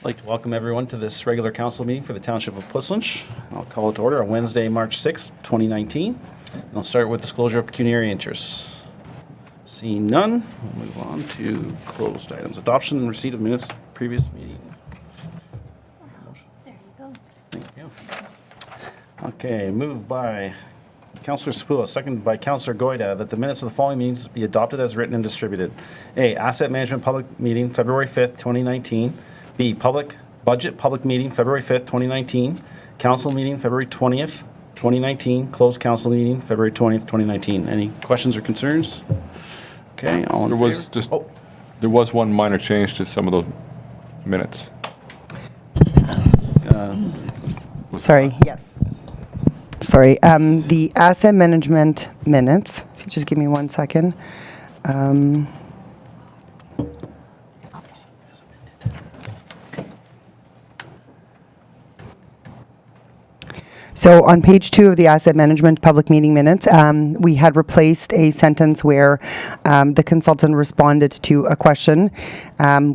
like to welcome everyone to this regular council meeting for the Township of Puslinch. I'll call it to order on Wednesday, March 6, 2019. And I'll start with disclosure of pecuniary interests. Seeing none, we'll move on to closed items. Adoption and receipt of minutes of the previous meeting. There you go. Thank you. Okay, moved by Councillor Spula, seconded by Councillor Goida, that the minutes of the following meetings be adopted as written and distributed. A, Asset Management Public Meeting, February 5th, 2019. B, Budget Public Meeting, February 5th, 2019. Council Meeting, February 20th, 2019. Closed Council Meeting, February 20th, 2019. Any questions or concerns? Okay, all in favor? There was one minor change to some of those minutes. Sorry, yes. Sorry, the asset management minutes, if you just give me 1 second. So on page 2 of the asset management public meeting minutes, we had replaced a sentence where the consultant responded to a question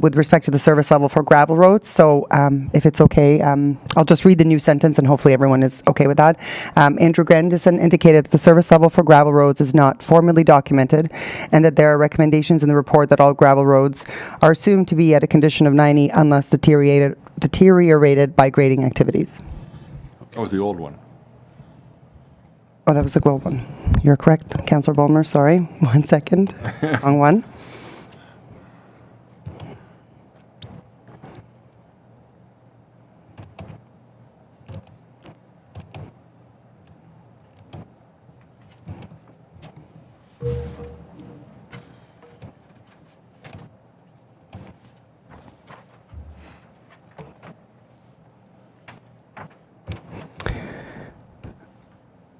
with respect to the service level for gravel roads. So if it's okay, I'll just read the new sentence and hopefully everyone is okay with that. Andrew Grandison indicated that the service level for gravel roads is not formally documented and that there are recommendations in the report that all gravel roads are assumed to be at a condition of 90 unless deteriorated by grading activities. That was the old one. Oh, that was the gold one. You're correct, Councillor Bulmer. Sorry. 1 second. Wrong one.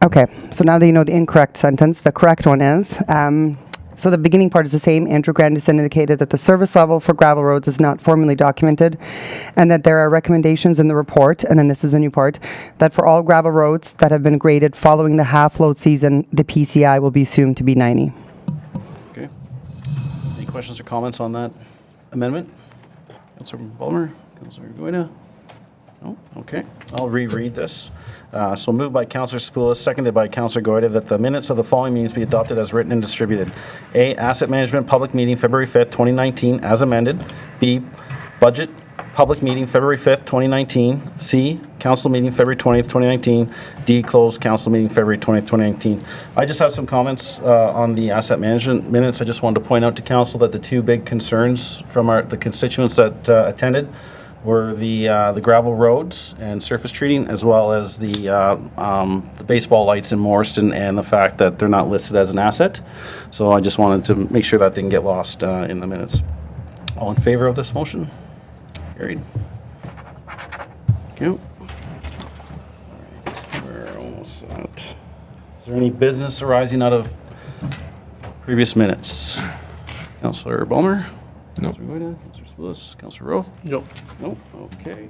Okay, so now that you know the incorrect sentence, the correct one is, so the beginning part is the same. Andrew Grandison indicated that the service level for gravel roads is not formally documented and that there are recommendations in the report, and then this is the new part, that for all gravel roads that have been graded following the half-load season, the PCI will be assumed to be 90. Okay. Any questions or comments on that amendment? Councillor Bulmer, Councillor Goida? No? Okay. I'll reread this. So moved by Councillor Spoulis, seconded by Councillor Goida, that the minutes of the following meetings be adopted as written and distributed. A, Asset Management Public Meeting, February 5th, 2019, as amended. B, Budget Public Meeting, February 5th, 2019. C, Council Meeting, February 20th, 2019. D, Closed Council Meeting, February 20th, 2019. I just have some comments on the asset management minutes. I just wanted to point out to Council that the two big concerns from the constituents that attended were the gravel roads and surface treating, as well as the baseball lights in Morriston and the fact that they're not listed as an asset. So I just wanted to make sure that didn't get lost in the minutes. All in favor of this motion? Carried. Thank you. All right, we're almost at. Is there any business arising out of previous minutes? Councillor Bulmer? No. Councillor Goida? Councillor Spoulis? Councillor Rowe? Nope. Nope. Okay.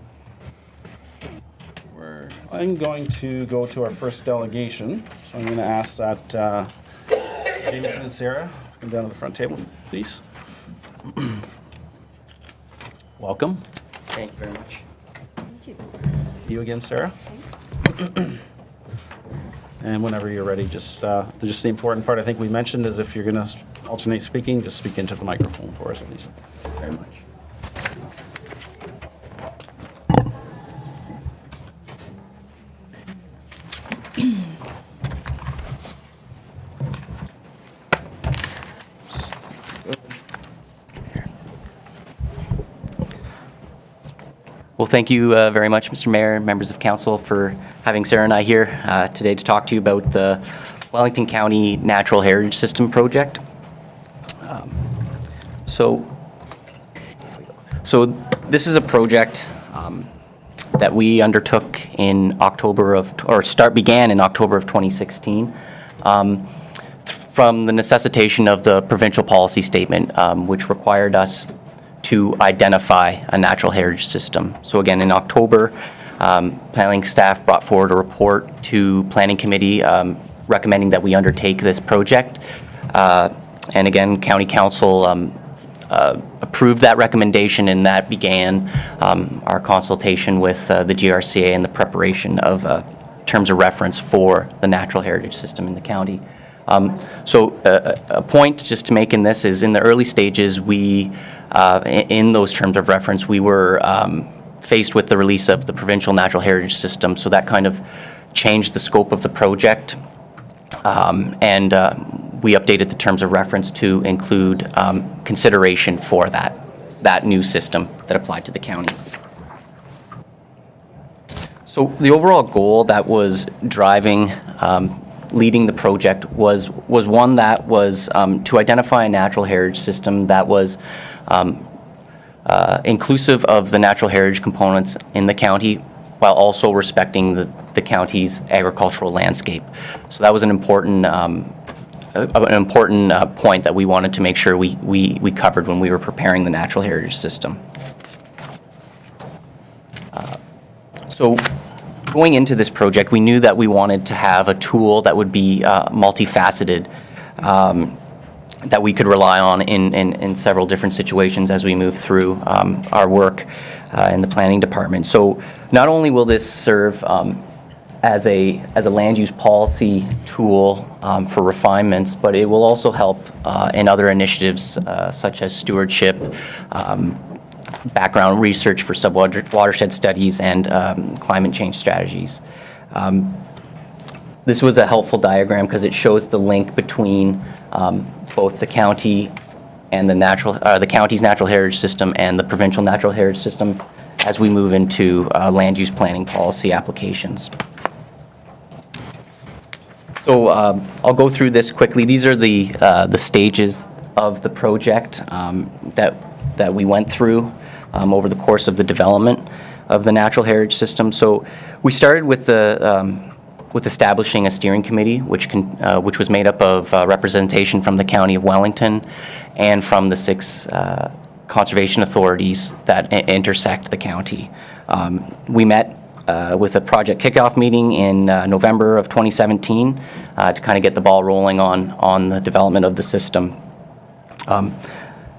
I'm going to go to our first delegation. So I'm going to ask that Jameson and Sarah come down to the front table, please. Welcome. Thank you very much. Thank you. See you again, Sarah. Thanks. And whenever you're ready, just the important part I think we mentioned is if you're going to alternate speaking, just speak into the microphone for us, please. Very much. Well, thank you very much, Mr. Mayor and members of council, for having Sarah and I here today to talk to you about the Wellington County Natural Heritage System project. So this is a project that we undertook in began in October of 2016 from the necessitation of the provincial policy statement, which required us to identify a natural heritage system. So again, in October, planning staff brought forward a report to Planning Committee recommending that we undertake this project. And again, County Council approved that recommendation, and that began our consultation with the GRCA and the preparation of terms of reference for the natural heritage system in the county. A point just to make in this is in the early stages, in those terms of reference, we were faced with the release of the provincial natural heritage system, so that kind of changed the scope of the project, and we updated the terms of reference to include consideration for that new system that applied to the county. So the overall goal that was driving, leading the project was one that was to identify a natural heritage system that was inclusive of the natural heritage components in the county, while also respecting the county's agricultural landscape. So that was an important point that we wanted to make sure we covered when we were preparing the natural heritage system. So going into this project, we knew that we wanted to have a tool that would be multifaceted, that we could rely on in several different situations as we move through our work in the planning department. So not only will this serve as a land use policy tool for refinements, but it will also help in other initiatives such as stewardship, background research for watershed studies, and climate change strategies. This was a helpful diagram because it shows the link between both the county and the county's natural heritage system and the provincial natural heritage system as we move into land use planning policy applications. So I'll go through this quickly. These are the stages of the project that we went through over the course of the development of the natural heritage system. So we started with establishing a steering committee, which was made up of representation from the County of Wellington and from the 6 conservation authorities that intersect the county. We met with a project kickoff meeting in November of 2017 to kind of get the ball rolling on the development of the system.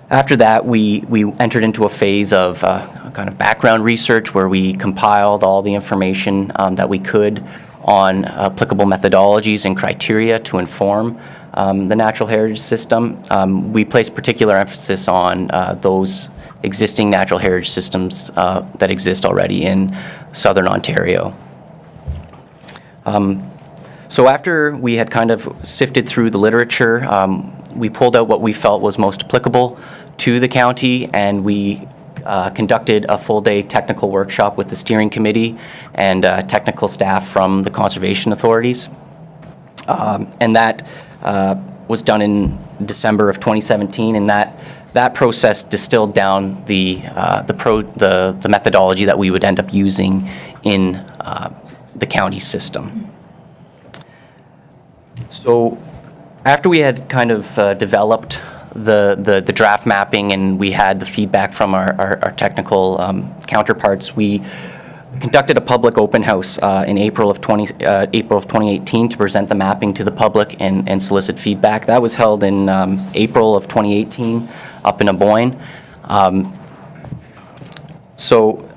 After that, we entered into a phase of kind of background research where we compiled all the information that we could on applicable methodologies and criteria to inform the natural heritage system. We placed particular emphasis on those existing natural heritage systems that exist already in southern Ontario. So after we had kind of sifted through the literature, we pulled out what we felt was most applicable to the county, and we conducted a full-day technical workshop with the steering committee and technical staff from the conservation authorities. And that was done in December of 2017, and that process distilled down the methodology that we would end up using in the county system. So after we had kind of developed the draft mapping and we had the feedback from our technical counterparts, we conducted a public open house in April of 2018 to present the mapping to the public and solicit feedback. That was held in April of 2018 up in Aboyne. So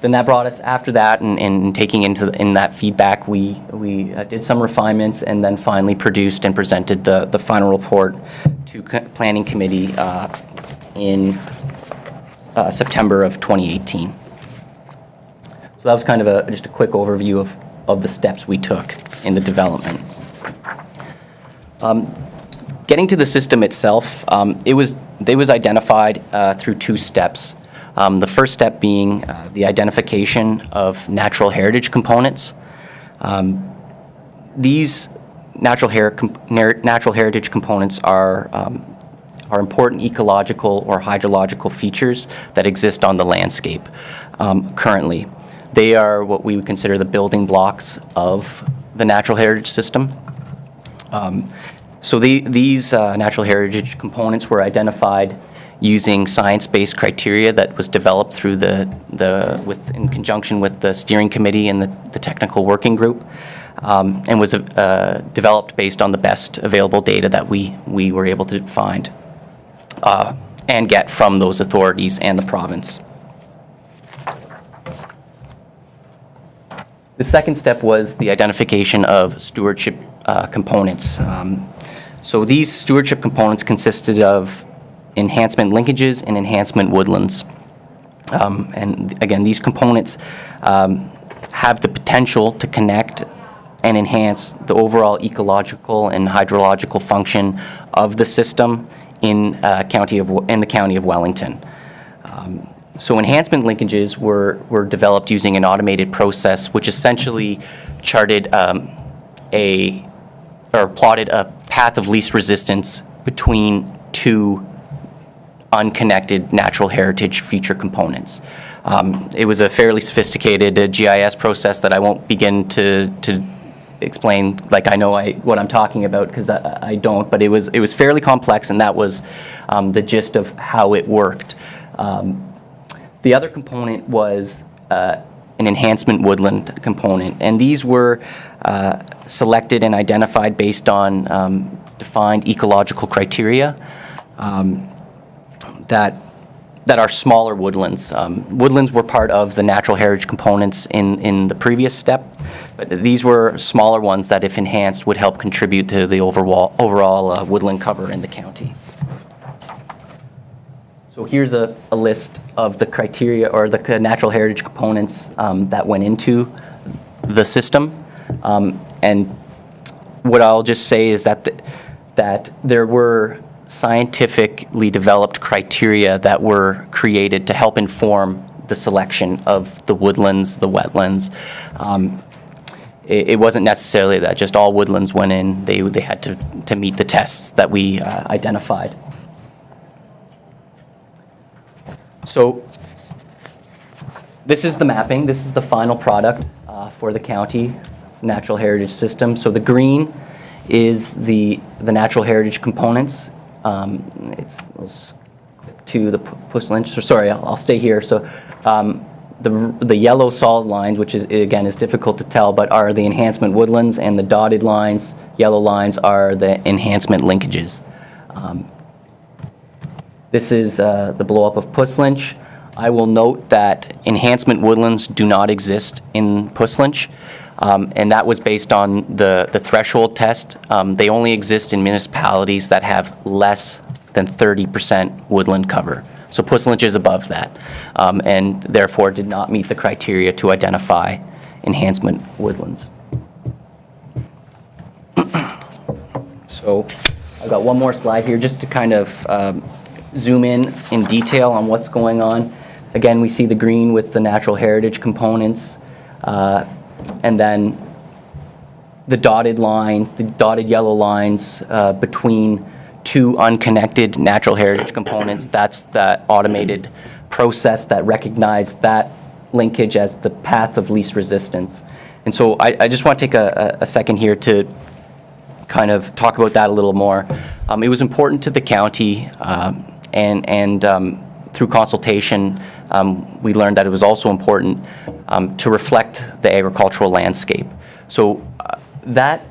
then that brought us after that, and taking in that feedback, we did some refinements and then finally produced and presented the final report to Planning Committee in September of 2018. So that was kind of just a quick overview of the steps we took in the development. Getting to the system itself, it was identified through 2 steps. The first step being the identification of natural heritage components. These natural heritage components are important ecological or hydrological features that exist on the landscape currently. They are what we would consider the building blocks of the natural heritage system. So these natural heritage components were identified using science-based criteria that was developed through in conjunction with the steering committee and the technical working group, and was developed based on the best available data that we were able to find. and get from those authorities and the province. The second step was the identification of stewardship components. So these stewardship components consisted of enhancement linkages and enhancement woodlands. And again, these components have the potential to connect and enhance the overall ecological and hydrological function of the system in the county of Wellington. So enhancement linkages were developed using an automated process, which essentially charted plotted a path of least resistance between two unconnected natural heritage feature components. It was a fairly sophisticated GIS process that I won't begin to explain, like I know what I'm talking about, because I don't, but it was fairly complex, and that was the gist of how it worked. The other component was an enhancement woodland component, and these were selected and identified based on defined ecological criteria that are smaller woodlands. Woodlands were part of the natural heritage components in the previous step, but these were smaller ones that, if enhanced, would help contribute to the overall woodland cover in the county. So here's a list of the criteria or the natural heritage components that went into the system. And what I'll just say is that there were scientifically developed criteria that were created to help inform the selection of the woodlands, the wetlands. It wasn't necessarily that just all woodlands went in. They had to meet the tests that we identified. So this is the mapping. This is the final product for the county. It's a natural heritage system. So the green is the natural heritage components. Let's click to the Puslin. So sorry, I'll stay here. So the yellow solid lines, which is difficult to tell, but are the enhancement woodlands, and the dotted lines, yellow lines, are the enhancement linkages. This is the blow-up of Puslinch. I will note that enhancement woodlands do not exist in Puslinch, and that was based on the threshold test. They only exist in municipalities that have less than 30% woodland cover. So Puslinch is above that, and therefore did not meet the criteria to identify enhancement woodlands. So I've got one more slide here just to kind of zoom in detail on what's going on. Again, we see the green with the natural heritage components, and then the dotted lines, the dotted yellow lines between two unconnected natural heritage components. That's the automated process that recognized that linkage as the path of least resistance. And so I just want to take a second here to kind of talk about that a little more. It was important to the county, and through consultation, we learned that it was also important to reflect the agricultural landscape. So that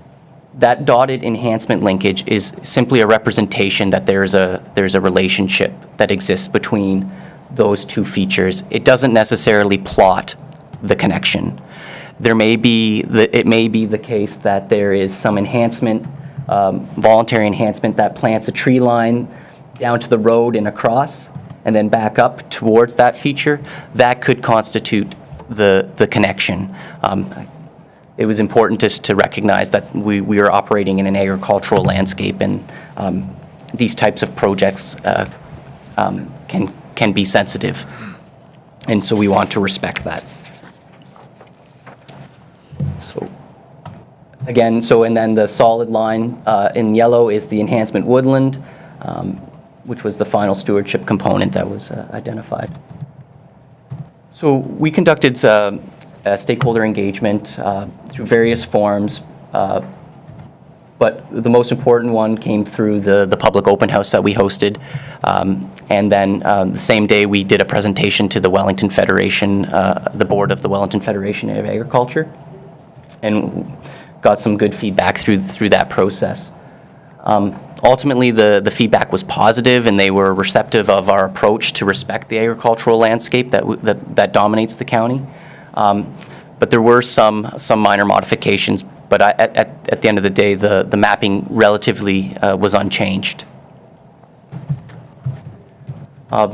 dotted enhancement linkage is simply a representation that there's a relationship that exists between those two features. It doesn't necessarily plot the connection. It may be the case that there is some enhancement, voluntary enhancement, that plants a tree line down to the road and across, and then back up towards that feature. That could constitute the connection. It was important just to recognize that we are operating in an agricultural landscape, and these types of projects can be sensitive, and so we want to respect that. So again, and then the solid line in yellow is the enhancement woodland, which was the final stewardship component that was identified. So we conducted stakeholder engagement through various forms, but the most important one came through the public open house that we hosted. And then the same day we did a presentation to the Wellington Federation, the board of the Wellington Federation of Agriculture, and got some good feedback through that process. Ultimately, the feedback was positive, and they were receptive of our approach to respect the agricultural landscape that dominates the county. But there were some minor modifications, but at the end of the day, the mapping relatively was unchanged.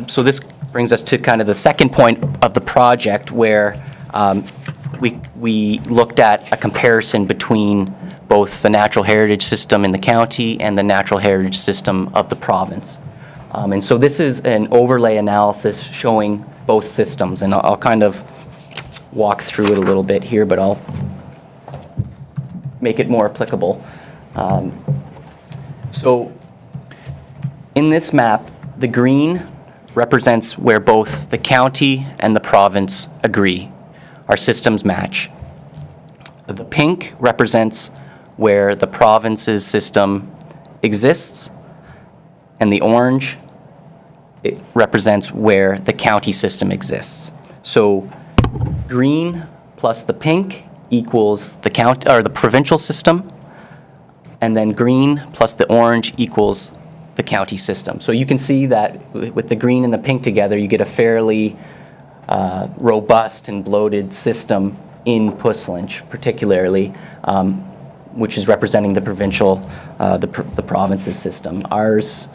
So this brings us to kind of the second point of the project, where we looked at a comparison between both the natural heritage system in the county and the natural heritage system of the province. And so this is an overlay analysis showing both systems, and I'll kind of walk through it a little bit here, but I'll make it more applicable. So in this map, the green represents where both the county and the province agree. Our systems match. The pink represents where the province's system exists, and the orange, it represents where the county system exists. So green plus the pink equals the county or the provincial system, and then green plus the orange equals the county system. So you can see that with the green and the pink together, you get a fairly robust and bloated system in Puslinch, particularly, which is representing the provincial, the province's system. Ours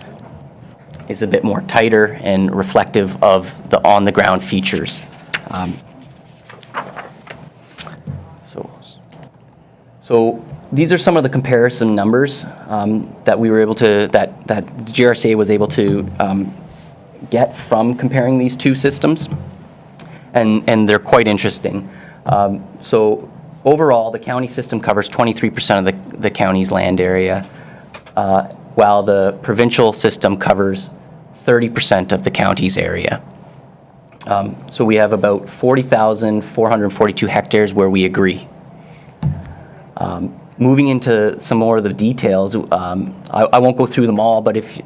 is a bit more tighter and reflective of the on-the-ground features. So these are some of the comparison numbers that we were able to, that GRCA was able to get from comparing these two systems, and they're quite interesting. So overall, the county system covers 23% of the county's land area, while the provincial system covers 30% of the county's area. So we have about 40,442 hectares where we agree. Moving into some more of the details, I won't go through them all, but if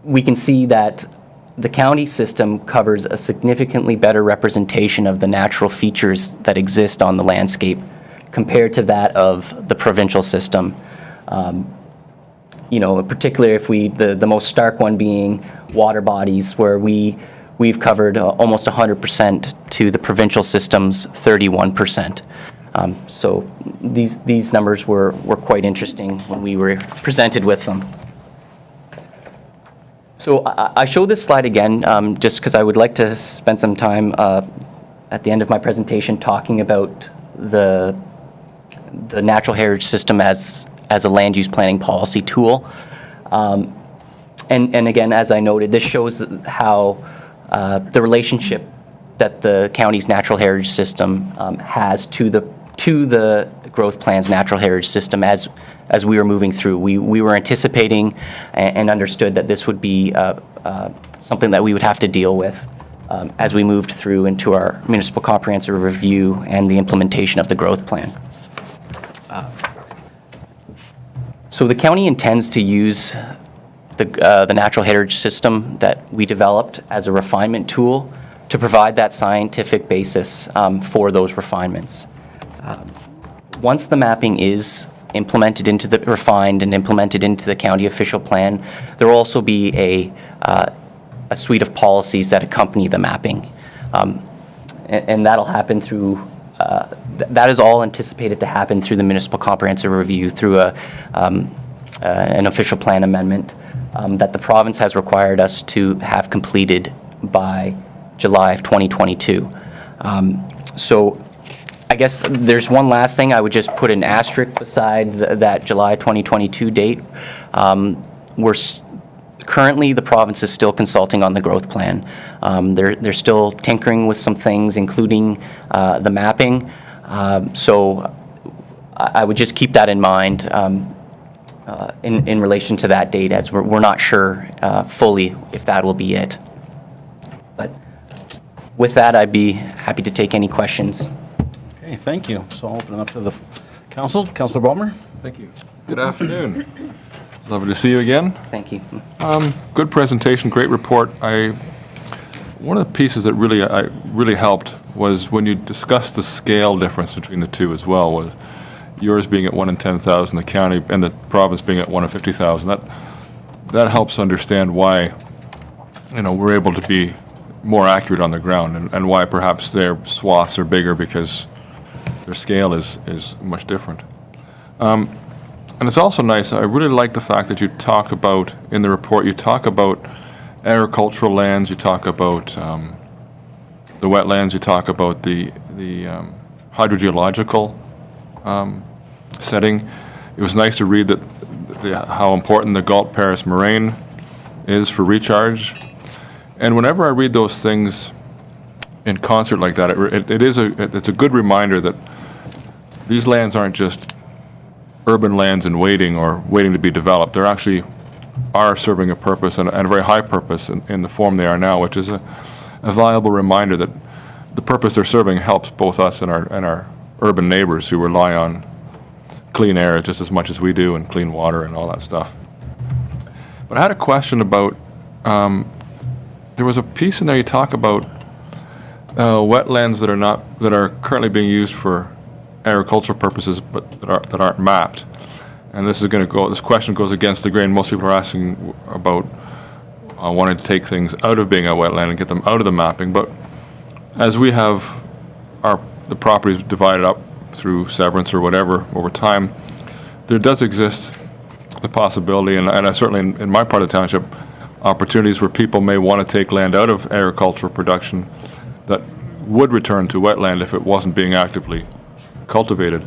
we can see that the county system covers a significantly better representation of the natural features that exist on the landscape compared to that of the provincial system. You know, particularly if the most stark one being water bodies, where we've covered almost 100% to the provincial system's 31%. So these numbers were quite interesting when we were presented with them. So I show this slide again just because I would like to spend some time at the end of my presentation talking about the natural heritage system as a land use planning policy tool. And again, as I noted, this shows how the relationship that the county's natural heritage system has to the growth plan's natural heritage system as we were moving through. We were anticipating and understood that this would be something that we would have to deal with as we moved through into our municipal comprehensive review and the implementation of the growth plan. So the county intends to use the natural heritage system that we developed as a refinement tool to provide that scientific basis for those refinements. Once the mapping is refined and implemented into the county official plan, there will also be a suite of policies that accompany the mapping. And that'll happen through, that is all anticipated to happen through the municipal comprehensive review through an official plan amendment that the province has required us to have completed by July of 2022. So I guess there's one last thing. I would just put an asterisk beside that July 2022 date. Currently, the province is still consulting on the growth plan. They're still tinkering with some things, including the mapping. So I would just keep that in mind in relation to that date, as we're not sure fully if that will be it. But with that, I'd be happy to take any questions. Okay, thank you. So I'll open it up to the council. Councillor Ballmer? Thank you. Good afternoon. Lovely to see you again. Thank you. Good presentation, great report. One of the pieces that really helped was when you discussed the scale difference between the two as well. yours being at 1 in 10,000, the county and the province being at 1 in 50,000, that helps understand why, we're able to be more accurate on the ground, and why perhaps their swaths are bigger because their scale is much different. And it's also nice, I really like the fact that you talk about, in the report, you talk about agricultural lands, you talk about the wetlands, you talk about the hydrogeological setting. It was nice to read that how important the Galt Paris moraine is for recharge. And whenever I read those things in concert like that, it's a good reminder that these lands aren't just urban lands in waiting or waiting to be developed. They're actually are serving a purpose, and a very high purpose in the form they are now, which is a valuable reminder that the purpose they're serving helps both us and our urban neighbors who rely on clean air just as much as we do, and clean water and all that stuff. But I had a question about, there was a piece in there you talk about wetlands that are currently being used for agricultural purposes, but that aren't mapped. And this question goes against the grain. Most people are asking about wanting to take things out of being a wetland and get them out of the mapping. But as we have the properties divided up through severance or whatever over time, there does exist the possibility, and I certainly in my part of the township, opportunities where people may want to take land out of agricultural production that would return to wetland if it wasn't being actively cultivated.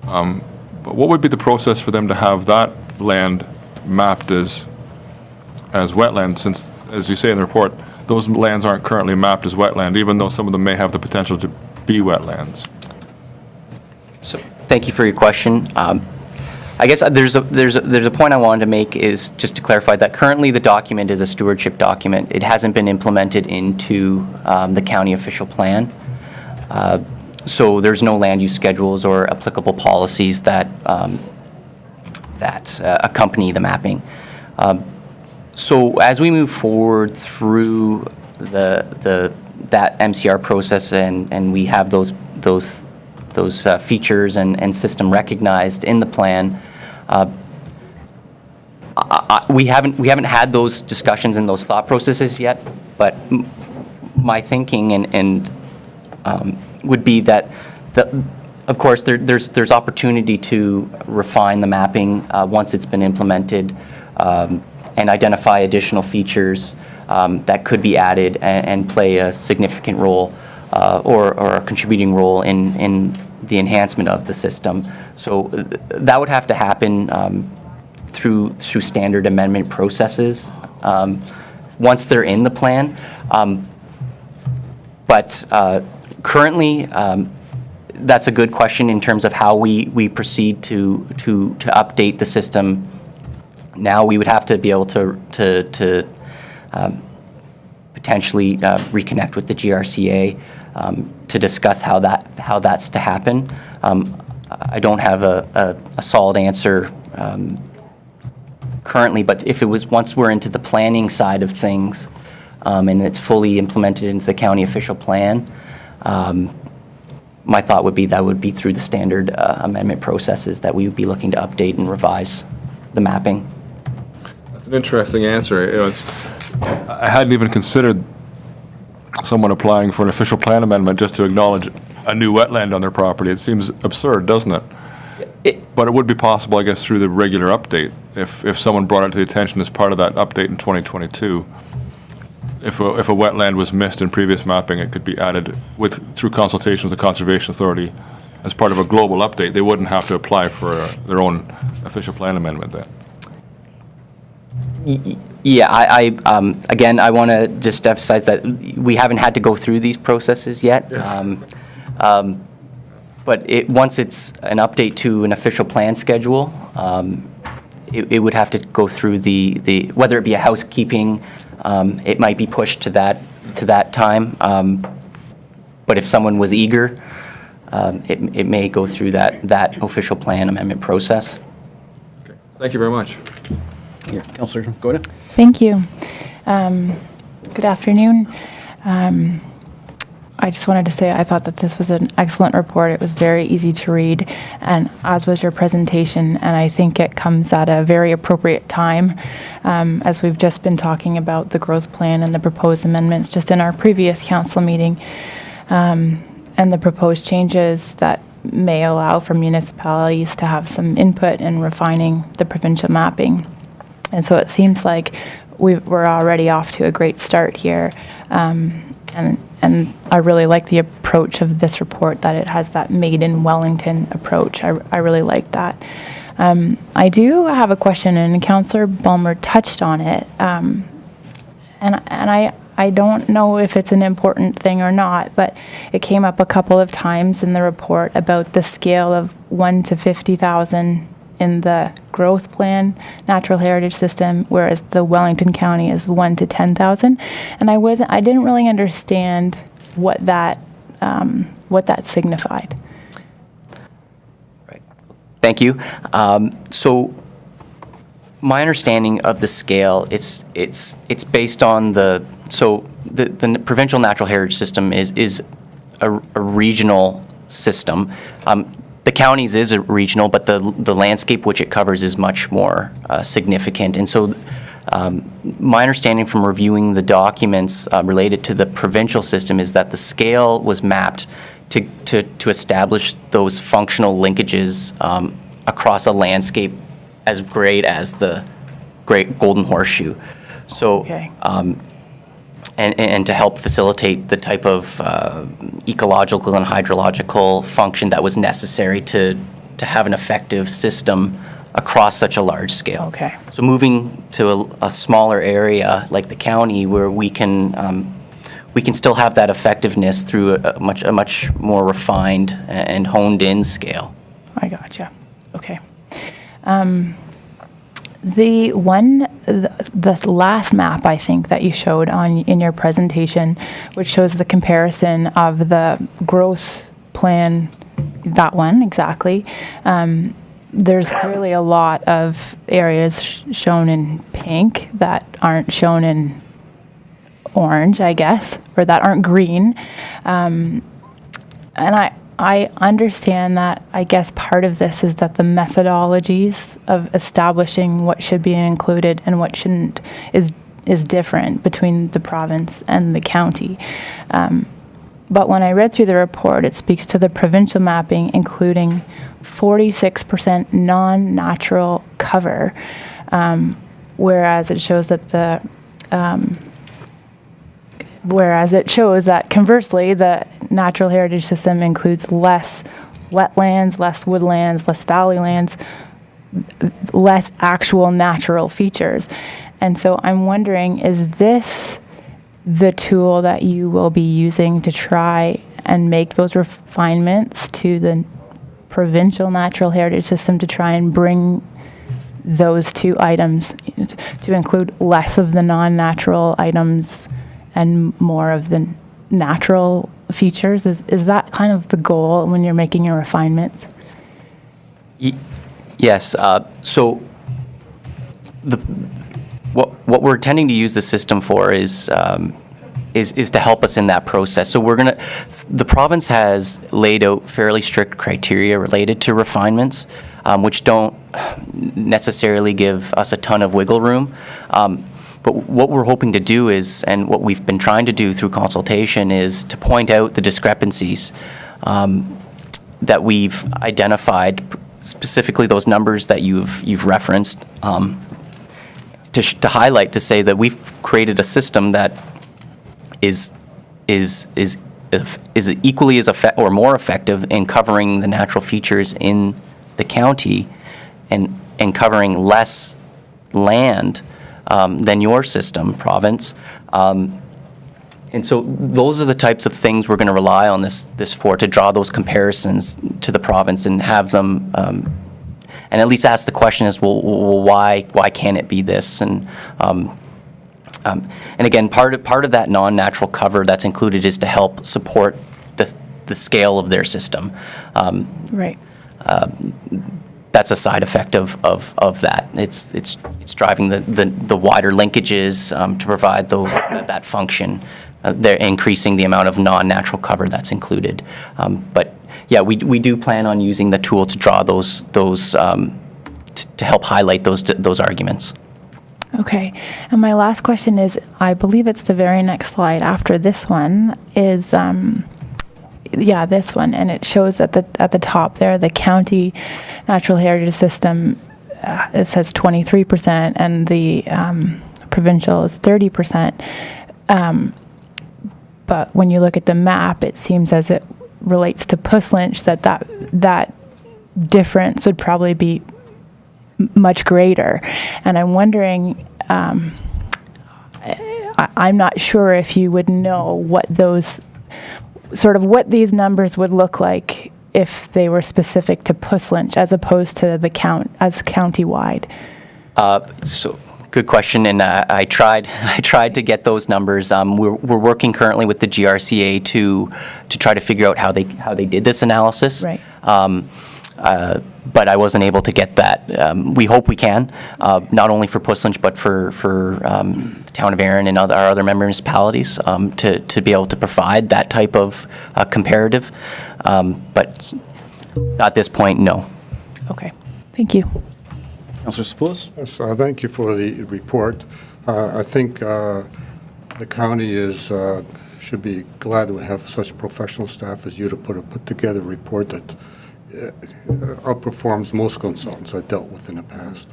But what would be the process for them to have that land mapped as wetland, since, as you say in the report, those lands aren't currently mapped as wetland, even though some of them may have the potential to be wetlands? So, thank you for your question. I guess there's a point I wanted to make, is just to clarify that currently the document is a stewardship document. It hasn't been implemented into the county official plan. So there's no land use schedules or applicable policies that accompany the mapping. So as we move forward through that MCR process, and we have those features and system recognized in the plan, we haven't had those discussions and those thought processes yet. But my thinking and would be that of course there's opportunity to refine the mapping once it's been implemented, and identify additional features that could be added and play a significant role or a contributing role in the enhancement of the system. So that would have to happen through standard amendment processes once they're in the plan. But currently, that's a good question in terms of how we proceed to update the system. Now we would have to be able to potentially reconnect with the GRCA to discuss how that's to happen. I don't have a solid answer currently, but if it was, once we're into the planning side of things and it's fully implemented into the county official plan, my thought would be that would be through the standard amendment processes that we would be looking to update and revise the mapping. That's an interesting answer. I hadn't even considered someone applying for an official plan amendment just to acknowledge a new wetland on their property. It seems absurd, doesn't it? But it would be possible, I guess, through the regular update. If someone brought it to the attention as part of that update in 2022, if a wetland was missed in previous mapping, it could be added through consultation with the Conservation Authority as part of a global update. They wouldn't have to apply for their own official plan amendment then. Yeah, again, I want to just emphasize that we haven't had to go through these processes yet. But once it's an update to an official plan schedule, it would have to go through the whether it be a housekeeping, it might be pushed to that time. But if someone was eager, it may go through that official plan amendment process. Okay. Thank you very much. Here, Councillor, go ahead. Thank you. Good afternoon. I I just wanted to say I thought that this was an excellent report. It was very easy to read, and as was your presentation, and I think it comes at a very appropriate time, as we've just been talking about the growth plan and the proposed amendments just in our previous council meeting, and the proposed changes that may allow for municipalities to have some input in refining the provincial mapping. And so it seems like we're already off to a great start here. And I really like the approach of this report, that it has that made in Wellington approach. I really like that. I do have a question, and Councillor Bulmer touched on it. And I don't know if it's an important thing or not, but it came up a couple of times in the report about the scale of 1 to 50,000 in the growth plan natural heritage system, whereas the Wellington County is 1 to 10,000. And I didn't really understand what that signified. Right. Thank you. So my understanding of the scale, it's based on the provincial natural heritage system is a regional system. The counties is a regional, but the landscape which it covers is much more significant. And so my understanding from reviewing the documents related to the provincial system is that the scale was mapped to establish those functional linkages across a landscape as great as the Great Golden Horseshoe. So, Okay. and to help facilitate the type of ecological and hydrological function that was necessary to have an effective system across such a large scale. Okay. So moving to a smaller area like the county, where we can still have that effectiveness through a much more refined and honed in scale. I gotcha. Okay. The last map, I think, that you showed in your presentation, which shows the comparison of the growth plan, that one exactly. There's clearly a lot of areas shown in pink that aren't shown in orange, I guess, or that aren't green. And I understand that. I guess part of this is that the methodologies of establishing what should be included and what shouldn't is different between the province and the county. But when I read through the report, it speaks to the provincial mapping, including 46% non-natural cover, whereas it shows that conversely, the natural heritage system includes less wetlands, less woodlands, less valley lands, less actual natural features. And so I'm wondering, is this the tool that you will be using to try and make those refinements to the provincial natural heritage system to try and bring those two items, to include less of the non-natural items and more of the natural features? Is that kind of the goal when you're making your refinements? Yes. So what we're intending to use the system for is to help us in that process. So the province has laid out fairly strict criteria related to refinements, which don't necessarily give us a ton of wiggle room. But what we're hoping to do is, and what we've been trying to do through consultation, is to point out the discrepancies that we've identified, specifically those numbers that you've referenced, to highlight, to say that we've created a system that is equally as effective or more effective in covering the natural features in the county and covering less land than your system, province. And so those are the types of things we're going to rely on this for, to draw those comparisons to the province and have them, and at least ask the question is, well, why can't it be this? And again, part of that non-natural cover that's included is to help support the scale of their system. Right. That's a side effect of that. It's driving the wider linkages to provide that function they're increasing the amount of non-natural cover that's included. But yeah, we do plan on using the tool to draw those to help highlight those arguments. Okay. And my last question is, I believe it's the very next slide after this one is, this one, and it shows at the top there, the county natural heritage system, it says 23%, and the provincial is 30%. But when you look at the map, it seems as it relates to Puslinch that difference would probably be much greater. And I'm wondering, I'm not sure if you would know what these numbers would look like if they were specific to Puslinch as opposed to as countywide. So good question, and I tried to get those numbers. We're working currently with the GRCA to try to figure out how they did this analysis. Right. But I wasn't able to get that. We hope we can, not only for Puslinch, but for the town of Erin and our other member municipalities, to be able to provide that type of comparative. But at this point, no. Okay. Thank you. Councillor Spoulos? Yes, thank you for the report. I think the county should be glad to have such professional staff as you to put together a report that outperforms most consultants I dealt with in the past.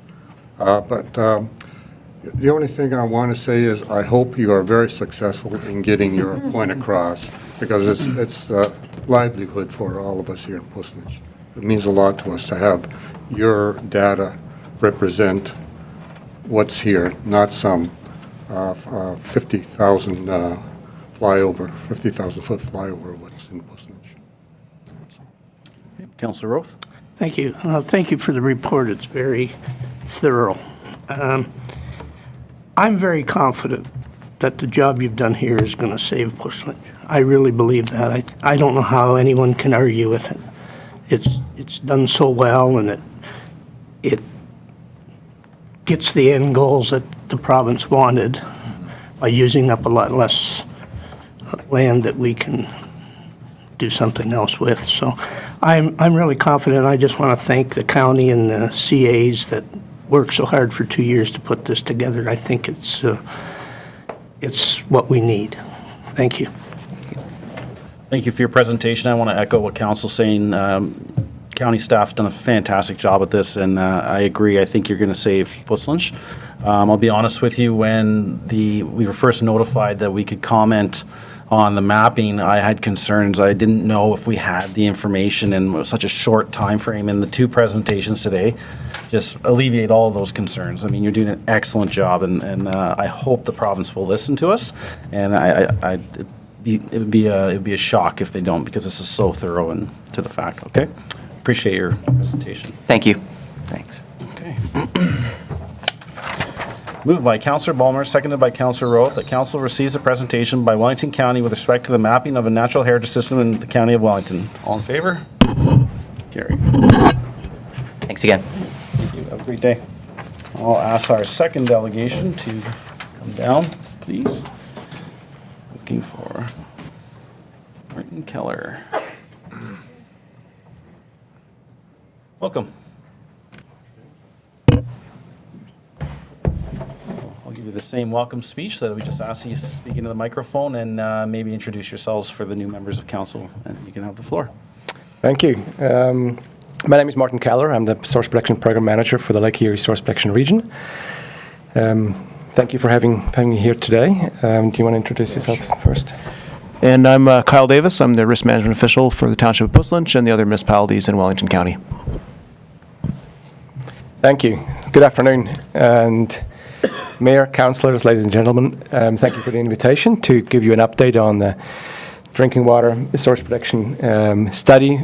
But the only thing I want to say is I hope you are very successful in getting your point across, because it's the livelihood for all of us here in Puslinch. It means a lot to us to have your data represent what's here, not some 50,000 50,000-foot flyover what's in Puslinch. Councillor Roth? Thank you. Thank you for the report. It's very thorough. I'm very confident that the job you've done here is going to save Puslinch. I really believe that. I don't know how anyone can argue with it. It's done so well, and it gets the end goals that the province wanted by using up a lot less land that we can do something else with. So I'm really confident. I just want to thank the county and the CAs that worked so hard for 2 years to put this together. I think it's what we need. Thank you. Thank you for your presentation. I want to echo what Council's saying. County staff done a fantastic job at this, and I agree. I think you're going to save Puslinch. I'll be honest with you, when we were first notified that we could comment on the mapping, I had concerns. I didn't know if we had the information in such a short time frame, and the two presentations today just alleviate all of those concerns. I mean, you're doing an excellent job, and I hope the province will listen to us, and it would be a shock if they don't, because this is so thorough and to the fact. Okay, appreciate your presentation. Thank you. Thanks. Okay. Moved by Councillor Balmer, seconded by Councillor Roth, that Council receives a presentation by Wellington County with respect to the mapping of a natural heritage system in the County of Wellington. All in favor? Carried. Thanks again. Thank you. Have a great day. I'll ask our second delegation to come down, please. Looking for Martin Keller. Welcome. I'll give you the same welcome speech that we just asked you to speak into the microphone, and maybe introduce yourselves for the new members of council, and you can have the floor. Thank you. My name is Martin Keller. I'm the Source Protection Program Manager for the Lake Erie Source Protection Region. Thank you for having me here today. Do you want to introduce yourself first? And I'm Kyle Davis. I'm the Risk Management Official for the Township of Puslinch and the other municipalities in Wellington County. Thank you. Good afternoon. And Mayor, councillors, ladies and gentlemen, thank you for the invitation to give you an update on the drinking water source protection study,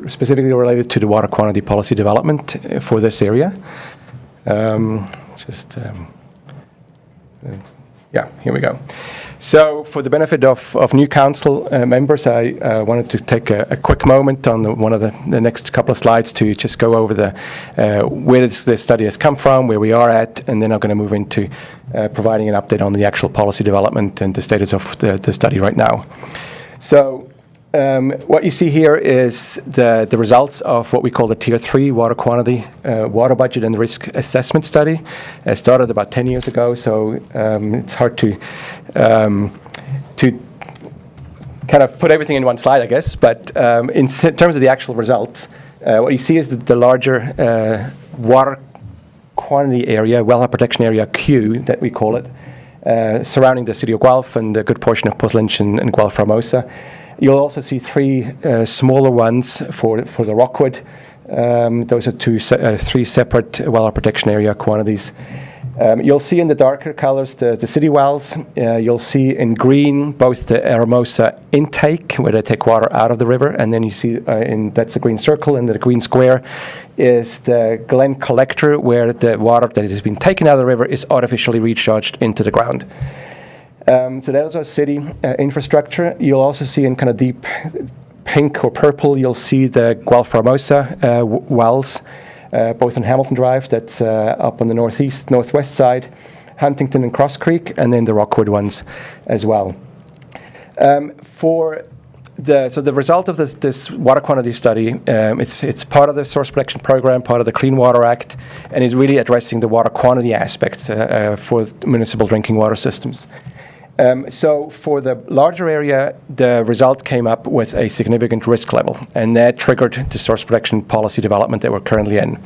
specifically related to the water quantity policy development for this area. Here we go. So for the benefit of new council members, I wanted to take a quick moment on one of the next couple of slides to just go over where this study has come from, where we are at, and then I'm going to move into providing an update on the actual policy development and the status of the study right now. So what you see here is the results of what we call the Tier 3 water quantity, water budget and risk assessment study. It started about 10 years ago, so it's hard to kind of put everything in one slide, I guess. But in terms of the actual results, what you see is that the larger water quantity area, wellhead protection area Q, that we call it, surrounding the city of Guelph and a good portion of Puslinch and Guelph Formosa. You'll also see three smaller ones for the Rockwood. Those are three separate wellhead protection area quantities. You'll see in the darker colors the city wells. You'll see in green both the Hermosa intake, where they take water out of the river, and then you see that's the green circle, and the green square is the Glen collector, where the water that has been taken out of the river is artificially recharged into the ground. So that is our city infrastructure. You'll also see in kind of deep pink or purple, you'll see the Guelph Formosa wells, both on Hamilton Drive, that's up on the northwest side, Huntington and Cross Creek, and then the Rockwood ones as well. So the result of this water quantity study, it's part of the Source Protection Program, part of the Clean Water Act, and is really addressing the water quantity aspects for municipal drinking water systems. So for the larger area, the result came up with a significant risk level, and that triggered the source protection policy development that we're currently in.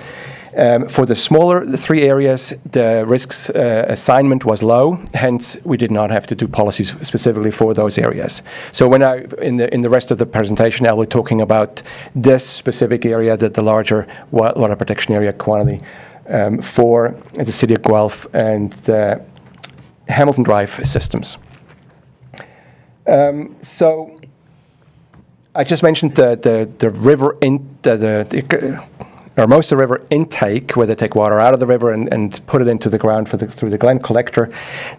For the smaller three areas, the risks assignment was low, hence we did not have to do policies specifically for those areas. So when in the rest of the presentation, I'll be talking about this specific area, the larger water protection area quantity for the city of Guelph and the Hamilton Drive systems. So I just mentioned the river the Hermosa River intake, where they take water out of the river and put it into the ground through the Glen collector.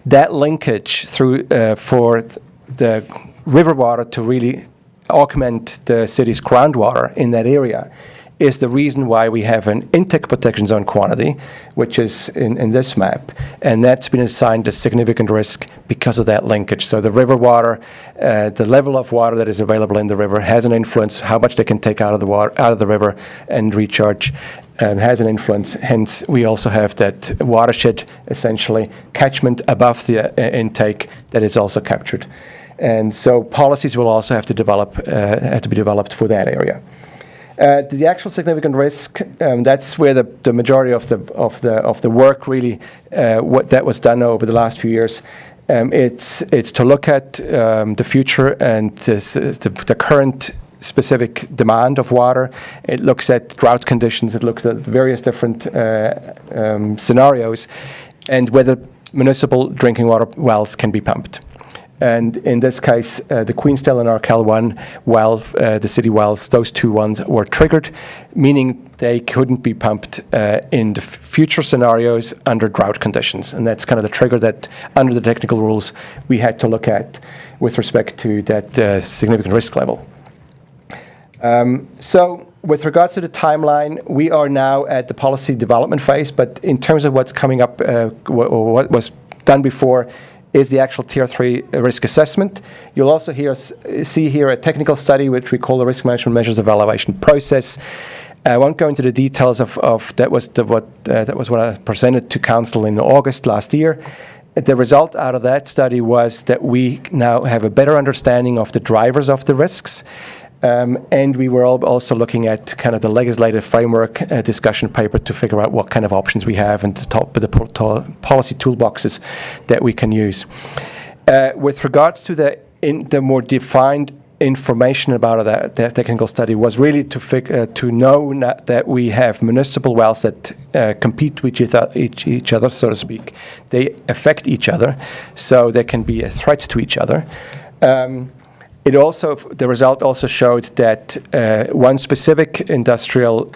That linkage through for the river water to really augment the city's groundwater in that area is the reason why we have an intake protection zone quantity, which is in this map, and that's been assigned a significant risk because of that linkage. So the river water, the level of water that is available in the river has an influence. How much they can take out of the river and recharge has an influence. Hence, we also have that watershed, essentially catchment above the intake that is also captured. And so policies will also have to be developed for that area. The actual significant risk, that's where the majority of the work really what that was done over the last few years. It's to look at the future and the current specific demand of water. It looks at drought conditions. It looks at various different scenarios, and whether municipal drinking water wells can be pumped. And in this case, the Queensdale and Arkell 1 well, the city wells, those two ones were triggered, meaning they couldn't be pumped in the future scenarios under drought conditions. And that's kind of the trigger that, under the technical rules, we had to look at with respect to that significant risk level. So with regards to the timeline, we are now at the policy development phase, but in terms of what's coming up, or what was done before, is the actual Tier 3 risk assessment. You'll also see here a technical study, which we call the Risk Management Measures Evaluation Process. I won't go into the details of that was what I presented to Council in August last year. The result out of that study was that we now have a better understanding of the drivers of the risks. And we were also looking at kind of the legislative framework discussion paper to figure out what kind of options we have and the policy toolboxes that we can use. With regards to the more defined information about that technical study was really to know that we have municipal wells that compete with each other, so to speak. They affect each other, so they can be a threat to each other. The result also showed that one specific industrial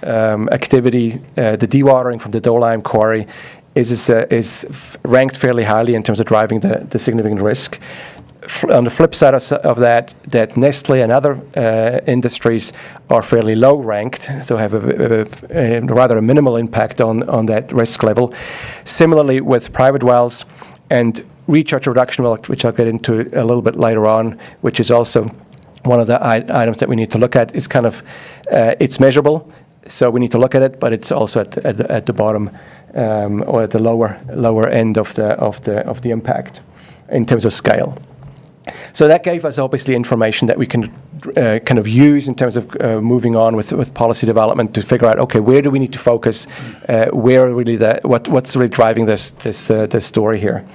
activity, the dewatering from the Dolime Quarry, is ranked fairly highly in terms of driving the significant risk. on the flip side of that Nestle and other industries are fairly low ranked, so have a rather a minimal impact on that risk level. Similarly with private wells and recharge reduction well, which I'll get into a little bit later on, which is also one of the items that we need to look at, is kind of, it's measurable, so we need to look at it, but it's also at the bottom or at the lower end of the impact in terms of scale. So that gave us obviously information that we can kind of use in terms of moving on with policy development to figure out, okay, where do we need to focus? Where really what's really driving this story here?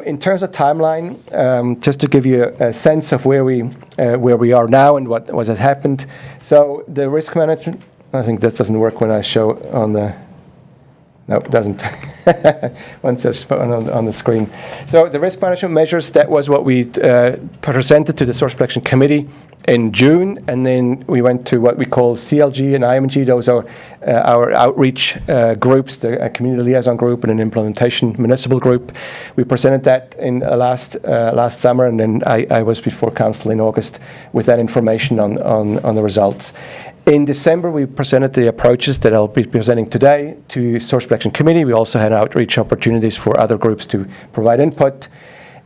In terms of timeline, just to give you a sense of where we are now and what has happened. So the risk management, I think that doesn't work when I show on the. No, it doesn't. Once it's put on the screen. So the risk management measures, that was what we presented to the Source Protection Committee in June, and then we went to what we call CLG and IMG. Those are our outreach groups, the community liaison group and an implementation municipal group. We presented that in last summer, and then I was before council in August with that information on the results. In December, we presented the approaches that I'll be presenting today to Source Protection Committee. We also had outreach opportunities for other groups to provide input.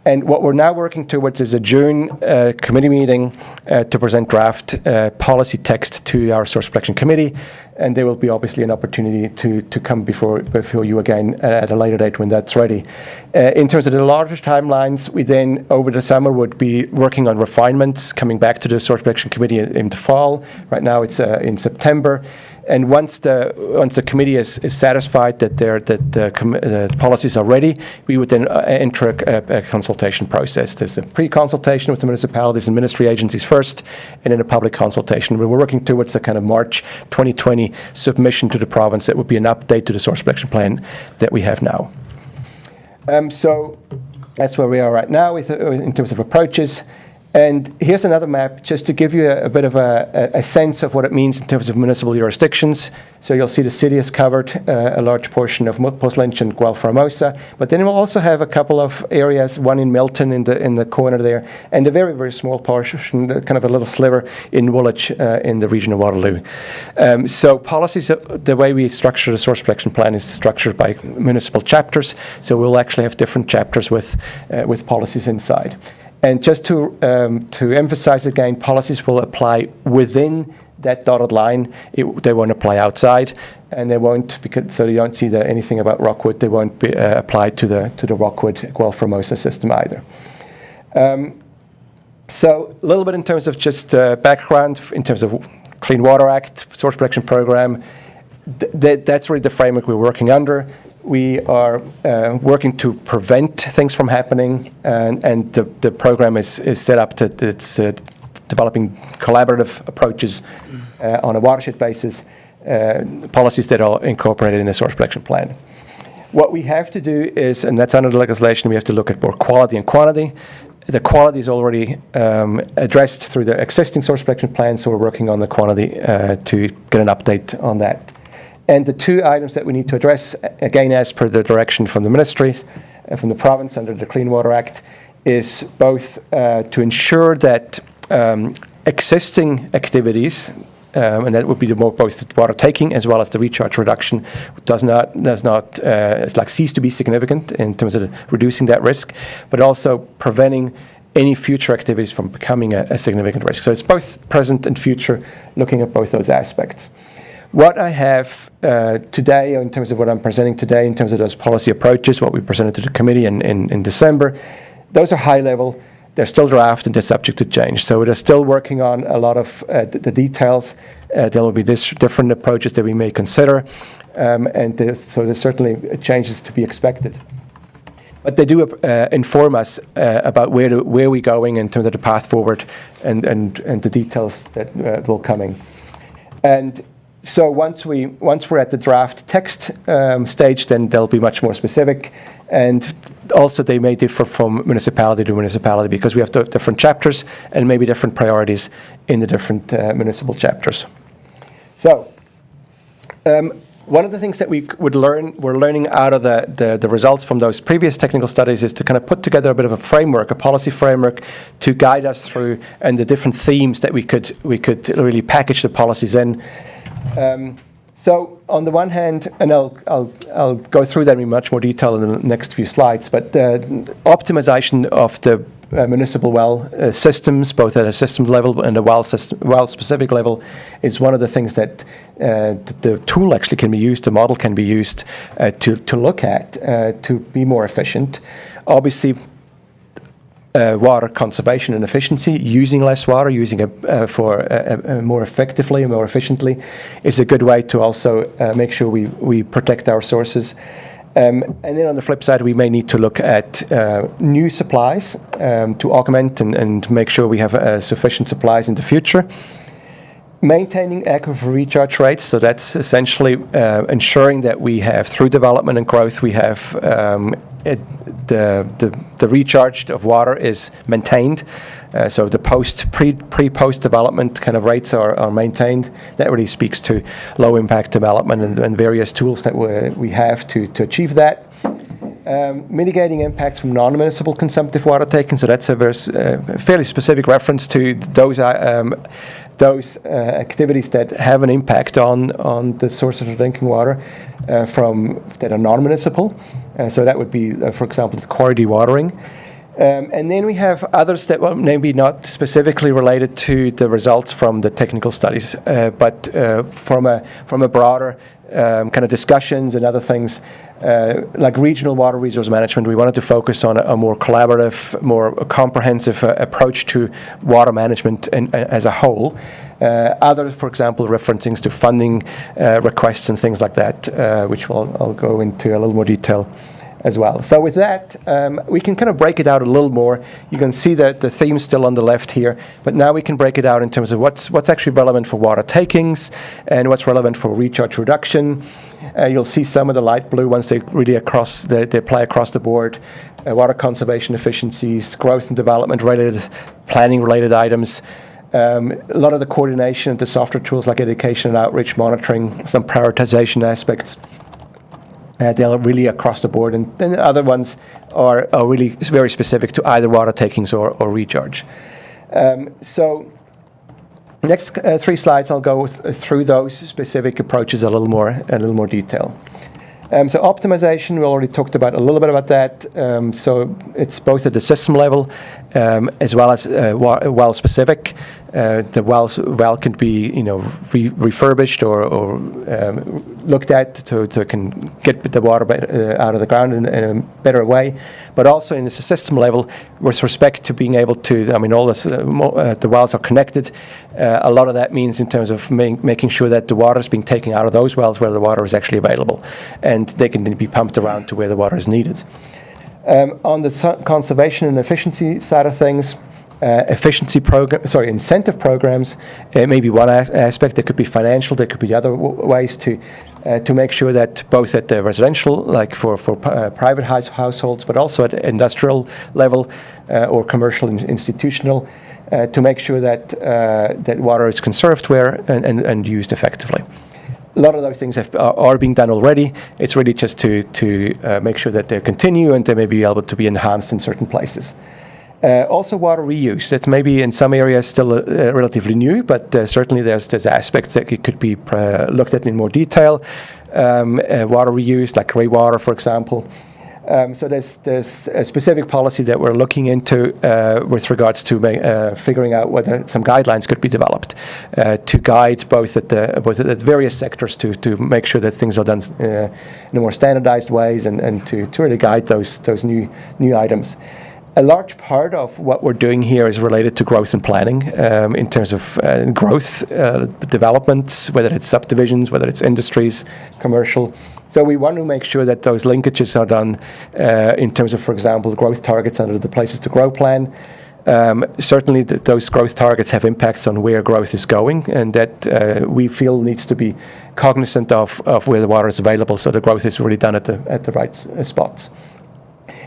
And what we're now working towards is a June committee meeting to present draft policy text to our Source Protection Committee. And there will be obviously an opportunity to come before you again at a later date when that's ready. In terms of the larger timelines, we then over the summer would be working on refinements, coming back to the Source Protection Committee in the fall. Right now it's in September. And once the committee is satisfied that the policies are ready, we would then enter a consultation process. There's a pre-consultation with the municipalities and ministry agencies first, and then a public consultation. We're working towards a kind of March 2020 submission to the province that would be an update to the source protection plan that we have now. So that's where we are right now in terms of approaches. And here's another map just to give you a bit of a sense of what it means in terms of municipal jurisdictions. So you'll see the city has covered a large portion of Puslinch and Guelph Formosa, but then we'll also have a couple of areas, one in Milton in the corner there, and a very, very small portion, kind of a little sliver in Woolwich in the region of Waterloo. So policies, the way we structure the source protection plan is structured by municipal chapters, so we'll actually have different chapters with policies inside. And just to emphasize again, policies will apply within that dotted line. They won't apply outside, and they won't, so you don't see anything about Rockwood. They won't be applied to the Rockwood Guelph Formosa system either. So a little bit in terms of just background, in terms of Clean Water Act, Source Protection Program. That's really the framework we're working under. We are working to prevent things from happening, and the program is set up to developing collaborative approaches on a watershed basis, policies that are incorporated in the source protection plan. What we have to do is, and that's under the legislation, we have to look at both quality and quantity. The quality is already addressed through the existing source protection plan, so we're working on the quantity to get an update on that. And the two items that we need to address, again, as per the direction from the ministry, from the province under the Clean Water Act, is both to ensure that existing activities, and that would be both the water taking as well as the recharge reduction, does not cease to be significant in terms of reducing that risk, but also preventing any future activities from becoming a significant risk. So it's both present and future, looking at both those aspects. What I have today, in terms of what I'm presenting today, in terms of those policy approaches, what we presented to the committee in December, those are high level. They're still draft and they're subject to change. So we're still working on a lot of the details. There will be different approaches that we may consider, so there's certainly changes to be expected. But they do inform us about where we're going in terms of the path forward and the details that will coming. And so once we're at the draft text stage, then they'll be much more specific, and also they may differ from municipality to municipality because we have different chapters and maybe different priorities in the different municipal chapters. So One of the things that we're learning out of the results from those previous technical studies is to kind of put together a bit of a framework, a policy framework, to guide us through and the different themes that we could really package the policies in. So on the one hand, and I'll go through that in much more detail in the next few slides, but optimization of the municipal well systems, both at a system level and a well-specific level, is one of the things that the tool actually can be used, the model can be used to look at, to be more efficient. Obviously, water conservation and efficiency, using less water, using it more effectively and more efficiently, is a good way to also make sure we protect our sources. And then on the flip side, we may need to look at new supplies to augment and make sure we have sufficient supplies in the future. Maintaining aquifer recharge rates, so that's essentially ensuring that we have, through development and growth, we have the recharge of water is maintained. So the pre-post development kind of rates are maintained. That really speaks to low impact development and various tools that we have to achieve that. Mitigating impacts from non-municipal consumptive water taking. So that's a fairly specific reference to those activities that have an impact on the sources of drinking water that are non-municipal. So that would be, for example, the quarry dewatering. And then we have others that were maybe not specifically related to the results from the technical studies, but from a broader kind of discussions and other things, like regional water resource management. We wanted to focus on a more collaborative, more comprehensive approach to water management as a whole. Others, for example, referencing to funding requests and things like that, which I'll go into a little more detail as well. So with that, we can kind of break it out a little more. You can see that the theme's still on the left here, but now we can break it out in terms of what's actually relevant for water takings and what's relevant for recharge reduction. You'll see some of the light blue ones, they really they apply across the board. Water conservation efficiencies, growth and development related, planning related items. A lot of the coordination and the software tools like education and outreach monitoring, some prioritization aspects. They're really across the board, and then the other ones are really very specific to either water takings or recharge. So next 3 slides, I'll go through those specific approaches a little more detail. So optimization, we already talked about a little bit about that. So it's both at the system level as well as well specific. The well can be refurbished or looked at to can get the water out of the ground in a better way, but also in the system level with respect to being able to. I mean, all this, the wells are connected. A lot of that means in terms of making sure that the water is being taken out of those wells where the water is actually available, and they can be pumped around to where the water is needed. On the conservation and efficiency side of things, incentive programs may be one aspect. There could be financial, there could be other ways to make sure that both at the residential, like for private households, but also at industrial level or commercial and institutional, to make sure that that water is conserved and used effectively. A lot of those things are being done already. It's really just to make sure that they continue and they may be able to be enhanced in certain places. Also water reuse. That's maybe in some areas still relatively new, but certainly there's aspects that could be looked at in more detail. Water reuse, like grey water, for example. So there's a specific policy that we're looking into with regards to figuring out whether some guidelines could be developed to guide both at the various sectors to make sure that things are done in a more standardized ways and to really guide those new items. A large part of what we're doing here is related to growth and planning in terms of growth developments, whether it's subdivisions, whether it's industries, commercial. So we want to make sure that those linkages are done in terms of, for example, growth targets under the Places to Grow plan. Certainly those growth targets have impacts on where growth is going, and that we feel needs to be cognizant of where the water is available, so the growth is really done at the right spots.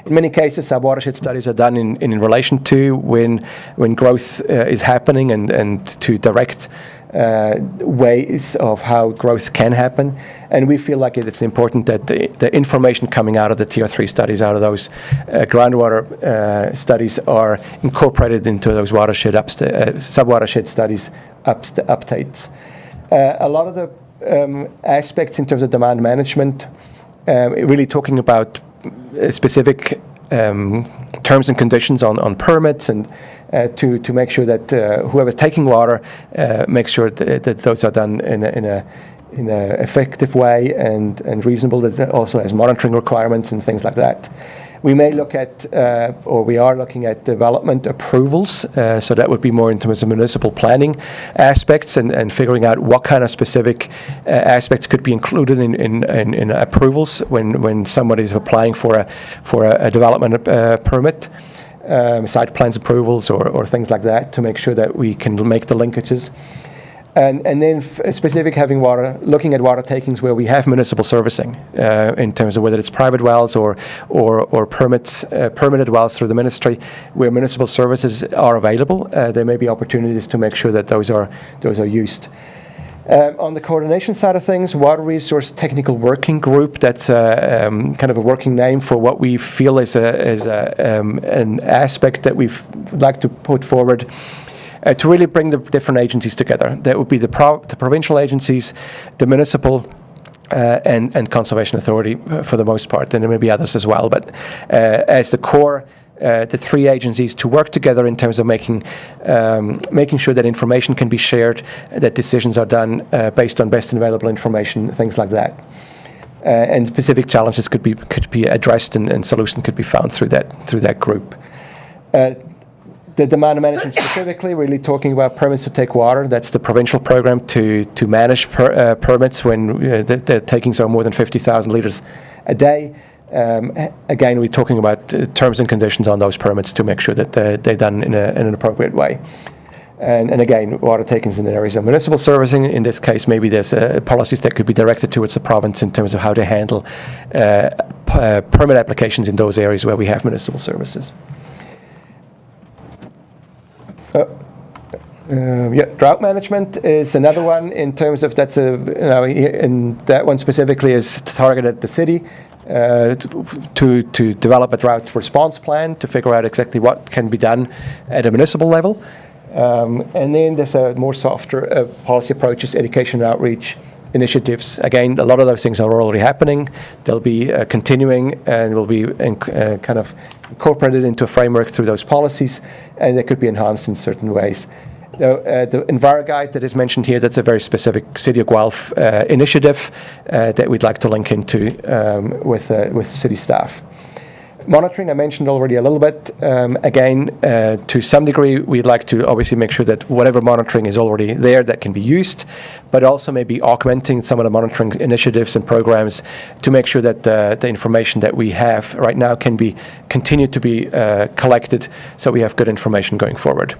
In many cases, our watershed studies are done in relation to when growth is happening and to direct ways of how growth can happen. And we feel like it's important that the information coming out of the Tier 3 studies, out of those groundwater studies, are incorporated into those watershed sub-watershed studies updates. A lot of the aspects in terms of demand management, really talking about specific terms and conditions on permits, and to make sure that whoever's taking water makes sure that those are done in a effective way and reasonable, that also has monitoring requirements and things like that. We may look at, or we are looking at development approvals, so that would be more in terms of municipal planning aspects and figuring out what kind of specific aspects could be included in approvals when somebody's applying for a development permit, site plans approvals or things like that, to make sure that we can make the linkages. And then specific looking at water takings where we have municipal servicing, in terms of whether it's private wells or permitted wells through the ministry, where municipal services are available. There may be opportunities to make sure that those are used. On the coordination side of things, Water Resource Technical Working Group, that's kind of a working name for what we feel is an aspect that we'd like to put forward to really bring the different agencies together. That would be the provincial agencies, the municipal, and Conservation Authority for the most part, and there may be others as well. But as the core, the three agencies to work together in terms of making sure that information can be shared, that decisions are done based on best available information, things like that. And specific challenges could be addressed and solutions could be found through that group. The demand management specifically, really talking about permits to take water. That's the provincial program to manage permits when the takings are more than 50,000 litres a day. Again, we're talking about terms and conditions on those permits to make sure that they're done in an appropriate way. And again, water takings in the areas of municipal servicing. In this case, maybe there's policies that could be directed towards the province in terms of how to handle permit applications in those areas where we have municipal services. Drought management is another one in terms of and that one specifically is targeted at the city to develop a drought response plan to figure out exactly what can be done at a municipal level. And then there's a more softer policy approaches, education and outreach initiatives. Again, a lot of those things are already happening. They'll be continuing and will be kind of incorporated into a framework through those policies, and they could be enhanced in certain ways. The EnviroGuide that is mentioned here, that's a very specific City of Guelph initiative that we'd like to link into with city staff. Monitoring, I mentioned already a little bit. Again, to some degree, we'd like to obviously make sure that whatever monitoring is already there that can be used, but also maybe augmenting some of the monitoring initiatives and programs to make sure that the information that we have right now can be continued to be collected, so we have good information going forward.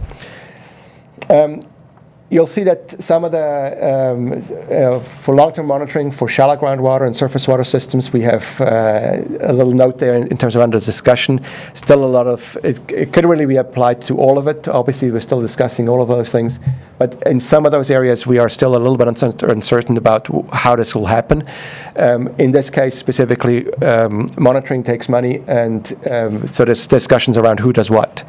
You'll see that some of the, for long-term monitoring for shallow groundwater and surface water systems, we have a little note there in terms of under discussion. Still a lot of, it could really be applied to all of it. Obviously, we're still discussing all of those things. But in some of those areas, we are still a little bit uncertain about how this will happen. In this case, specifically, monitoring takes money, and so there's discussions around who does what,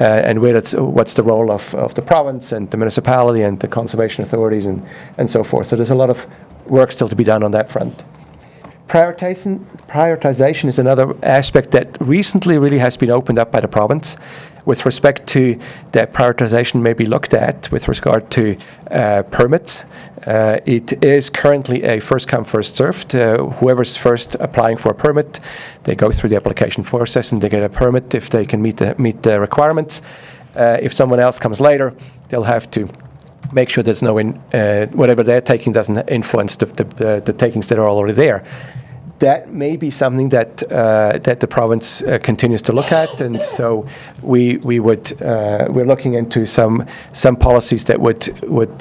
and what's the role of the province and the municipality and the conservation authorities and so forth. So there's a lot of work still to be done on that front. Prioritization is another aspect that recently really has been opened up by the province with respect to that prioritization may be looked at with regard to permits. It is currently a first come, first served. Whoever's first applying for a permit, they go through the application process and they get a permit if they can meet the requirements. If someone else comes later, they'll have to make sure there's no whatever they're taking doesn't influence the takings that are already there. That may be something that the province continues to look at, and so we're looking into some policies that would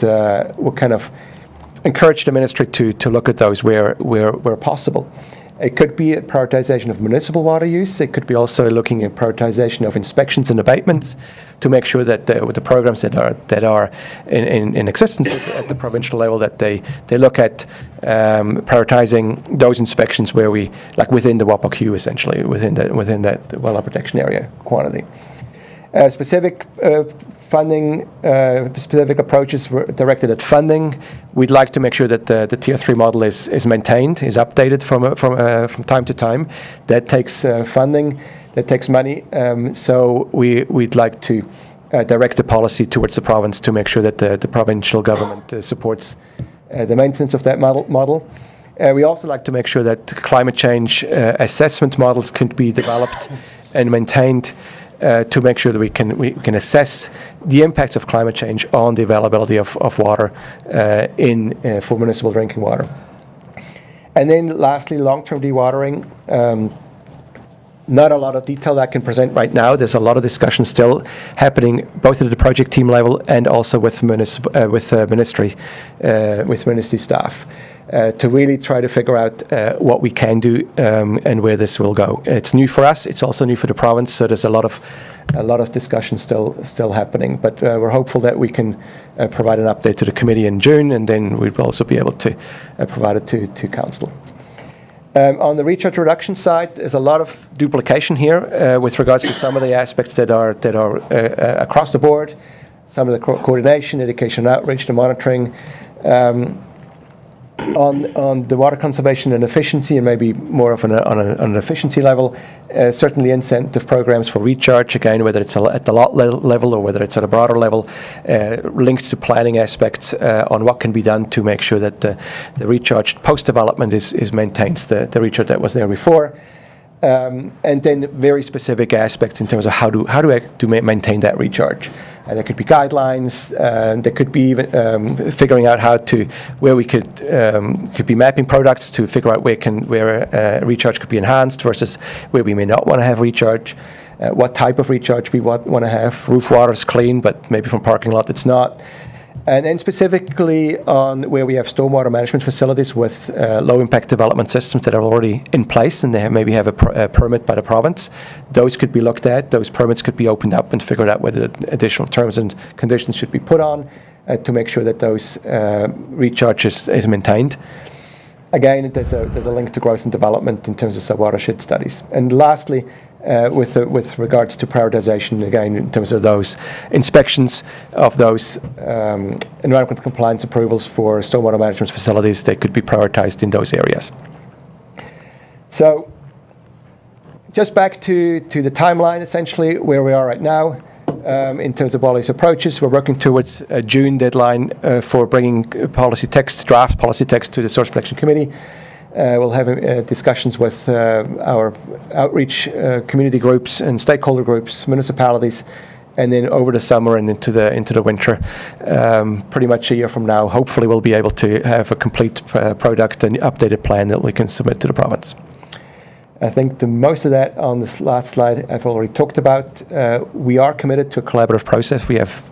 kind of encourage the ministry to look at those where possible. It could be a prioritization of municipal water use. It could be also looking at prioritization of inspections and abatements to make sure that with the programs that are in existence at the provincial level, that they look at prioritizing those inspections where we, like within the WAPOQ, essentially within that wildlife protection area quantity. Specific funding, specific approaches directed at funding. We'd like to make sure that the Tier 3 model is maintained, is updated from time to time. That takes funding, that takes money. So we'd like to direct the policy towards the province to make sure that the provincial government supports the maintenance of that model. We also like to make sure that climate change assessment models can be developed and maintained to make sure that we can assess the impacts of climate change on the availability of water for municipal drinking water. And then lastly, long-term dewatering. Not a lot of detail that I can present right now. There's a lot of discussion still happening both at the project team level and also with ministry staff. To really try to figure out what we can do and where this will go. It's new for us. It's also new for the province. So there's a lot of discussion still happening. But we're hopeful that we can provide an update to the committee in June, and then we'll also be able to provide it to council. On the recharge reduction side, there's a lot of duplication here with regards to some of the aspects that are across the board. Some of the coordination, education, outreach, the monitoring. On the water conservation and efficiency, and maybe more of on an efficiency level, certainly incentive programs for recharge, again, whether it's at the lot level or whether it's at a broader level, linked to planning aspects on what can be done to make sure that the recharge post-development maintains the recharge that was there before. And then very specific aspects in terms of how to maintain that recharge. And there could be guidelines. There could be even figuring out where we could be mapping products to figure out where recharge could be enhanced versus where we may not want to have recharge. What type of recharge we want to have. Roof water is clean, but maybe from parking lot it's not. And then specifically on where we have stormwater management facilities with low-impact development systems that are already in place and they maybe have a permit by the province, those could be looked at. Those permits could be opened up and figured out whether additional terms and conditions should be put on to make sure that those recharge is maintained. Again, there's a link to growth and development in terms of sub-watershed studies. And lastly, with regards to prioritization, again, in terms of those inspections of those environmental compliance approvals for stormwater management facilities, they could be prioritized in those areas. So just back to the timeline, essentially, where we are right now. In terms of all these approaches, we're working towards a June deadline for bringing draft policy text to the Source Protection Committee. We'll have discussions with our outreach community groups and stakeholder groups, municipalities, and then over the summer and into the winter, pretty much a year from now, hopefully we'll be able to have a complete product and updated plan that we can submit to the province. I think the most of that on this last slide I've already talked about. We are committed to a collaborative process. We have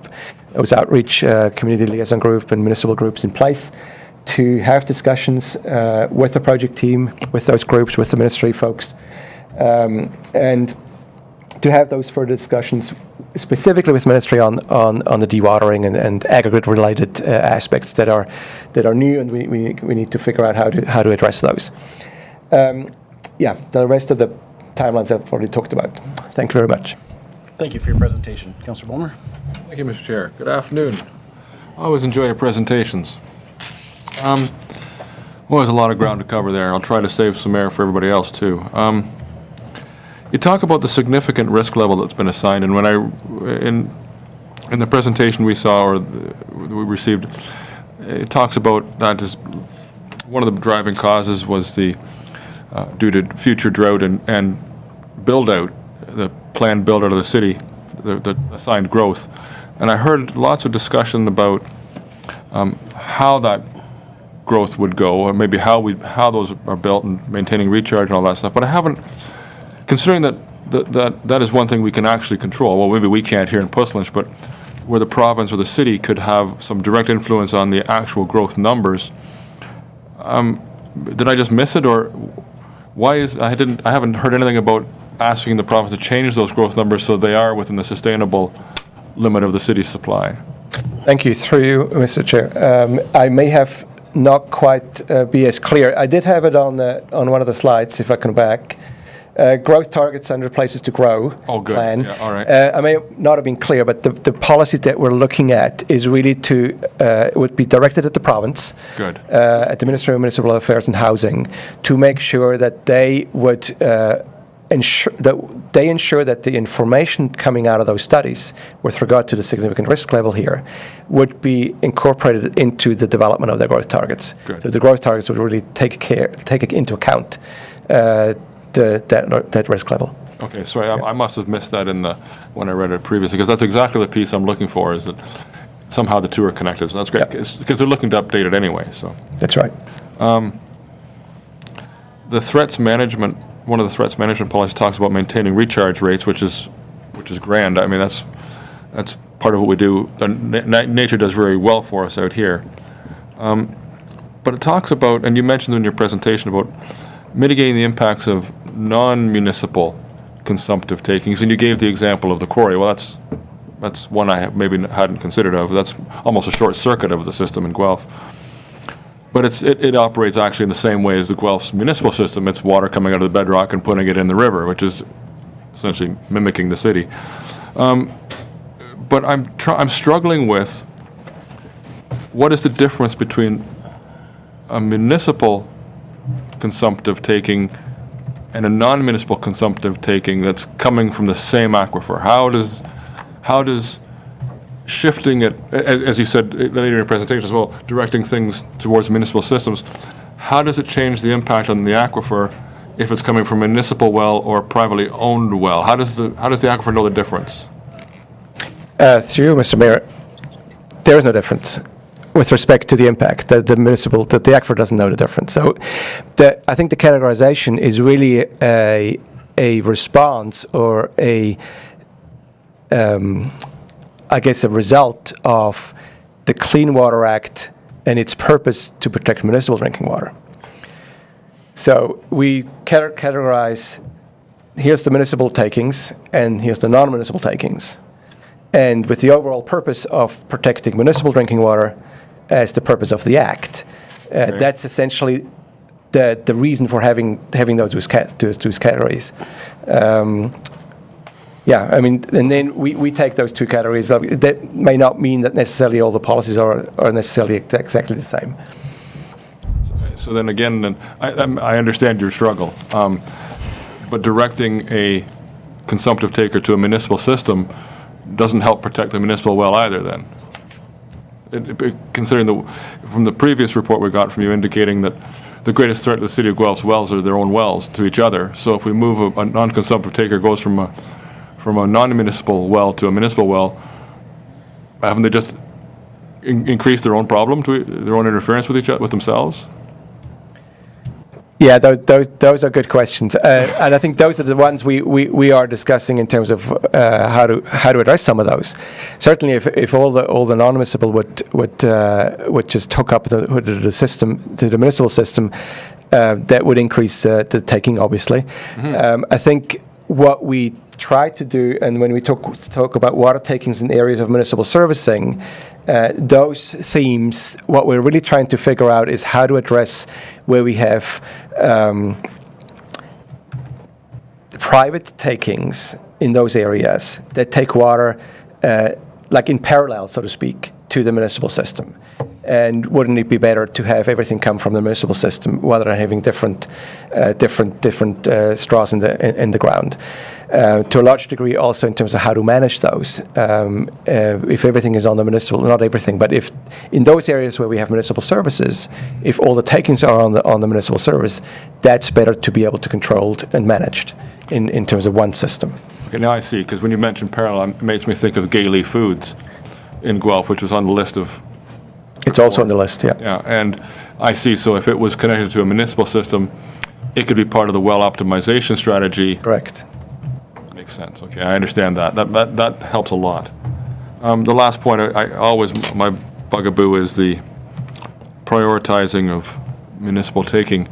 those outreach community liaison group and municipal groups in place to have discussions with the project team, with those groups, with the ministry folks, and to have those further discussions specifically with ministry on the dewatering and aggregate related aspects that are new, and we need to figure out how to address those. The rest of the timelines I've already talked about. Thank you very much. Thank you for your presentation. Councillor Bulmer. Thank you, Mr. Chair. Good afternoon. I always enjoy your presentations. Well, there's a lot of ground to cover there. I'll try to save some air for everybody else, too. You talk about the significant risk level that's been assigned, and when in the presentation we saw or we received, it talks about that as one of the driving causes was the due to future drought and build-out, the planned build-out of the city, the assigned growth. And I heard lots of discussion about how that growth would go, or maybe how those are built and maintaining recharge and all that stuff. But I haven't, considering that is one thing we can actually control. Well, maybe we can't here in Puslinch, but where the province or the city could have some direct influence on the actual growth numbers. Did I just miss it, or I haven't heard anything about asking the province to change those growth numbers so they are within the sustainable limit of the city's supply. Thank you. Through you, Mr. Chair. I may have not quite be as clear. I did have it on one of the slides, if I come back. Growth targets under places to grow plan. Yeah, all right. I may not have been clear, but the policy that we're looking at is really would be directed at the province, Good. At the Ministry of Municipal Affairs and Housing, to make sure that they would ensure that the information coming out of those studies with regard to the significant risk level here would be incorporated into the development of their growth targets. Good. So the growth targets would really take into account that risk level. Okay, sorry, I must have missed that when I read it previously, because that's exactly the piece I'm looking for, is that somehow the two are connected. So that's great, because they're looking to update it anyway, so. That's right. The threats management, one of the threats management policies talks about maintaining recharge rates, which is grand. I mean, that's part of what we do. Nature does very well for us out here. But it talks about, and you mentioned in your presentation, about mitigating the impacts of non-municipal consumptive takings, and you gave the example of the quarry. Well, that's one I maybe hadn't considered of. That's almost a short circuit of the system in Guelph. But it operates actually in the same way as the Guelph's municipal system. It's water coming out of the bedrock and putting it in the river, which is essentially mimicking the city. But I'm struggling with what is the difference between a municipal consumptive taking and a non-municipal consumptive taking that's coming from the same aquifer. How does shifting it, as you said later in your presentation as well, directing things towards municipal systems, how does it change the impact on the aquifer if it's coming from a municipal well or a privately owned well? How does the aquifer know the difference? Through you, Mr. Mayor, there is no difference with respect to the impact. The aquifer doesn't know the difference. So I think the categorization is really a response or a result of the Clean Water Act and its purpose to protect municipal drinking water. So we categorize, here's the municipal takings and here's the non-municipal takings. And with the overall purpose of protecting municipal drinking water as the purpose of the Act, that's essentially the reason for having those two categories. Yeah, I mean, and then we take those two categories. That may not mean that necessarily all the policies are necessarily exactly the same. So then again, I understand your struggle, but directing a consumptive taker to a municipal system doesn't help protect the municipal well either then. Considering from the previous report we got from you indicating that the greatest threat to the city of Guelph's wells are their own wells to each other. So if we move a non-consumptive taker goes from a non-municipal well to a municipal well, haven't they just increased their own problem, their own interference with themselves? Yeah, those are good questions, and I think those are the ones we are discussing in terms of how to address some of those. Certainly, if all the non-municipal would just hook up to the system, to the municipal system, that would increase the taking, obviously. Mm-hmm. I think what we try to do, and when we talk about water takings in areas of municipal servicing, those themes, what we're really trying to figure out is how to address where we have private takings in those areas that take water like in parallel, so to speak, to the municipal system. And wouldn't it be better to have everything come from the municipal system rather than having different straws in the ground? To a large degree, also in terms of how to manage those. If everything is on the municipal, not everything, but if in those areas where we have municipal services, if all the takings are on the municipal service, that's better to be able to controlled and managed in terms of one system. Okay, now I see, because when you mentioned parallel, it makes me think of Gailey Foods in Guelph, which was on the list of. It's also on the list, yeah. Yeah, and I see. So if it was connected to a municipal system, it could be part of the well optimization strategy. Correct. Makes sense. Okay, I understand that. That helps a lot. The last point, my bugaboo is the prioritizing of municipal taking.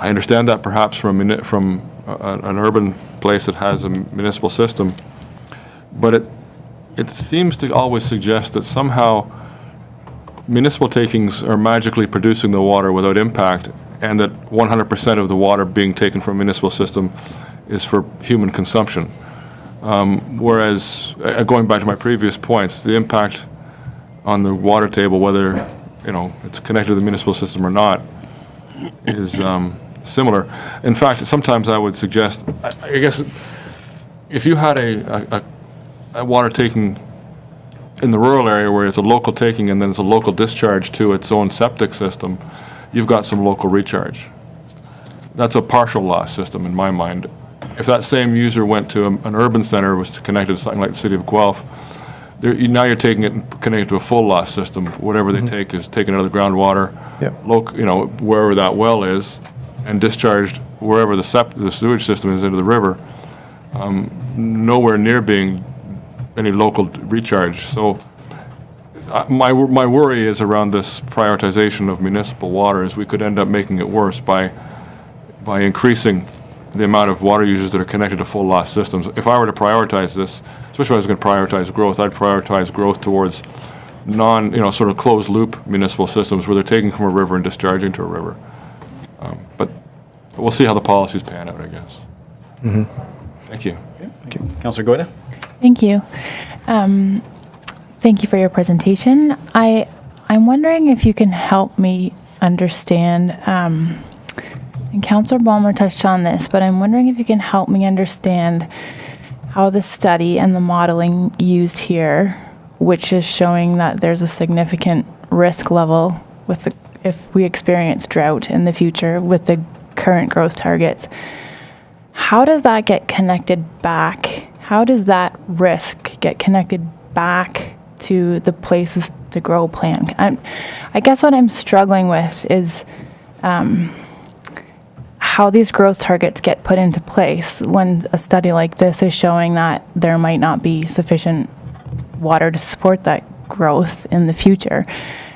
I understand that perhaps from an urban place that has a municipal system, but it seems to always suggest that somehow municipal takings are magically producing the water without impact, and that 100% of the water being taken from a municipal system is for human consumption. Whereas, going back to my previous points, the impact on the water table, whether it's connected to the municipal system or not, is similar. In fact, sometimes I would suggest, I guess, if you had a water taking in the rural area where it's a local taking and then it's a local discharge to its own septic system, you've got some local recharge. That's a partial loss system in my mind. If that same user went to an urban center, was connected to something like the city of Guelph, now you're taking it and connecting it to a full loss system. Whatever they take is taken out of the groundwater, wherever that well is, and discharged wherever the sewage system is into the river. Nowhere near being any local recharge. So my worry is around this prioritization of municipal water, is we could end up making it worse by increasing the amount of water users that are connected to full loss systems. If I were to prioritize this, especially if I was going to prioritize growth, I'd prioritize growth towards sort of closed loop municipal systems where they're taking from a river and discharging to a river. But we'll see how the policies pan out, I guess. Mm-hmm. Thank you. Thank you. Councillor Goyda? Thank you. Thank you for your presentation. I'm wondering if you can help me understand, and Councillor Balmer touched on this, but I'm wondering if you can help me understand how the study and the modeling used here, which is showing that there's a significant risk level if we experience drought in the future with the current growth targets, how does that get connected back? How does that risk get connected back to the places to grow plan? I guess what I'm struggling with is how these growth targets get put into place when a study like this is showing that there might not be sufficient water to support that growth in the future.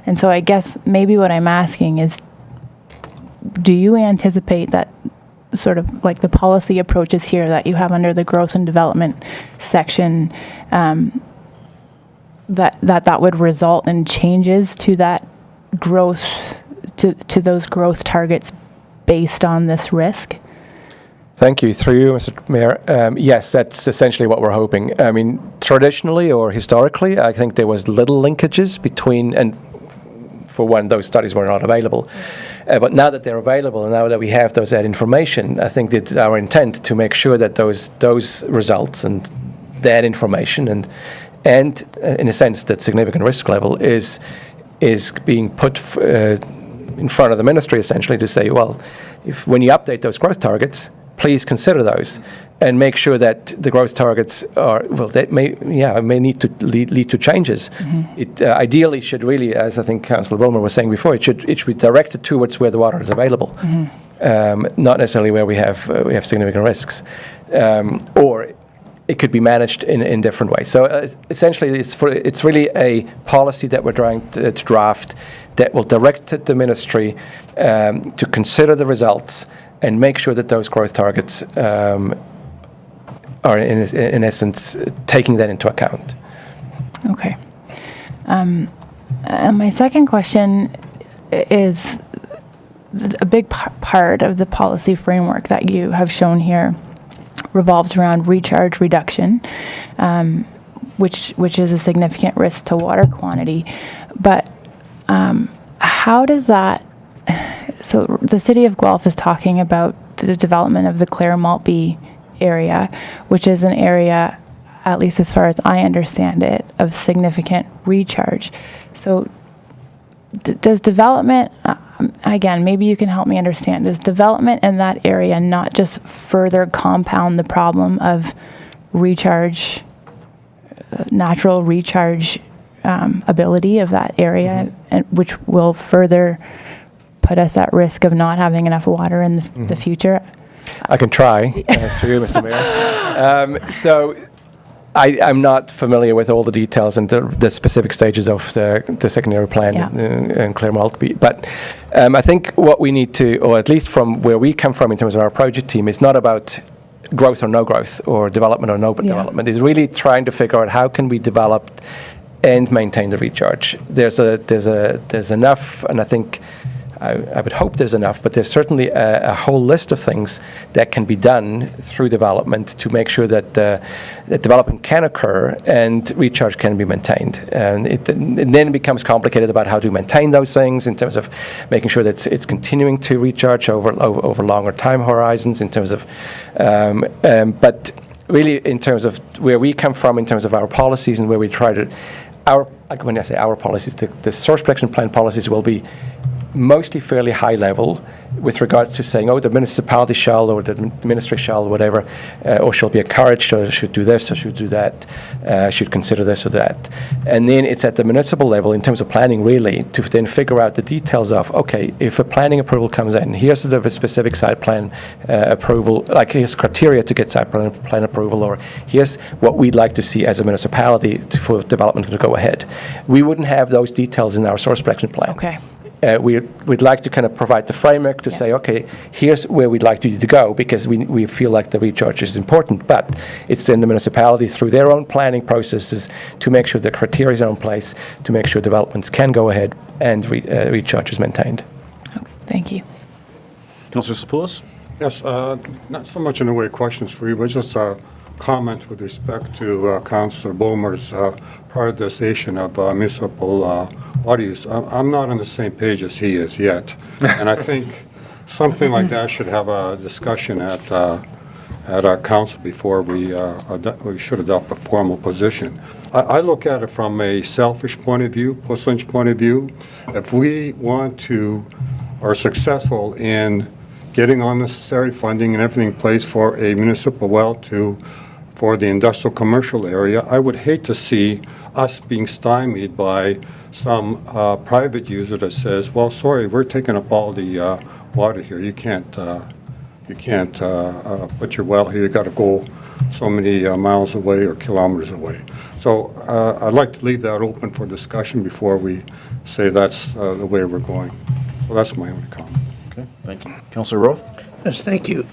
And so I guess maybe what I'm asking is, do you anticipate that sort of like the policy approaches here that you have under the growth and development section, that would result in changes to that growth, to those growth targets based on this risk? Thank you. Through you, Mr. Mayor. Yes, that's essentially what we're hoping. I mean, traditionally or historically, I think there was little linkages between, and for when those studies were not available. But now that they're available and now that we have that information, I think it's our intent to make sure that those results and that information and in a sense that significant risk level is being put in front of the ministry essentially to say, well, when you update those growth targets, please consider those and make sure that the growth targets may need to lead to changes. Mm-hmm. It ideally should really, as I think Councillor Wilmer was saying before, it should be directed towards where the water is available, mm-hmm. Not necessarily where we have significant risks, or it could be managed in different ways. So essentially, it's really a policy that we're trying to draft that will direct the ministry to consider the results and make sure that those growth targets are, in essence, taking that into account. Okay. And my second question is a big part of the policy framework that you have shown here revolves around recharge reduction, which is a significant risk to water quantity. But how does that... So the City of Guelph is talking about the development of the Clare Maltby area, which is an area, at least as far as I understand it, of significant recharge. So does development, again, maybe you can help me understand, does development in that area not just further compound the problem of recharge, natural recharge ability of that area, mm-hmm. and which will further put us at risk of not having enough water in the future? I can try through you, Mr. Mayor. So I'm not familiar with all the details and the specific stages of the secondary plan in Clare-Maltby. But I think what we need to, or at least from where we come from in terms of our project team, is not about growth or no growth, or development or no development. It's really trying to figure out how can we develop and maintain the recharge. There's enough, and I think I would hope there's enough, but there's certainly a whole list of things that can be done through development to make sure that that development can occur and recharge can be maintained. And it then becomes complicated about how to maintain those things in terms of making sure that it's continuing to recharge over longer time horizons in terms of, but really in terms of where we come from in terms of our policies and where we try to, when I say our policies, the source protection plan policies will be mostly fairly high level with regards to saying, oh, the municipality shall, or the ministry shall, or whatever, or shall be encouraged, or should do this, or should do that, should consider this or that. And then it's at the municipal level in terms of planning, really, to then figure out the details of, okay, if a planning approval comes in, here's the specific site plan approval, like here's criteria to get site plan approval, or here's what we'd like to see as a municipality for development to go ahead. We wouldn't have those details in our source protection plan. Okay. We'd like to kind of provide the framework to say, okay, here's where we'd like you to go, because we feel like the recharge is important, but it's in the municipality through their own planning processes to make sure the criteria are in place, to make sure developments can go ahead and recharge is maintained. Okay, thank you. Councillor Sapoulis? Yes, not so much in the way of questions for you, but just a comment with respect to Councillor Bulmer's prioritization of municipal water use. I'm not on the same page as he is yet, and I think something like that should have a discussion at our council before we should adopt a formal position. I look at it from a selfish point of view, Puslinch point of view. If we want to, are successful in getting all necessary funding and everything in place for a municipal well for the industrial commercial area, I would hate to see us being stymied by some private user that says, well, sorry, we're taking up all the water here. You can't put your well here. You got to go so many miles away or kilometers away. So I'd like to leave that open for discussion before we say that's the way we're going. So that's my only comment. Okay, thank you. Councillor Roth? Yes, thank you.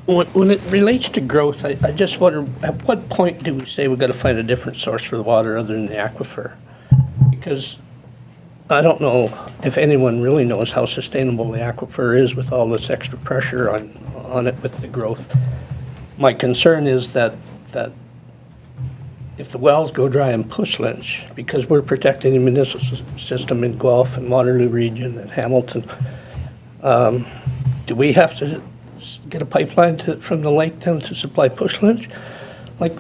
When it relates to growth, I just wonder, at what point do we say we've got to find a different source for the water other than the aquifer? Because I don't know if anyone really knows how sustainable the aquifer is with all this extra pressure on it with the growth. My concern is that if the wells go dry in Puslinch, because we're protecting the municipal system in Guelph and Waterloo region and Hamilton, do we have to get a pipeline from the lake then to supply Puslinch? Like,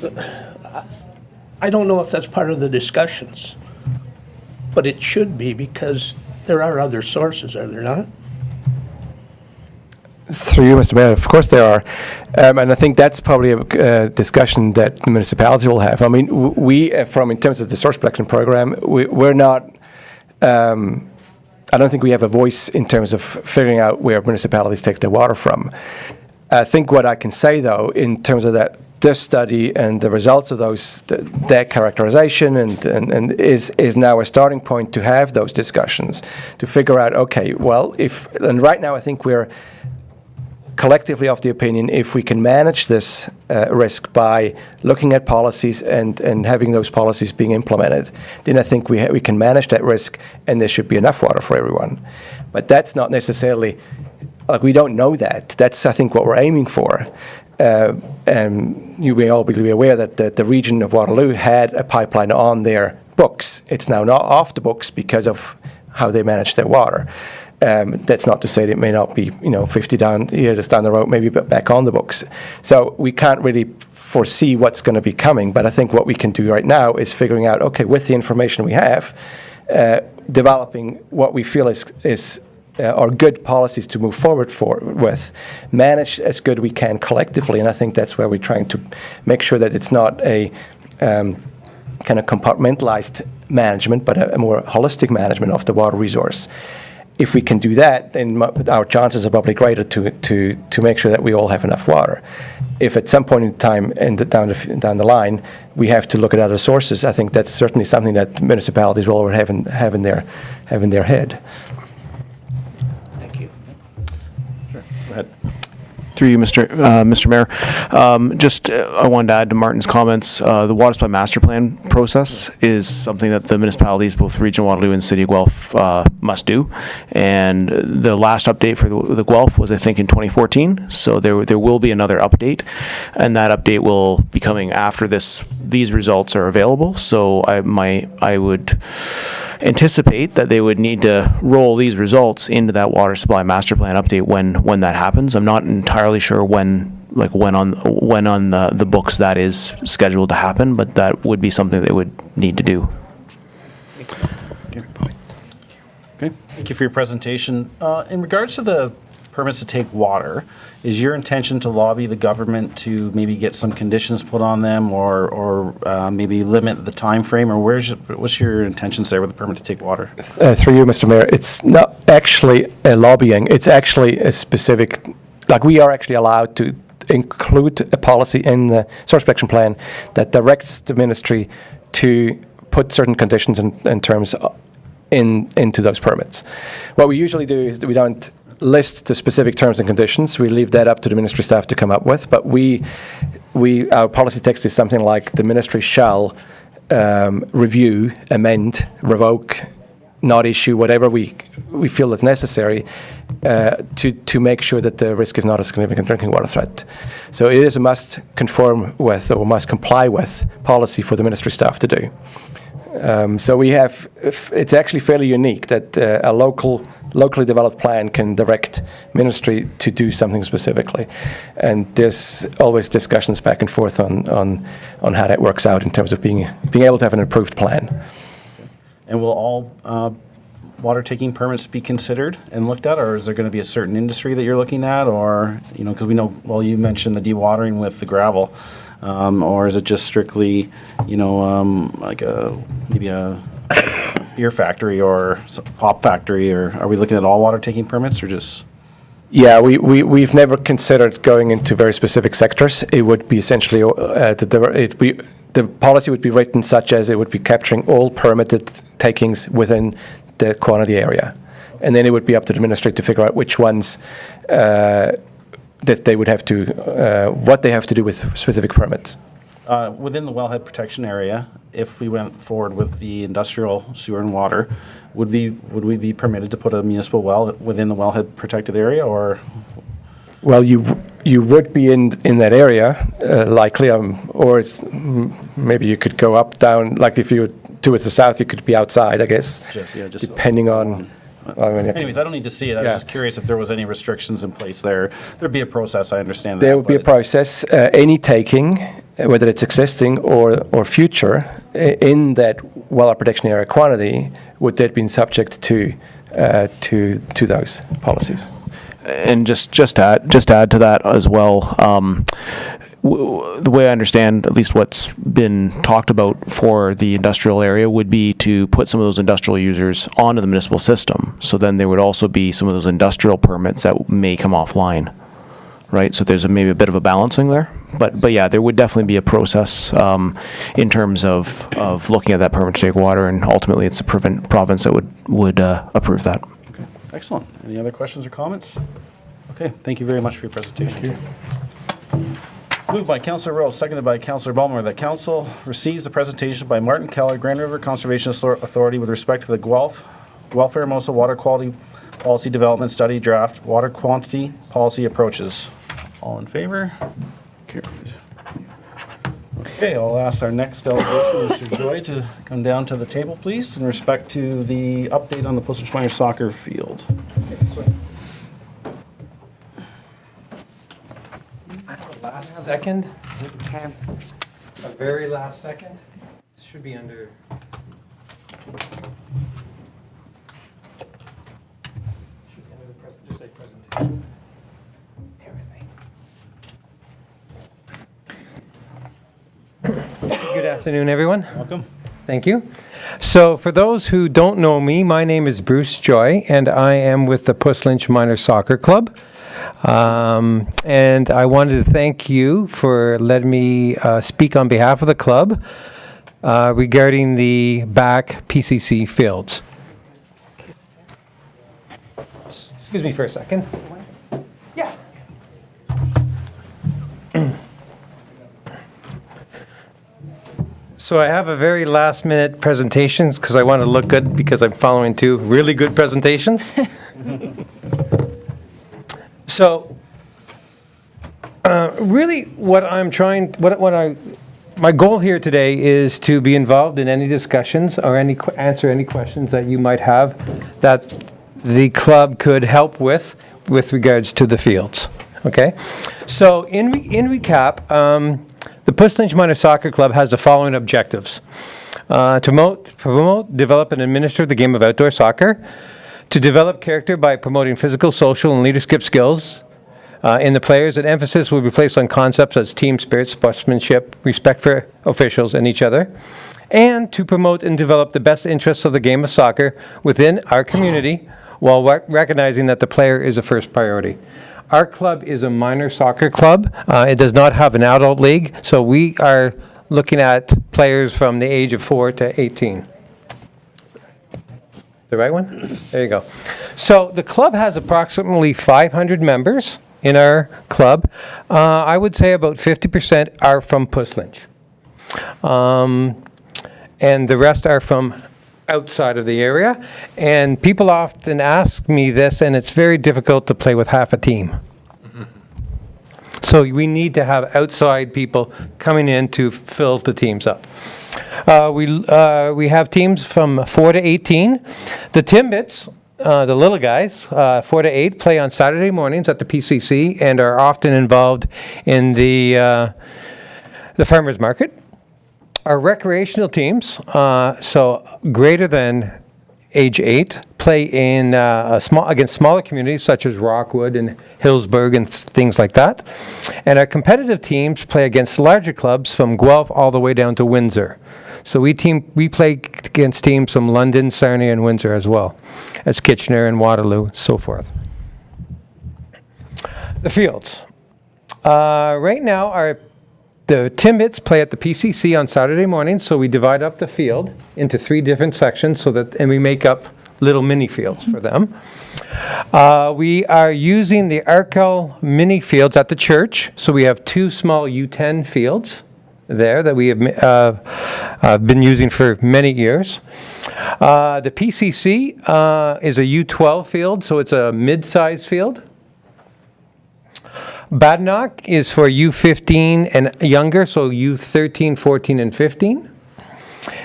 I don't know if that's part of the discussions, but it should be, because there are other sources, are there not? Through you, Mr. Mayor, of course there are. And I think that's probably a discussion that the municipality will have. I mean, we, in terms of the source protection program, we're not, I don't think we have a voice in terms of figuring out where municipalities take their water from. I think what I can say, though, in terms of this study and the results of that characterization and is now a starting point to have those discussions, to figure out, okay, well, and right now I think we're collectively of the opinion, if we can manage this risk by looking at policies and having those policies being implemented, then I think we can manage that risk, and there should be enough water for everyone. But that's not necessarily, like, we don't know that. That's, I think, what we're aiming for. And you may all be aware that the region of Waterloo had a pipeline on their books. It's now not off the books because of how they manage their water. That's not to say that it may not be, 50 years down the road, maybe back on the books. So we can't really foresee what's going to be coming, but I think what we can do right now is figuring out, okay, with the information we have, developing what we feel are good policies to move forward with, manage as good we can collectively, and I think that's where we're trying to make sure that it's not a kind of compartmentalized management, but a more holistic management of the water resource. If we can do that, then our chances are probably greater to make sure that we all have enough water. if at some point in time down the line, we have to look at other sources, I think that's certainly something that municipalities will already have in their head. Thank you. Go ahead. Through you, Mr. Mayor. I wanted to add to Martin's comments. The water supply master plan process is something that the municipalities, both Regional Waterloo and City of Guelph, must do. And the last update for the Guelph was, I think, in 2014. So there will be another update, and that update will be coming after these results are available. So I would anticipate that they would need to roll these results into that water supply master plan update when that happens. I'm not entirely sure when on the books that is scheduled to happen, but that would be something they would need to do. Okay, thank you for your presentation. In regards to the permits to take water, is your intention to lobby the government to maybe get some conditions put on them, or maybe limit the time frame, or what's your intentions there with the permit to take water? Through you, Mr. Mayor, it's not actually a lobbying. It's actually a specific, we are actually allowed to include a policy in the source protection plan that directs the ministry to put certain conditions and terms into those permits. What we usually do is that we don't list the specific terms and conditions. We leave that up to the ministry staff to come up with. But our policy text is something like the ministry shall review, amend, revoke, not issue whatever we feel is necessary to make sure that the risk is not a significant drinking water threat. So it is a must conform with or must comply with policy for the ministry staff to do. So we have, it's actually fairly unique that a locally developed plan can direct ministry to do something specifically. And there's always discussions back and forth on how that works out in terms of being able to have an approved plan. And will all water taking permits be considered and looked at, or is there going to be a certain industry that you're looking at, or, because we know, well, you mentioned the dewatering with the gravel, or is it just strictly, like maybe a beer factory or pop factory, or are we looking at all water taking permits, or just? Yeah, we've never considered going into very specific sectors. It would be essentially the policy would be written such as it would be capturing all permitted takings within the quantity area, and then it would be up to the ministry to figure out which ones that they would have to what they have to do with specific permits. Within the wellhead protection area, if we went forward with the industrial sewer and water, would we be permitted to put a municipal well within the wellhead protected area, or? Well, you would be in that area likely, or it's maybe you could go up, down. Like if you were towards the south, you could be outside, I guess. Just depending on. Anyways, I don't need to see it. I was just curious if there was any restrictions in place there. There'd be a process, I understand that. There would be a process. Any taking, whether it's existing or future, in that well protection area quantity, would that be subject to those policies. And just to add to that as well, the way I understand, at least what's been talked about for the industrial area, would be to put some of those industrial users onto the municipal system. So then there would also be some of those industrial permits that may come offline, right? So there's maybe a bit of a balancing there. But yeah, there would definitely be a process in terms of looking at that permit to take water, and ultimately it's the province that would approve that. Okay, excellent. Any other questions or comments? Okay, thank you very much for your presentation. Thank you. Moved by Councillor Rowe, seconded by Councillor Ballmer, that Council receives the presentation by Martin Keller, Grand River Conservation Authority, with respect to the Guelph Fairmosa Water Quality Policy Development Study Draft Water Quantity Policy Approaches. All in favor? Carried. Okay, I'll ask our next delegation, Mr. Joy, to come down to the table, please, in respect to the update on the Pussel soccer field. Last second. A very last second. This should be under. Just say presentation. Bear with me. Good afternoon, everyone. Welcome. Thank you. So for those who don't know me, my name is Bruce Joy, and I am with the Puss Lynch Minor Soccer Club. And I wanted to thank you for letting me speak on behalf of the club regarding the back PCC fields. Excuse me for a second. Yeah. So I have a very last minute presentation because I want to look good because I'm following two really good presentations. So really what I'm trying, my goal here today is to be involved in any discussions or answer any questions that you might have that the club could help with regards to the fields. Okay? So in recap, the Puss Lynch Minor Soccer Club has the following objectives. To promote, develop, and administer the game of outdoor soccer. To develop character by promoting physical, social, and leadership skills in the players. An emphasis will be placed on concepts as team spirit, sportsmanship, respect for officials and each other. And to promote and develop the best interests of the game of soccer within our community while recognizing that the player is a first priority. Our club is a minor soccer club. It does not have an adult league, so we are looking at players from the age of 4 to 18. The right one? There you go. So the club has approximately 500 members in our club. I would say about 50% are from Puss Lynch. And the rest are from outside of the area. And people often ask me this, and it's very difficult to play with half a team. So we need to have outside people coming in to fill the teams up. We have teams from 4 to 18. The Timbits, the little guys, 4 to 8, play on Saturday mornings at the PCC and are often involved in the farmers market. Our recreational teams, so greater than age 8, play in against smaller communities such as Rockwood and Hillsburg and things like that. And our competitive teams play against larger clubs from Guelph all the way down to Windsor. So we play against teams from London, Sarnia, and Windsor as well as Kitchener and Waterloo, so forth. The fields. Right now, the Timbits play at the PCC on Saturday mornings, so we divide up the field into 3 different sections and we make up little mini fields for them. We are using the Arkell mini fields at the church, so we have 2 small U10 fields there that we have been using for many years. The PCC is a U12 field, so it's a mid-sized field. Badenoch is for U15 and younger, so U13, 14, and 15.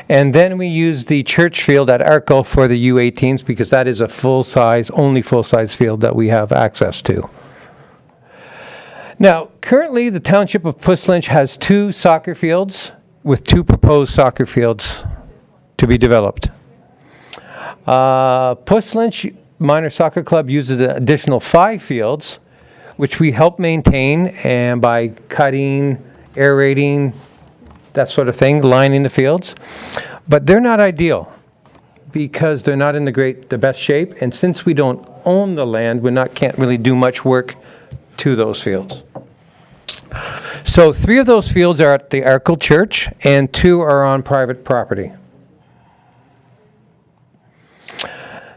And then we use the church field at Arkell for the U18s because that is a only full-size field that we have access to. Now, currently the Township of Puss Lynch has 2 soccer fields with 2 proposed soccer fields to be developed. Puss Lynch Minor Soccer Club uses an additional 5 fields which we help maintain and by cutting, aerating, that sort of thing, lining the fields. But they're not ideal because they're not in the best shape. And since we don't own the land, can't really do much work to those fields. So 3 of those fields are at the Arkell Church and 2 are on private property.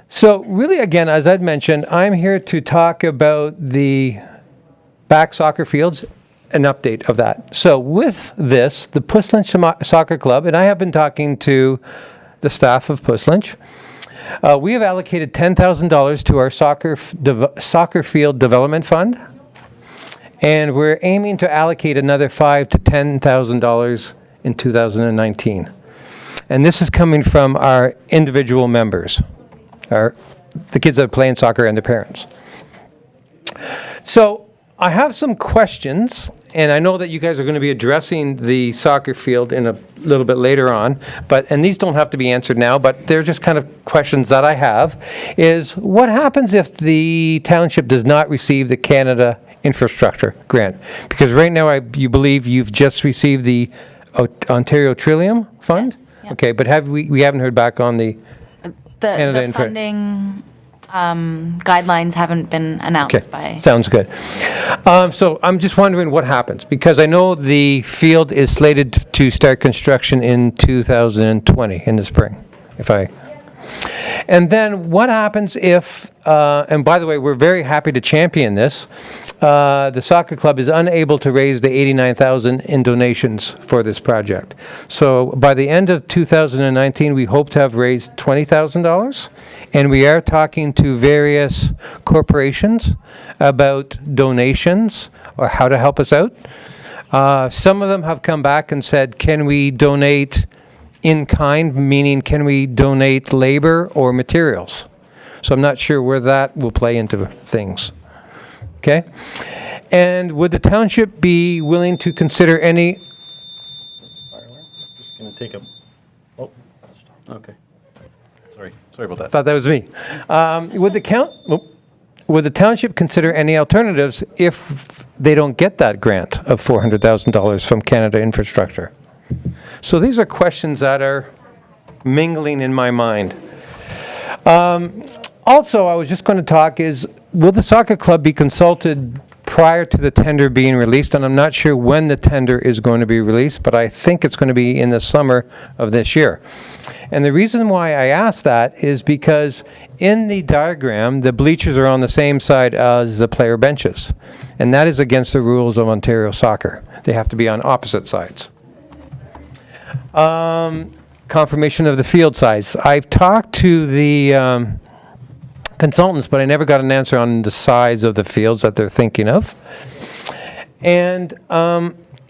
So really, again, as I'd mentioned, I'm here to talk about the back soccer fields, an update of that. So with this, the Puss Lynch Soccer Club, and I have been talking to the staff of Puss Lynch, we have allocated $10,000 to our soccer field development fund, and we're aiming to allocate another $5,000 to $10,000 in 2019. And this is coming from our individual members. The kids that are playing soccer and their parents. So I have some questions, and I know that you guys are going to be addressing the soccer field in a little bit later on, and these don't have to be answered now, but they're just kind of questions that I have, is what happens if the township does not receive the Canada Infrastructure Grant? Because right now you believe you've just received the Ontario Trillium Fund? Yes, yeah. Okay, but we haven't heard back on the, Canada The Infra- funding guidelines haven't been announced by. okay, sounds good. So I'm just wondering what happens, because I know the field is slated to start construction in 2020, in the spring, and then what happens if, and by the way, we're very happy to champion this, the soccer club is unable to raise the $89,000 in donations for this project. So by the end of 2019, we hope to have raised $20,000, and we are talking to various corporations about donations or how to help us out. Some of them have come back and said, can we donate in kind, meaning can we donate labor or materials? So I'm not sure where that will play into things. Okay? And would the township be willing to consider any, Just going to take a, oh, okay. Sorry about that. thought that was me. Would the township consider any alternatives if they don't get that grant of $400,000 from Canada Infrastructure? So these are questions that are mingling in my mind. Also, I was just going to talk is, will the soccer club be consulted prior to the tender being released? And I'm not sure when the tender is going to be released, but I think it's going to be in the summer of this year. And the reason why I ask that is because in the diagram, the bleachers are on the same side as the player benches. And that is against the rules of Ontario soccer. They have to be on opposite sides. Confirmation of the field size. I've talked to the consultants, but I never got an answer on the size of the fields that they're thinking of. And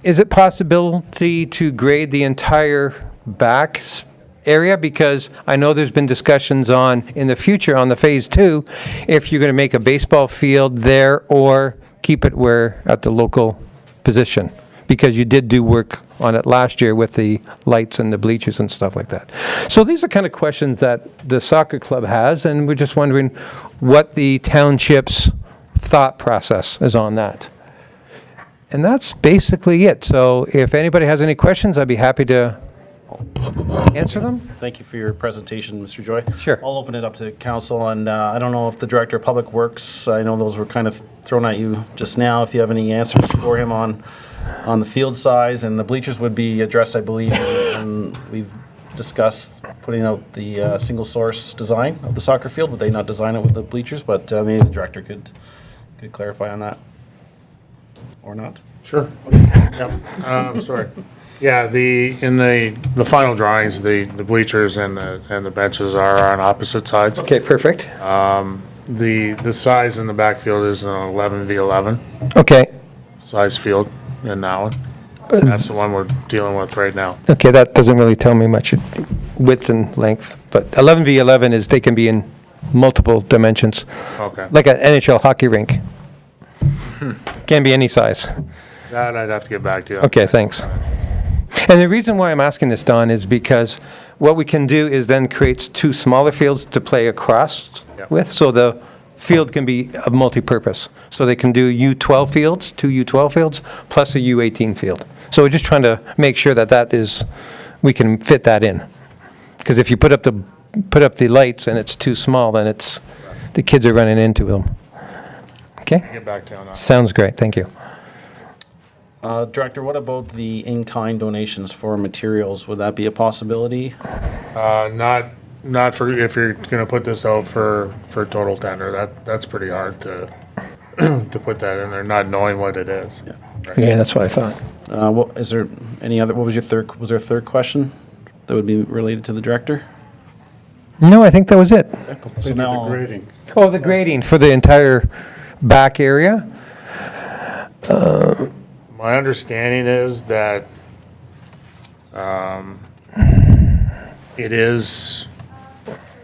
is it possibility to grade the entire back area? Because I know there's been discussions on, in the future, on the phase 2, if you're going to make a baseball field there or keep it where at the local position. Because you did do work on it last year with the lights and the bleachers and stuff like that. So these are kind of questions that the soccer club has, and we're just wondering what the township's thought process is on that. And that's basically it. So if anybody has any questions, I'd be happy to answer them. Thank you for your presentation, Mr. Joy. Sure. I'll open it up to council, and I don't know if the Director of Public Works, I know those were kind of thrown at you just now, if you have any answers for him on the field size, and the bleachers would be addressed, I believe, and we've discussed putting out the single source design of the soccer field. Would they not design it with the bleachers? But maybe the Director could clarify on that, or not. Sure. Yep. Sorry. Yeah, in the final drawings, the bleachers and the benches are on opposite sides. Okay, perfect. The size in the backfield is an 11v11 Okay. size field in that one. That's the one we're dealing with right now. Okay, that doesn't really tell me much width and length, but 11v11 is, they can be in multiple dimensions. Okay. Like an NHL hockey rink. Can be any size. That I'd have to get back to you. Okay, thanks. And the reason why I'm asking this, Don, is because what we can do is then create 2 smaller fields to play across Yep. with, so the field can be a multi-purpose. So they can do U12 fields, 2 U12 fields, plus a U18 field. So we're just trying to make sure that we can fit that in. Because if you put up the lights and it's too small, then the kids are running into them. Okay? Get back to you on that. Sounds great, thank you. Director, what about the in-kind donations for materials? Would that be a possibility? Not for, if you're gonna put this out for total tender. That's pretty hard to put that in there, not knowing what it is. Yeah. Right. Yeah, that's what I thought. What is there any other? What was your third? Was there a third question that would be related to the Director? No, I think that was it. So now, The grading. Oh, the grading for the entire back area? My understanding is that it is,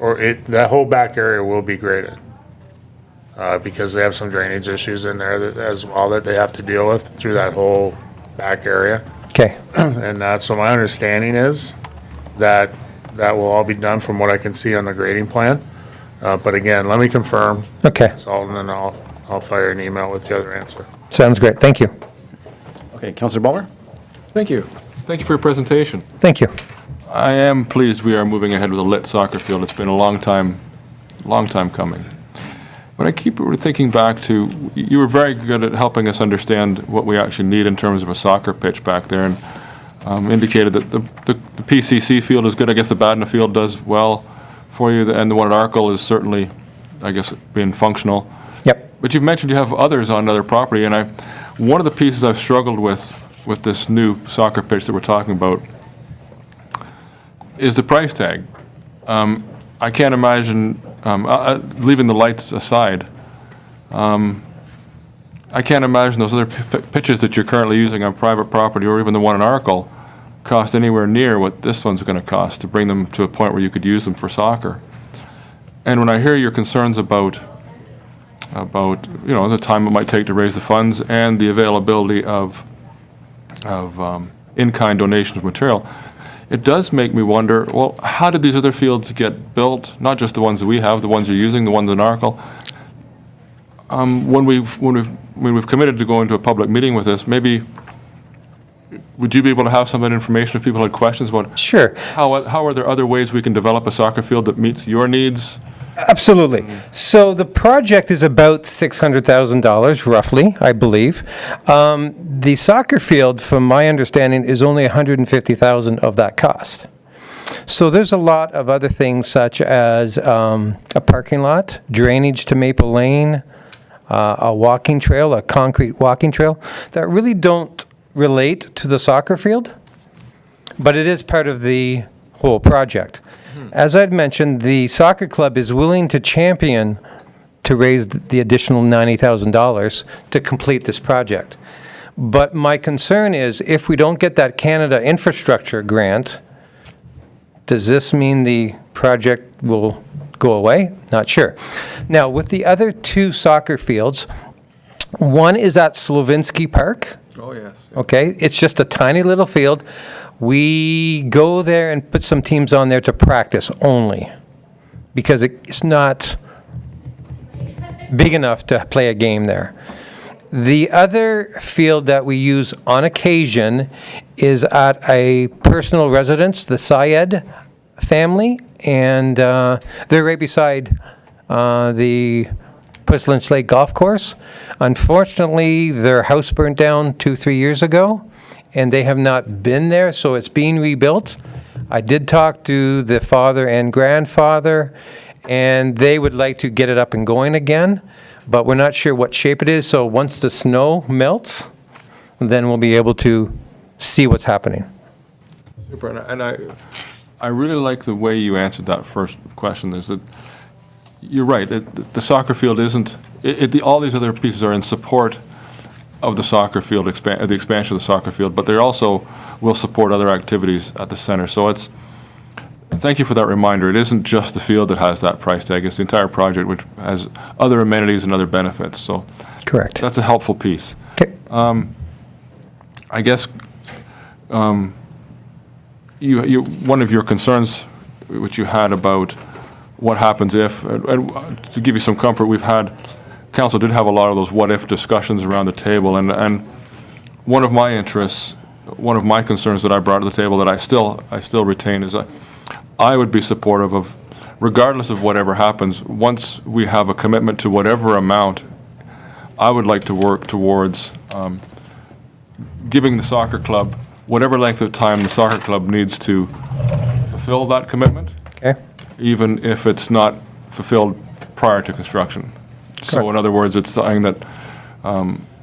that whole back area will be graded because they have some drainage issues in there as well that they have to deal with through that whole back area. Okay, And so my understanding is that will all be done from what I can see on the grading plan. But again, let me confirm. okay, Sultan, and I'll fire an email with the other answer. sounds great, thank you. okay, Councillor Ballmer. Thank you. Thank you for your presentation. Thank you. I am pleased we are moving ahead with a lit soccer field. It's been a long time coming. But I keep thinking back to, you were very good at helping us understand what we actually need in terms of a soccer pitch back there, and indicated that the PCC field is good. I guess the Badna field does well for you, and the one at Arkle is certainly, I guess, being functional. Yep. But you've mentioned you have others on other property, and one of the pieces I've struggled with this new soccer pitch that we're talking about is the price tag. I can't imagine, leaving the lights aside, I can't imagine those other pitches that you're currently using on private property, or even the one in Arkle, cost anywhere near what this one's going to cost to bring them to a point where you could use them for soccer. And when I hear your concerns about the time it might take to raise the funds and the availability of in-kind donation of material, it does make me wonder, well, how did these other fields get built? Not just the ones that we have, the ones you're using, the ones in Arkle. When we've committed to going to a public meeting with this, maybe would you be able to have some of that information if people had questions about? Sure. How are there other ways we can develop a soccer field that meets your needs? Absolutely. So the project is about $600,000 roughly, I believe. The soccer field, from my understanding, is only $150,000 of that cost. So there's a lot of other things, such as a parking lot, drainage to Maple Lane, a walking trail, a concrete walking trail, that really don't relate to the soccer field, but it is part of the whole project. As I'd mentioned, the soccer club is willing to champion to raise the additional $90,000 to complete this project. But my concern is, if we don't get that Canada infrastructure grant, does this mean the project will go away? Not sure. Now, with the other two soccer fields, one is at Slovinsky Park. Oh, yes. Okay, it's just a tiny little field. We go there and put some teams on there to practice only, because it's not big enough to play a game there. The other field that we use on occasion is at a personal residence, the Syed family, and they're right beside the Whistling Lake Golf Course. Unfortunately, their house burnt down 2-3 years ago, and they have not been there, so it's being rebuilt. I did talk to the father and grandfather, and they would like to get it up and going again, but we're not sure what shape it is, so once the snow melts, then we'll be able to see what's happening. Super, and I really like the way you answered that first question, is that you're right, the soccer field isn't, all these other pieces are in support of the soccer field, the expansion of the soccer field, but they also will support other activities at the center. So thank you for that reminder. It isn't just the field that has that price tag, it's the entire project, which has other amenities and other benefits. So Correct. That's a helpful piece. Okay. I guess one of your concerns, which you had about what happens if, and to give you some comfort, Council did have a lot of those what-if discussions around the table, and one of my interests, one of my concerns that I brought to the table that I still retain is that I would be supportive of, regardless of whatever happens, once we have a commitment to whatever amount, I would like to work towards giving the soccer club whatever length of time the soccer club needs to fulfill that commitment, Okay. even if it's not fulfilled prior to construction. So in other words, it's something that,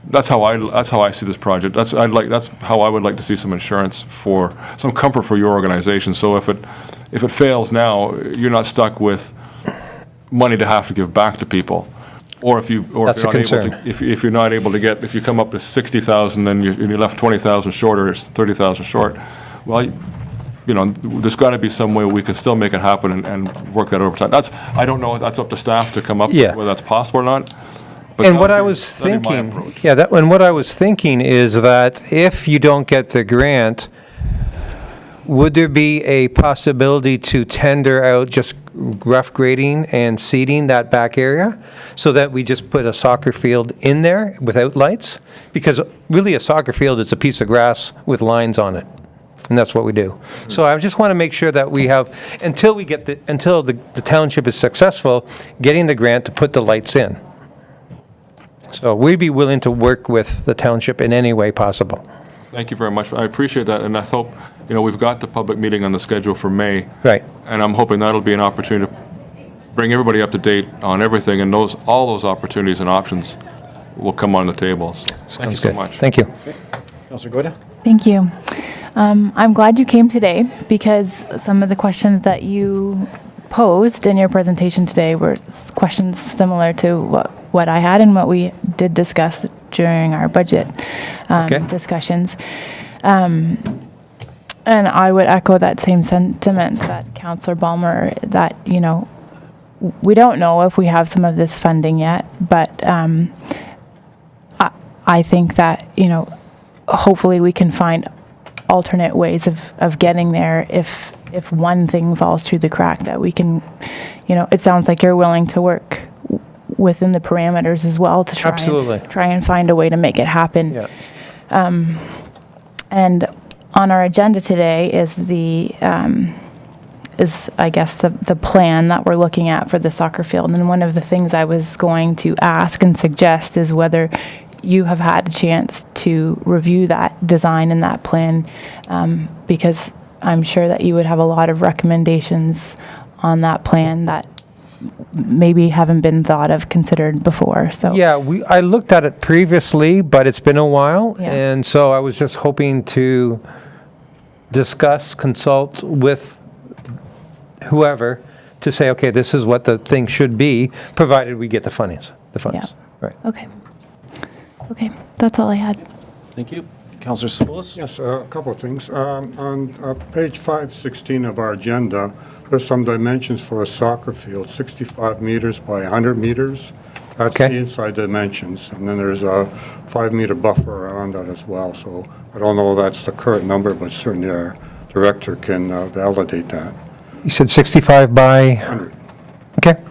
that's how I see this project. That's how I would like to see some insurance for, some comfort for your organization. So if it fails now, you're not stuck with money to have to give back to people. Or if you're not able to get, if you come up to 60,000 and you're left 20,000 short or 30,000 short, well, there's got to be some way we can still make it happen and work that over time. I don't know if that's up to staff to come up with whether that's possible or not. And what I was thinking, and what I was thinking is that if you don't get the grant, would there be a possibility to tender out just rough grading and seeding that back area so that we just put a soccer field in there without lights? Because really a soccer field is a piece of grass with lines on it. And that's what we do. So I just want to make sure that we have, until the township is successful, getting the grant to put the lights in. So we'd be willing to work with the township in any way possible. Thank you very much. I appreciate that, and I hope, we've got the public meeting on the schedule for May. Right. And I'm hoping that'll be an opportunity to bring everybody up to date on everything, and all those opportunities and options will come on the table. So thank you Sounds so good. much. Thank you. Councillor Goyda? Thank you. I'm glad you came today because some of the questions that you posed in your presentation today were questions similar to what I had and what we did discuss during our budget discussions. And I would echo that same sentiment that Councillor Balmer, that, we don't know if we have some of this funding yet, but I think that, hopefully we can find alternate ways of getting there if one thing falls through the crack, that we can, it sounds like you're willing to work within the parameters as well to try and find a way to make it happen. Yeah. And on our agenda today is I guess the plan that we're looking at for the soccer field. And one of the things I was going to ask and suggest is whether you have had a chance to review that design and that plan, because I'm sure that you would have a lot of recommendations on that plan that maybe haven't been thought of, considered before. So Yeah, I looked at it previously, but it's been a while. Yeah. And so I was just hoping to discuss, consult with whoever to say, okay, this is what the thing should be, provided we get the funds. Yeah. Right. Okay, that's all I had. Thank you. Councillor Sibilis? Yes, a couple of things. On page 516 of our agenda, there's some dimensions for a soccer field, 65 meters by 100 meters. That's the inside dimensions. And then there's a 5-meter buffer around that as well. So I don't know if that's the current number, but certainly our director can validate that. You said 65 by? 100. Okay.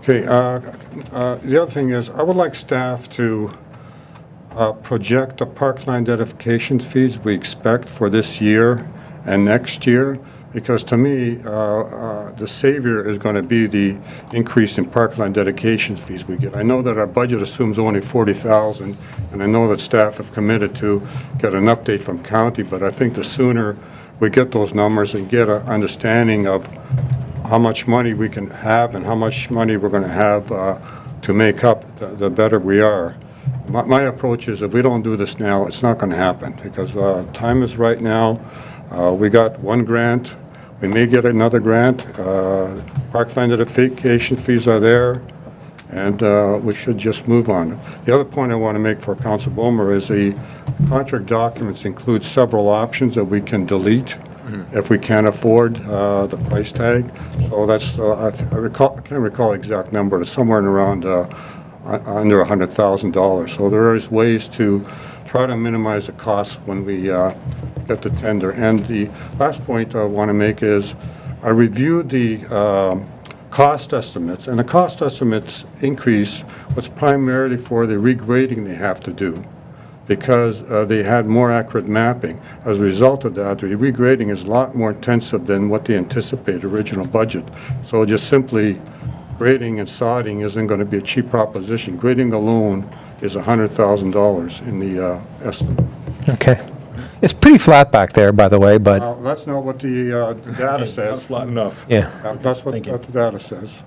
Okay, the other thing is, I would like staff to project the parkland identification fees we expect for this year and next year, because to me, the savior is going to be the increase in parkland dedication fees we get. I know that our budget assumes only 40,000, and I know that staff have committed to get an update from county, but I think the sooner we get those numbers and get an understanding of how much money we can have and how much money we're going to have to make up, the better we are. My approach is, if we don't do this now, it's not going to happen, because time is right now. We got one grant. We may get another grant. Parkland identification fees are there, and we should just move on. The other point I want to make for Council Bomer is the contract documents include several options that we can delete if we can't afford the price tag. So that's, I can't recall the exact number, but it's somewhere in around under $100,000. So there is ways to try to minimize the costs when we get the tender. And the last point I want to make is, I reviewed the cost estimates, and the cost estimates increase was primarily for the regrading they have to do, because they had more accurate mapping. As a result of that, the regrading is a lot more intensive than what they anticipated original budget. So just simply grading and sodding isn't going to be a cheap proposition. Grading alone is $100,000 in the estimate. Okay. It's pretty flat back there, by the way, but That's not what the data says. Flat enough. yeah. That's what the data says.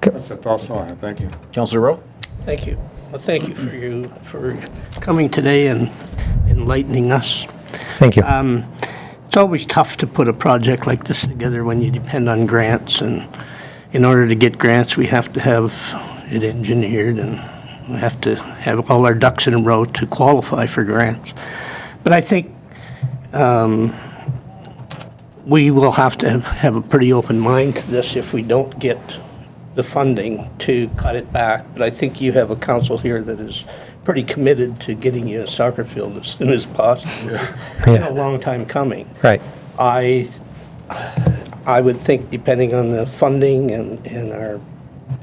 That's it. That's all I have. Thank you. Councillor Rowe? Thank you. Well, thank you for coming today and enlightening us. Thank you. It's always tough to put a project like this together when you depend on grants, and in order to get grants, we have to have it engineered, and we have to have all our ducks in a row to qualify for grants. But I think we will have to have a pretty open mind to this if we don't get the funding to cut it back. But I think you have a council here that is pretty committed to getting you a soccer field as soon as possible. It's been a long time coming. Right. I would think, depending on the funding and our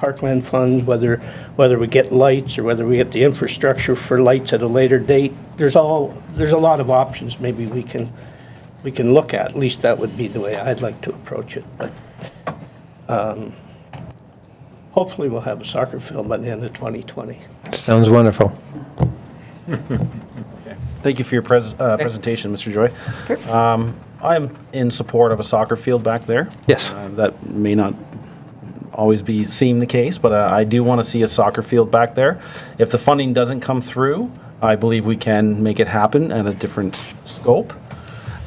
parkland funds, whether we get lights or whether we get the infrastructure for lights at a later date. There's a lot of options maybe we can look at. At least that would be the way I'd like to approach it. But hopefully we'll have a soccer field by the end of 2020. Sounds wonderful. Thank you for your presentation, Mr. Joy. I'm in support of a soccer field back there. Yes. That may not always seem the case, but I do want to see a soccer field back there. If the funding doesn't come through, I believe we can make it happen at a different scope.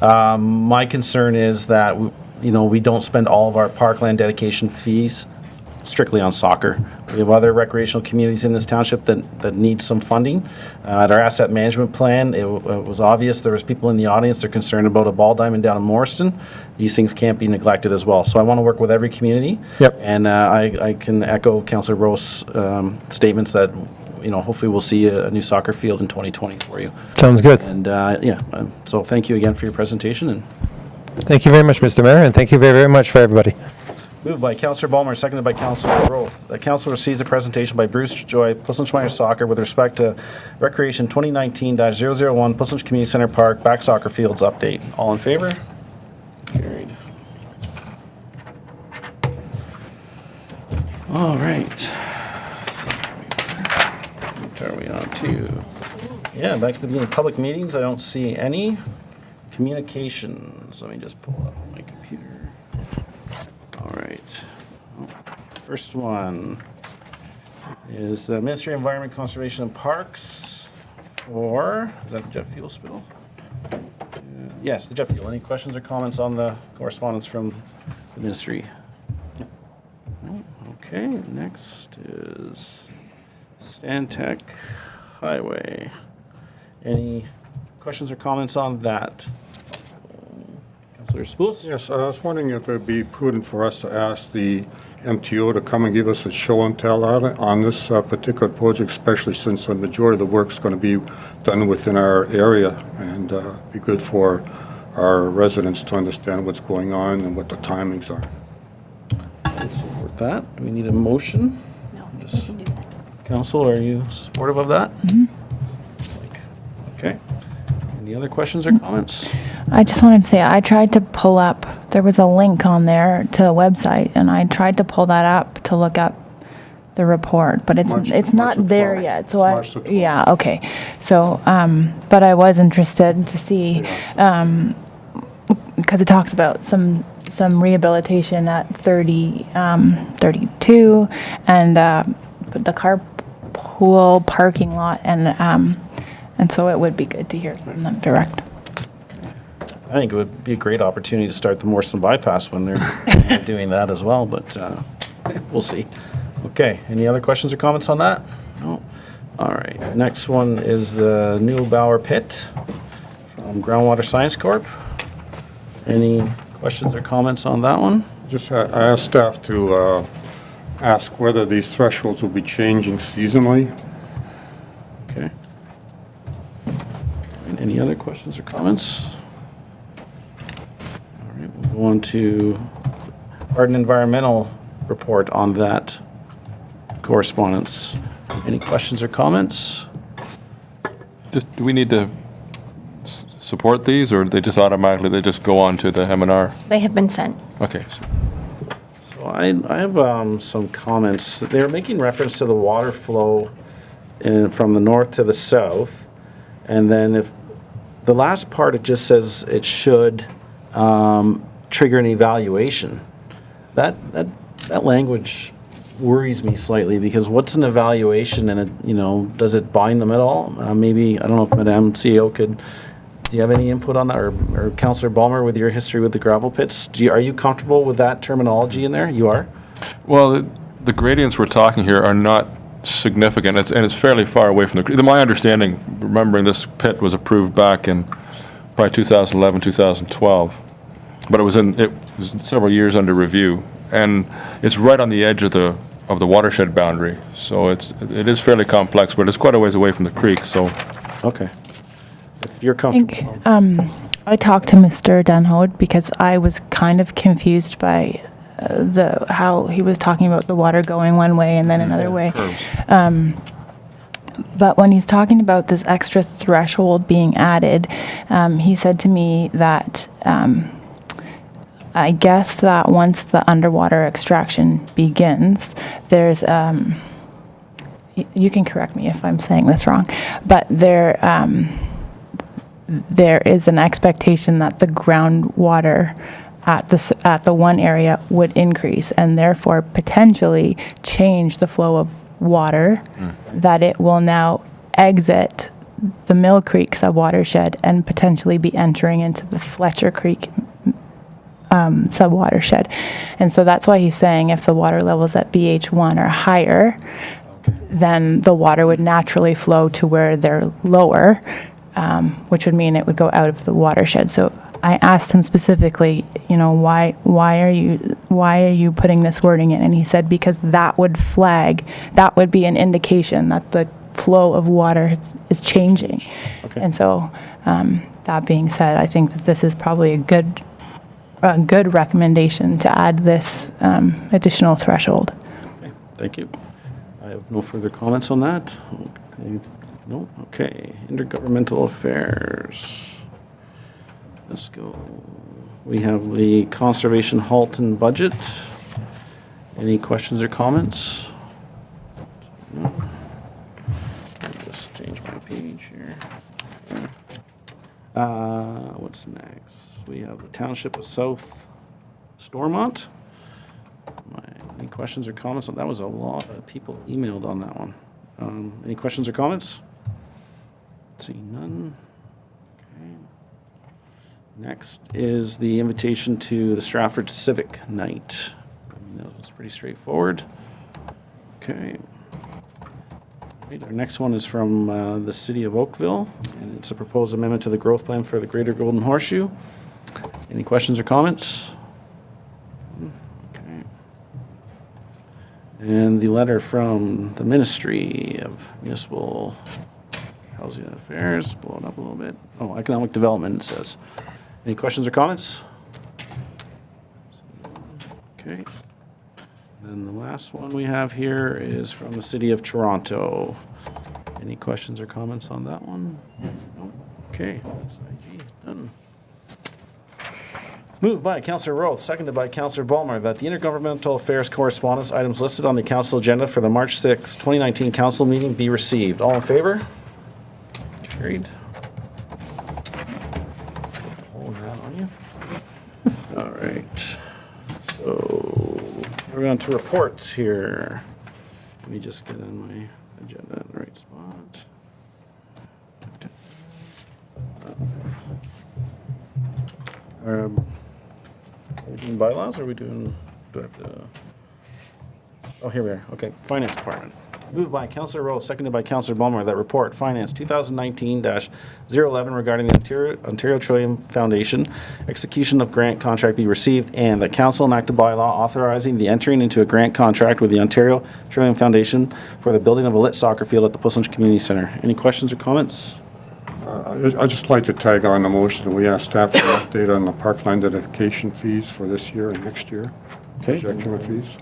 My concern is that we don't spend all of our parkland dedication fees strictly on soccer. We have other recreational communities in this township that need some funding. At our asset management plan, it was obvious there was people in the audience, they're concerned about a ball diamond down in Morriston. These things can't be neglected as well. So I want to work with every community. Yep. And I can echo Councillor Rowe's statements that hopefully we'll see a new soccer field in 2020 for you. Sounds good. And so thank you again for your presentation. And Thank you very much, Mr. Mayor, and thank you very, very much for everybody. moved by Councillor Ballmer, seconded by Councillor Roth. The council receives a presentation by Bruce Joy, Plissonshire Soccer, with respect to Recreation 2019-001 Plissonshire Community Centre Park back soccer fields update. All in favor? Carried. All right. What are we on to? Yeah, back to the beginning of public meetings. I don't see any. Communications. Let me just pull up my computer. All right. First one is the Ministry of Environment, Conservation and Parks for, is that the jet fuel spill? Yes, the jet fuel. Any questions or comments on the correspondence from the ministry? No? Okay, next is Stantec Highway. Any questions or comments on that? Councillor Spools? Yes, I was wondering if it would be prudent for us to ask the MTO to come and give us a show and tell on this particular project, especially since the majority of the work is going to be done within our area, and be good for our residents to understand what's going on and what the timings are. I'd support that. Do we need a motion? No, Just- we can do that. Council, are you supportive of that? Mm-hmm. Okay. Any other questions or comments? I just wanted to say, I tried to pull up, there was a link on there to a website, and I tried to pull that up to look up the report, but it's March not the there 12th. yet. So March the 12th. yeah, okay. So, but I was interested to see, because it talks about some rehabilitation at 32 and the carpool parking lot, and so it would be good to hear from them direct. I think it would be a great opportunity to start the Morrison bypass when they're doing that as well, but we'll see. Okay, any other questions or comments on that? No? All right, next one is the Neubauer Pit from Groundwater Science Corp. Any questions or comments on that one? Just I asked staff to ask whether these thresholds will be changing seasonally. Okay. And any other questions or comments? All right, we'll go on to Art and Environmental report on that correspondence. Any questions or comments? Do we need to support these, or they just automatically, they just go on to the M&R? They have been sent. Okay. So I have some comments. They're making reference to the water flow from the north to the south. And then if the last part, it just says it should trigger an evaluation. That language worries me slightly, because what's an evaluation, and does it bind them at all? Maybe, I don't know if Madame CEO could, do you have any input on that, or Councillor Ballmer, with your history with the gravel pits? Are you comfortable with that terminology in there? You are? Well, the gradients we're talking here are not significant, and it's fairly far away from the, my understanding, remembering this pit was approved back in probably 2011, 2012, but it was several years under review, and it's right on the edge of the watershed boundary, so it is fairly complex, but it's quite a ways away from the creek, so. Okay. If you're I think comfortable. I talked to Mr. Denhoed because I was kind of confused by how he was talking about the water going one way and then another way. Curves. But when he's talking about this extra threshold being added, he said to me that I guess that once the underwater extraction begins, there's, you can correct me if I'm saying this wrong, but there is an expectation that the groundwater at the one area would increase and therefore potentially change the flow of water, that it will now exit the Mill Creek subwatershed and potentially be entering into the Fletcher Creek subwatershed. And so that's why he's saying if the water levels at BH1 are higher, then the water would naturally flow to where they're lower, which would mean it would go out of the watershed. So I asked him specifically, you know, why are you putting this wording in? And he said because that would be an indication that the flow of water is changing. Okay. And so that being said, I think that this is probably a good recommendation to add this additional threshold. Okay, thank you. I have no further comments on that. Okay. No? Okay. Intergovernmental Affairs. Let's go. We have the Conservation Halt and Budget. Any questions or comments? No. I'll just change my page here. What's next? We have the Township of South Stormont. Any questions or comments? That was a lot of people emailed on that one. Any questions or comments? See none. Okay. Next is the invitation to the Stratford Civic Night. I mean, that was pretty straightforward. Okay. Right, our next one is from the City of Oakville, and it's a proposed amendment to the growth plan for the Greater Golden Horseshoe. Any questions or comments? Okay. And the letter from the Ministry of Municipal Housing and Affairs, blow it up a little bit. Oh, Economic Development, it says. Any questions or comments? Okay. Then the last one we have here is from the City of Toronto. Any questions or comments on that one? No? Okay, that's IG, done. Moved by Councillor Roth, seconded by Councillor Ballmer, that the Intergovernmental Affairs correspondence items listed on the council agenda for the March 6, 2019 council meeting be received. All in favor? Carried. Hold that on you. All right. So we're on to reports here. Let me just get on my agenda in the right spot. Are we doing bylaws or are we doing, do I have to? Oh, here we are. Okay, Finance Department. Moved by Councillor Rowe, seconded by Councillor Bulmer, that report, Finance 2019-011 regarding the Ontario Trillium Foundation execution of grant contract be received, and that Council enact a bylaw authorizing the entering into a grant contract with the Ontario Trillium Foundation for the building of a lit soccer field at the Puslinch Community Centre. Any questions or comments? I'd just like to tag on the motion that we ask staff for an update on the parkland identification fees for this year and next year. Okay. Projection of fees.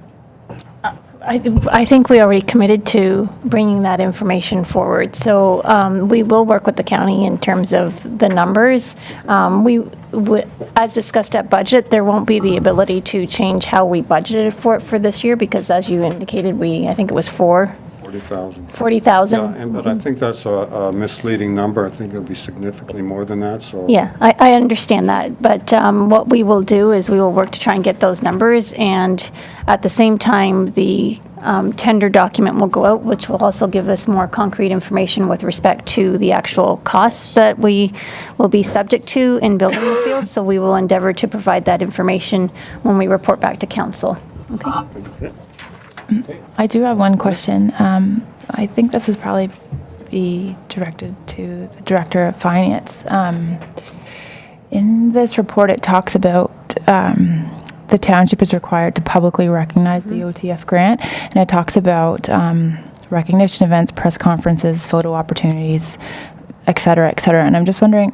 I think we already committed to bringing that information forward. So we will work with the county in terms of the numbers. As discussed at budget, there won't be the ability to change how we budgeted for it for this year because, as you indicated, I think it was 40,000. 40,000. Yeah, but I think that's a misleading number. I think it'll be significantly more than that, so. Yeah, I understand that, but what we will do is we will work to try and get those numbers, and at the same time, the tender document will go out, which will also give us more concrete information with respect to the actual costs that we will be subject to in building the field, so we will endeavor to provide that information when we report back to council. Okay. I do have one question. I think this would probably be directed to the Director of Finance. In this report, it talks about the township is required to publicly recognize the OTF grant, and it talks about recognition events, press conferences, photo opportunities, et cetera, et cetera. And I'm just wondering,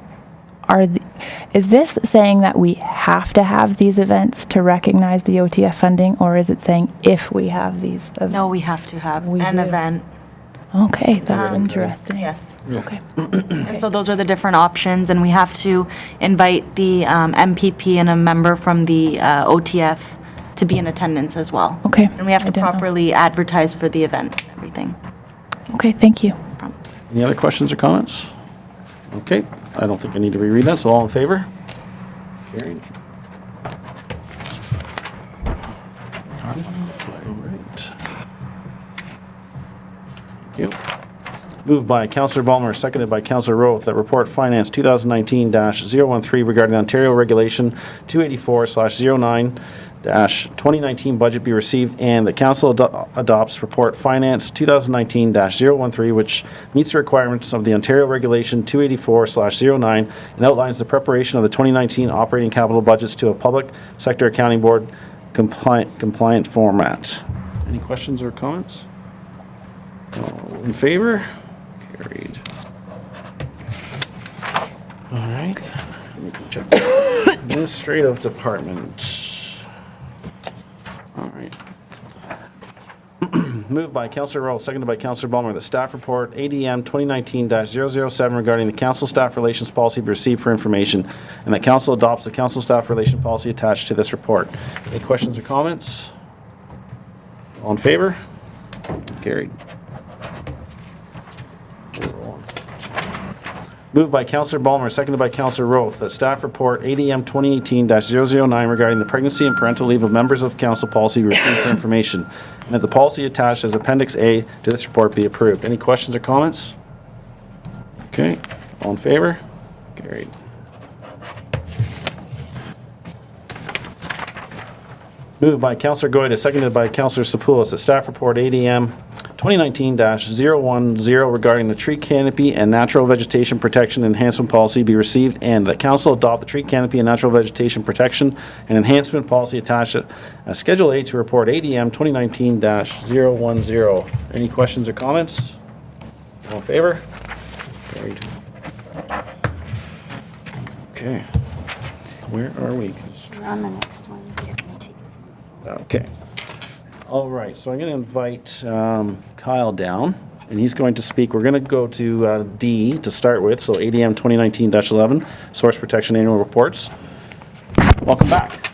is this saying that we have to have these events to recognize the OTF funding, or is it saying if we have these events? No, we have to have We an do. event. Okay, that's interesting. Yes. Okay. And so those are the different options, and we have to invite the MPP and a member from the OTF to be in attendance as well. Okay. And we have I to didn't know. properly advertise for the event and everything. Okay, thank you. Any other questions or comments? Okay, I don't think I need to reread that, so all in favor? Carried. All right. Thank you. Moved by Councillor Ballmer, seconded by Councillor Rowe, that report finance 2019-013 regarding Ontario Regulation 284/09-2019 budget be received, and the council adopts report finance 2019-013, which meets the requirements of the Ontario Regulation 284/09 and outlines the preparation of the 2019 operating capital budgets to a public sector accounting board compliant format. Any questions or comments? All in favor? Carried. All right. Let me check. Administrative Department. All right. Moved by Councillor Rowe, seconded by Councillor Ballmer, that staff report ADM 2019-007 regarding the council staff relations policy be received for information, and that council adopts the council staff relation policy attached to this report. Any questions or comments? All in favor? Carried. Moved by Councillor Ballmer, seconded by Councillor Roth, that staff report ADM 2018-009 regarding the pregnancy and parental leave of members of council policy be received for information, and that the policy attached as Appendix A to this report be approved. Any questions or comments? Okay, all in favor? Carried. Moved by Councillor Goyda, seconded by Councillor Sapoulis, that staff report ADM 2019-010 regarding the tree canopy and natural vegetation protection enhancement policy be received, and that council adopt the tree canopy and natural vegetation protection and enhancement policy attached as Schedule A to report ADM 2019-010. Any questions or comments? All in favor? Carried. Okay. Where are we? We're on the next one. Okay. All right, so I'm going to invite Kyle down, and he's going to speak. We're going to go to D to start with, so ADM 2019-11, Source Protection Annual Reports. Welcome back.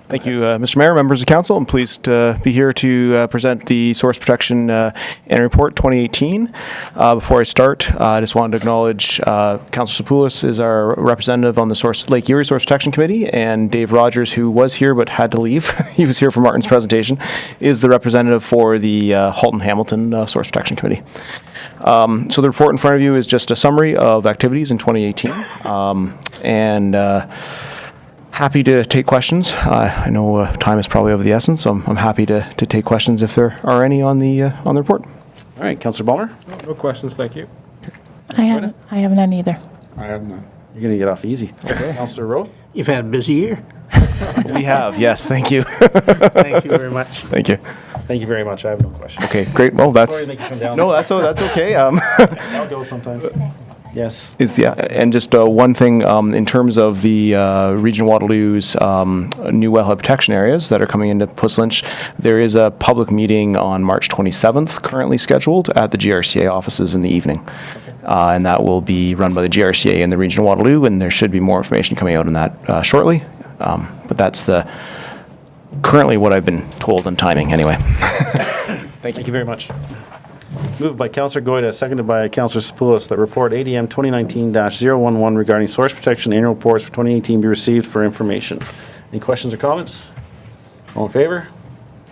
Thank you, Mr. Mayor, members of council. I'm pleased to be here to present the Source Protection Annual Report 2018. Before I start, I just wanted to acknowledge Councillor Sapoulis is our representative on the Lake Erie Source Protection Committee, and Dave Rogers, who was here but had to leave, he was here for Martin's presentation, is the representative for the Halt and Hamilton Source Protection Committee. So the report in front of you is just a summary of activities in 2018, and happy to take questions. I know time is probably of the essence, so I'm happy to take questions if there are any on the report. All right, Councillor Ballmer, No questions, thank you. I have none either. I have none. you're going to get off easy. Okay. Councillor Rowe? You've had a busy year. We have, yes, thank you. Thank you very much. Thank you. Thank you very much. I have no questions. Okay, great. Well, Sorry that's to make you come down. no, that's okay. I'll go sometime. Yes. It's, yeah, and just one thing, in terms of the Region Waterloo's new wellhead protection areas that are coming into Puss Lynch, there is a public meeting on March 27th currently scheduled at the GRCA offices in the evening. And that will be run by the GRCA in the Region of Waterloo, and there should be more information coming out on that shortly. But that's currently what I've been told on timing anyway. Thank you very much. Moved by Councillor Goyda, seconded by Councillor Sapoulis, that report ADM 2019-011 regarding source protection annual reports for 2018 be received for information. Any questions or comments? All in favor?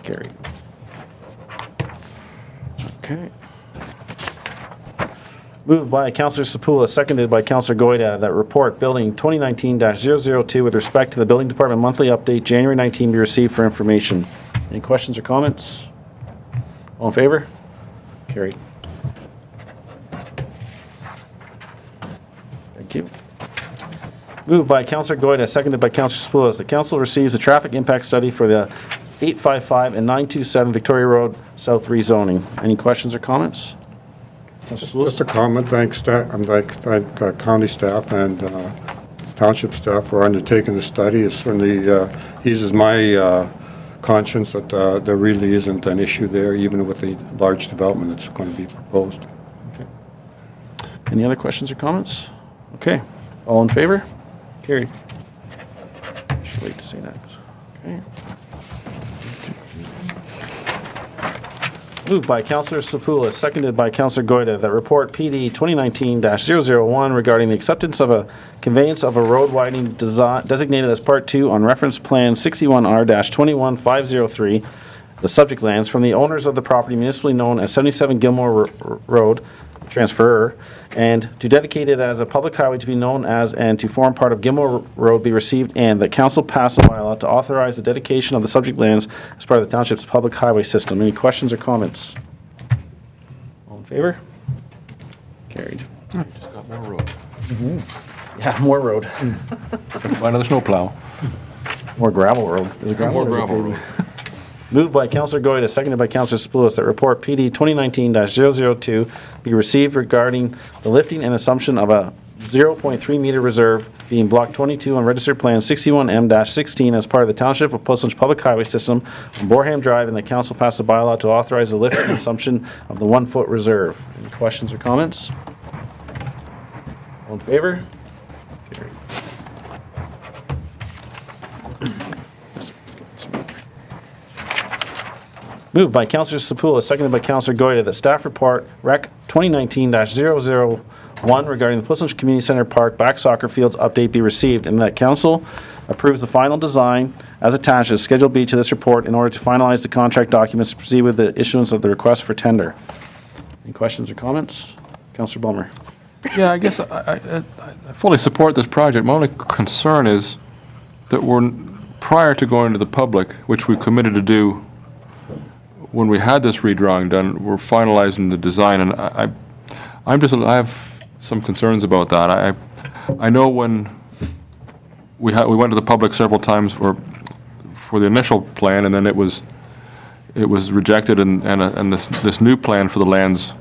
Carried. Okay. Moved by Councillor Sapoulis, seconded by Councillor Goyda, that report building 2019-002 with respect to the building department monthly update January 19 be received for information. Any questions or comments? All in favor? Carried. Thank you. Moved by Councillor Goyda, seconded by Councillor Spoulos. The council receives the traffic impact study for the 855 and 927 Victoria Road South rezoning. Any questions or comments? Councillor Just a Spoulos? comment, thank county staff and township staff for undertaking the study. It certainly eases my conscience that there really isn't an issue there, even with the large development that's going to be proposed. Any other questions or comments? Okay. All in favor? Carried. Should wait to say that. Okay. Moved by Councillor Sapoulis, seconded by Councillor Goyda, that report PD 2019-001 regarding the acceptance of a conveyance of a road widening designated as Part 2 on Reference Plan 61R-21503, the subject lands, from the owners of the property municipally known as 77 Gilmore Road, transferor, and to dedicate it as a public highway to be known as and to form part of Gilmore Road be received, and that council pass a bylaw to authorize the dedication of the subject lands as part of the township's public highway system. Any questions or comments? All in favor? Carried. Just got more road. Yeah, more road. Buy another snowplow. More gravel road. Is it gravel? More or is it gravel paved? road. Moved by Councillor Goyda, seconded by Councillor Spoulos, that report PD 2019-002 be received regarding the lifting and assumption of a 0.3 meter reserve being Block 22 on Registered Plan 61M-16 as part of the Township of Portland's public highway system on Boreham Drive, and the council passed a bylaw to authorize the lifting and assumption of the 1 foot reserve. Any questions or comments? All in favor? Carried. Moved by Councillor Sapoulis, seconded by Councillor Goyda, that staff report Rec 2019-001 regarding the Portland Community Center Park back soccer fields update be received, and that council approves the final design as attached as Schedule B to this report in order to finalize the contract documents to proceed with the issuance of the request for tender. Any questions or comments? Councillor Bulmer. Yeah, I guess I fully support this project. My only concern is that prior to going to the public, which we committed to do when we had this redrawing done, we're finalizing the design, and I have some concerns about that. I know when we went to the public several times for the initial plan, and then it was rejected, and this new plan for the lands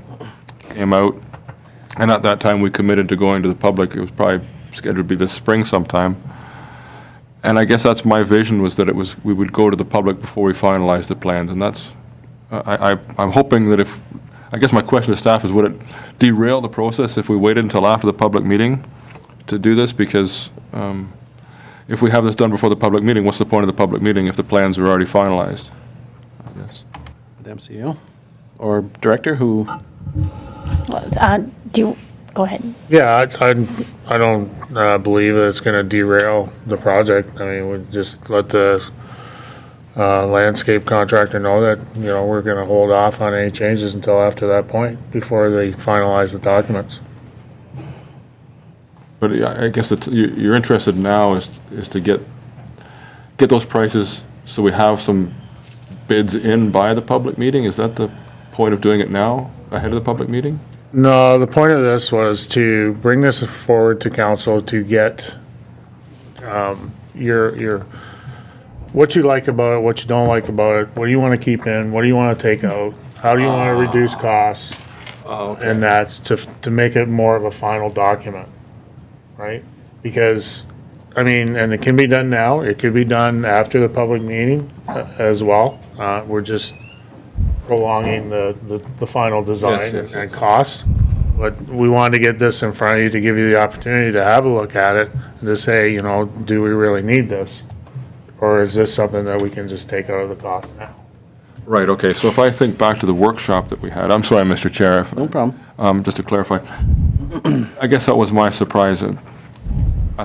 came out, and at that time we committed to going to the public. It was probably scheduled to be this spring sometime, and I guess that's my vision, was that we would go to the public before we finalized the plans, and that's. I'm hoping that I guess my question to staff is, would it derail the process if we waited until after the public meeting to do this? Because if we have this done before the public meeting, what's the point of the public meeting if the plans are already finalized? I guess. Madam CEO or Director, who? Do you, go ahead. Yeah, I don't believe that it's going to derail the project. I mean, we just let the landscape contractor know that, we're going to hold off on any changes until after that point, before they finalize the documents. But I guess you're interested now is to get those prices so we have some bids in by the public meeting? Is that the point of doing it now, ahead of the public meeting? No, the point of this was to bring this forward to council to get your what you like about it, what you don't like about it, what do you want to keep in, what do you want to take out, how do you want to reduce costs, and that's to make it more of a final document, right? Because, I mean, and it can be done now, it could be done after the public meeting as well. We're just prolonging the final design and costs. But we wanted to get this in front of you to give you the opportunity to have a look at it and to say, do we really need this? Or is this something that we can just take out of the cost now? Right, okay, so if I think back to the workshop that we had, I'm sorry, Mr. Chair. No problem. Just to clarify, I guess that was my surprise. I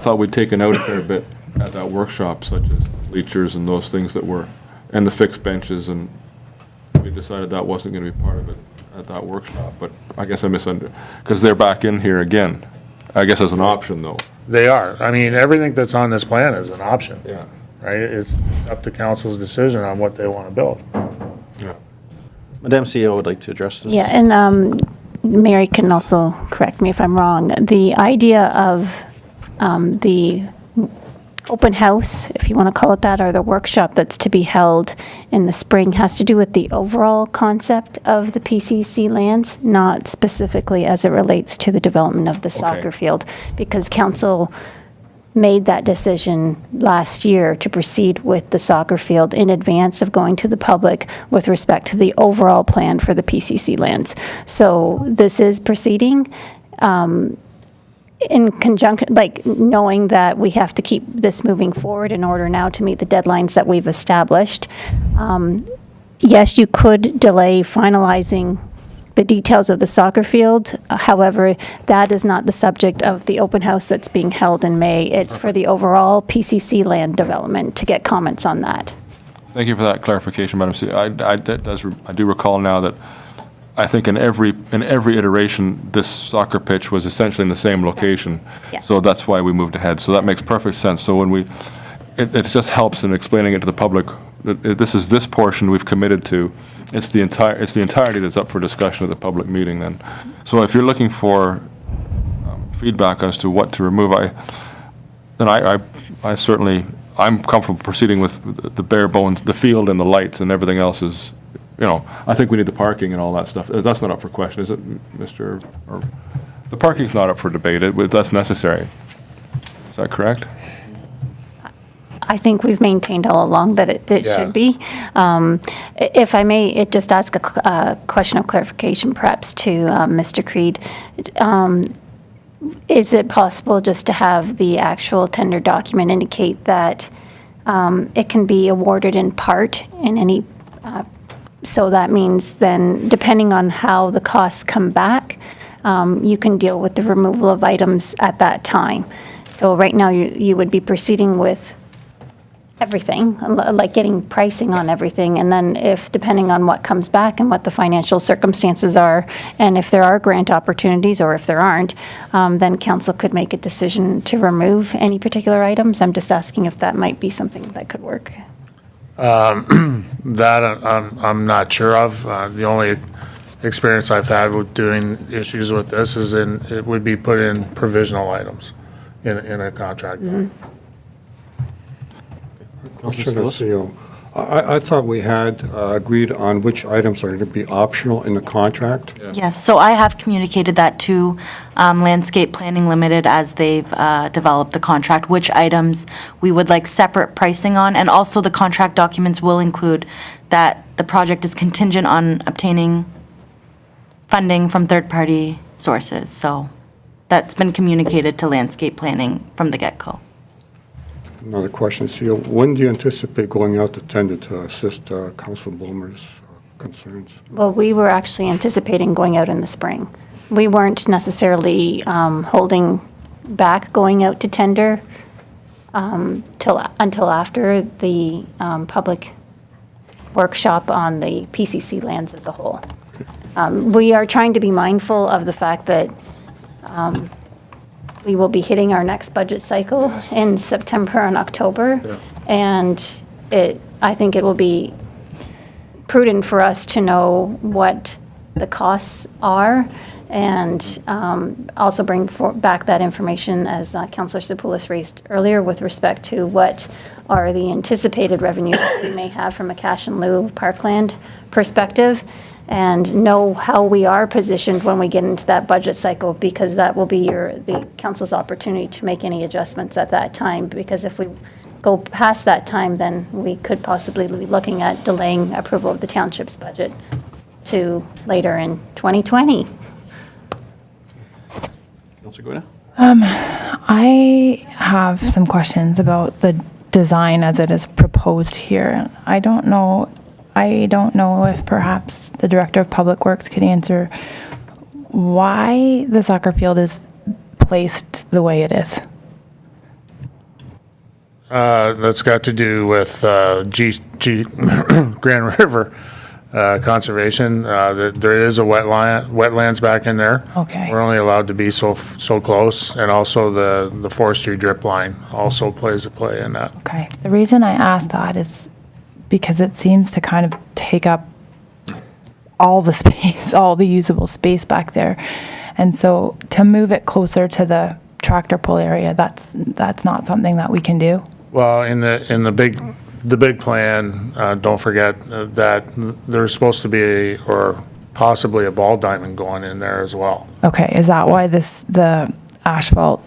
thought we'd taken out a fair bit at that workshop, such as bleachers and those things and the fixed benches, and we decided that wasn't going to be part of it at that workshop, but I guess I misunderstood, because they're back in here again, I guess as an option, though. They are. I mean, everything that's on this plan is an option. Yeah. Right? It's up to council's decision on what they want to build. Yeah. Madam CEO would like to address this. Yeah, and Mary can also correct me if I'm wrong. The idea of the open house, if you want to call it that, or the workshop that's to be held in the spring has to do with the overall concept of the PCC lands, not specifically as it relates to the development of the soccer field, because council made that decision last year to proceed with the soccer field in advance of going to the public with respect to the overall plan for the PCC lands. So this is proceeding in conjunction, like knowing that we have to keep this moving forward in order now to meet the deadlines that we've established. Yes, you could delay finalizing the details of the soccer field. However, that is not the subject of the open house that's being held in May. It's for the overall PCC land development to get comments on that. Thank you for that clarification, Madam City. I do recall now that I think in every iteration, this soccer pitch was essentially in the same location. Yeah. So that's why we moved ahead. So that makes perfect sense. So when it just helps in explaining it to the public. This is this portion we've committed to. It's the entirety that's up for discussion at the public meeting then. So if you're looking for feedback as to what to remove, I certainly, I'm comfortable proceeding with the bare bones, the field and the lights and everything else is, I think we need the parking and all that stuff. That's not up for question, is it, Mr.? Or the parking's not up for debate. That's necessary. Is that correct? I think we've maintained all along that it should be. If I may, just ask a question of clarification perhaps to Mr. Creed. Is it possible just to have the actual tender document indicate that it can be awarded in part in any, so that means then depending on how the costs come back, you can deal with the removal of items at that time. So right now you would be proceeding with everything, like getting pricing on everything, and then if, depending on what comes back and what the financial circumstances are, and if there are grant opportunities or if there aren't, then council could make a decision to remove any particular items. I'm just asking if that might be something that could work. That I'm not sure of. The only experience I've had with doing issues with this is it would be put in provisional items in a contract. I thought we had agreed on which items are going to be optional in the contract. Yes, so I have communicated that to Landscape Planning Limited as they've developed the contract, which items we would like separate pricing on, and also the contract documents will include that the project is contingent on obtaining funding from third-party sources, so that's been communicated to Landscape Planning from the get-go. Another question, Seal. When do you anticipate going out to tender to assist Councilor Bulmer's concerns? Well, we were actually anticipating going out in the spring. We weren't necessarily holding back going out to tender until after the public workshop on the PCC lands as a whole. We are trying to be mindful of the fact that we will be hitting our next budget cycle in September and October. And I think it will be prudent for us to know what the costs are and also bring back that information, as Councillor Sapoulis raised earlier, with respect to what are the anticipated revenue that we may have from a cash in lieu parkland perspective, and know how we are positioned when we get into that budget cycle, because that will be the council's opportunity to make any adjustments at that time. Because if we go past that time, then we could possibly be looking at delaying approval of the township's budget to later in 2020. Councilor Guida? I have some questions about the design as it is proposed here. I don't know if perhaps the Director of Public Works could answer why the soccer field is placed the way it is. That's got to do with Grand River conservation. There is a wetlands back in there. Okay. We're only allowed to be so close, and also the forestry drip line also plays a play in that. Okay. The reason I ask that is because it seems to kind of take up all the space, all the usable space back there. And so to move it closer to the tractor pull area, that's not something that we can do? Well, in the big plan, don't forget that there's supposed to be or possibly a ball diamond going in there as well. Okay, is that why the asphalt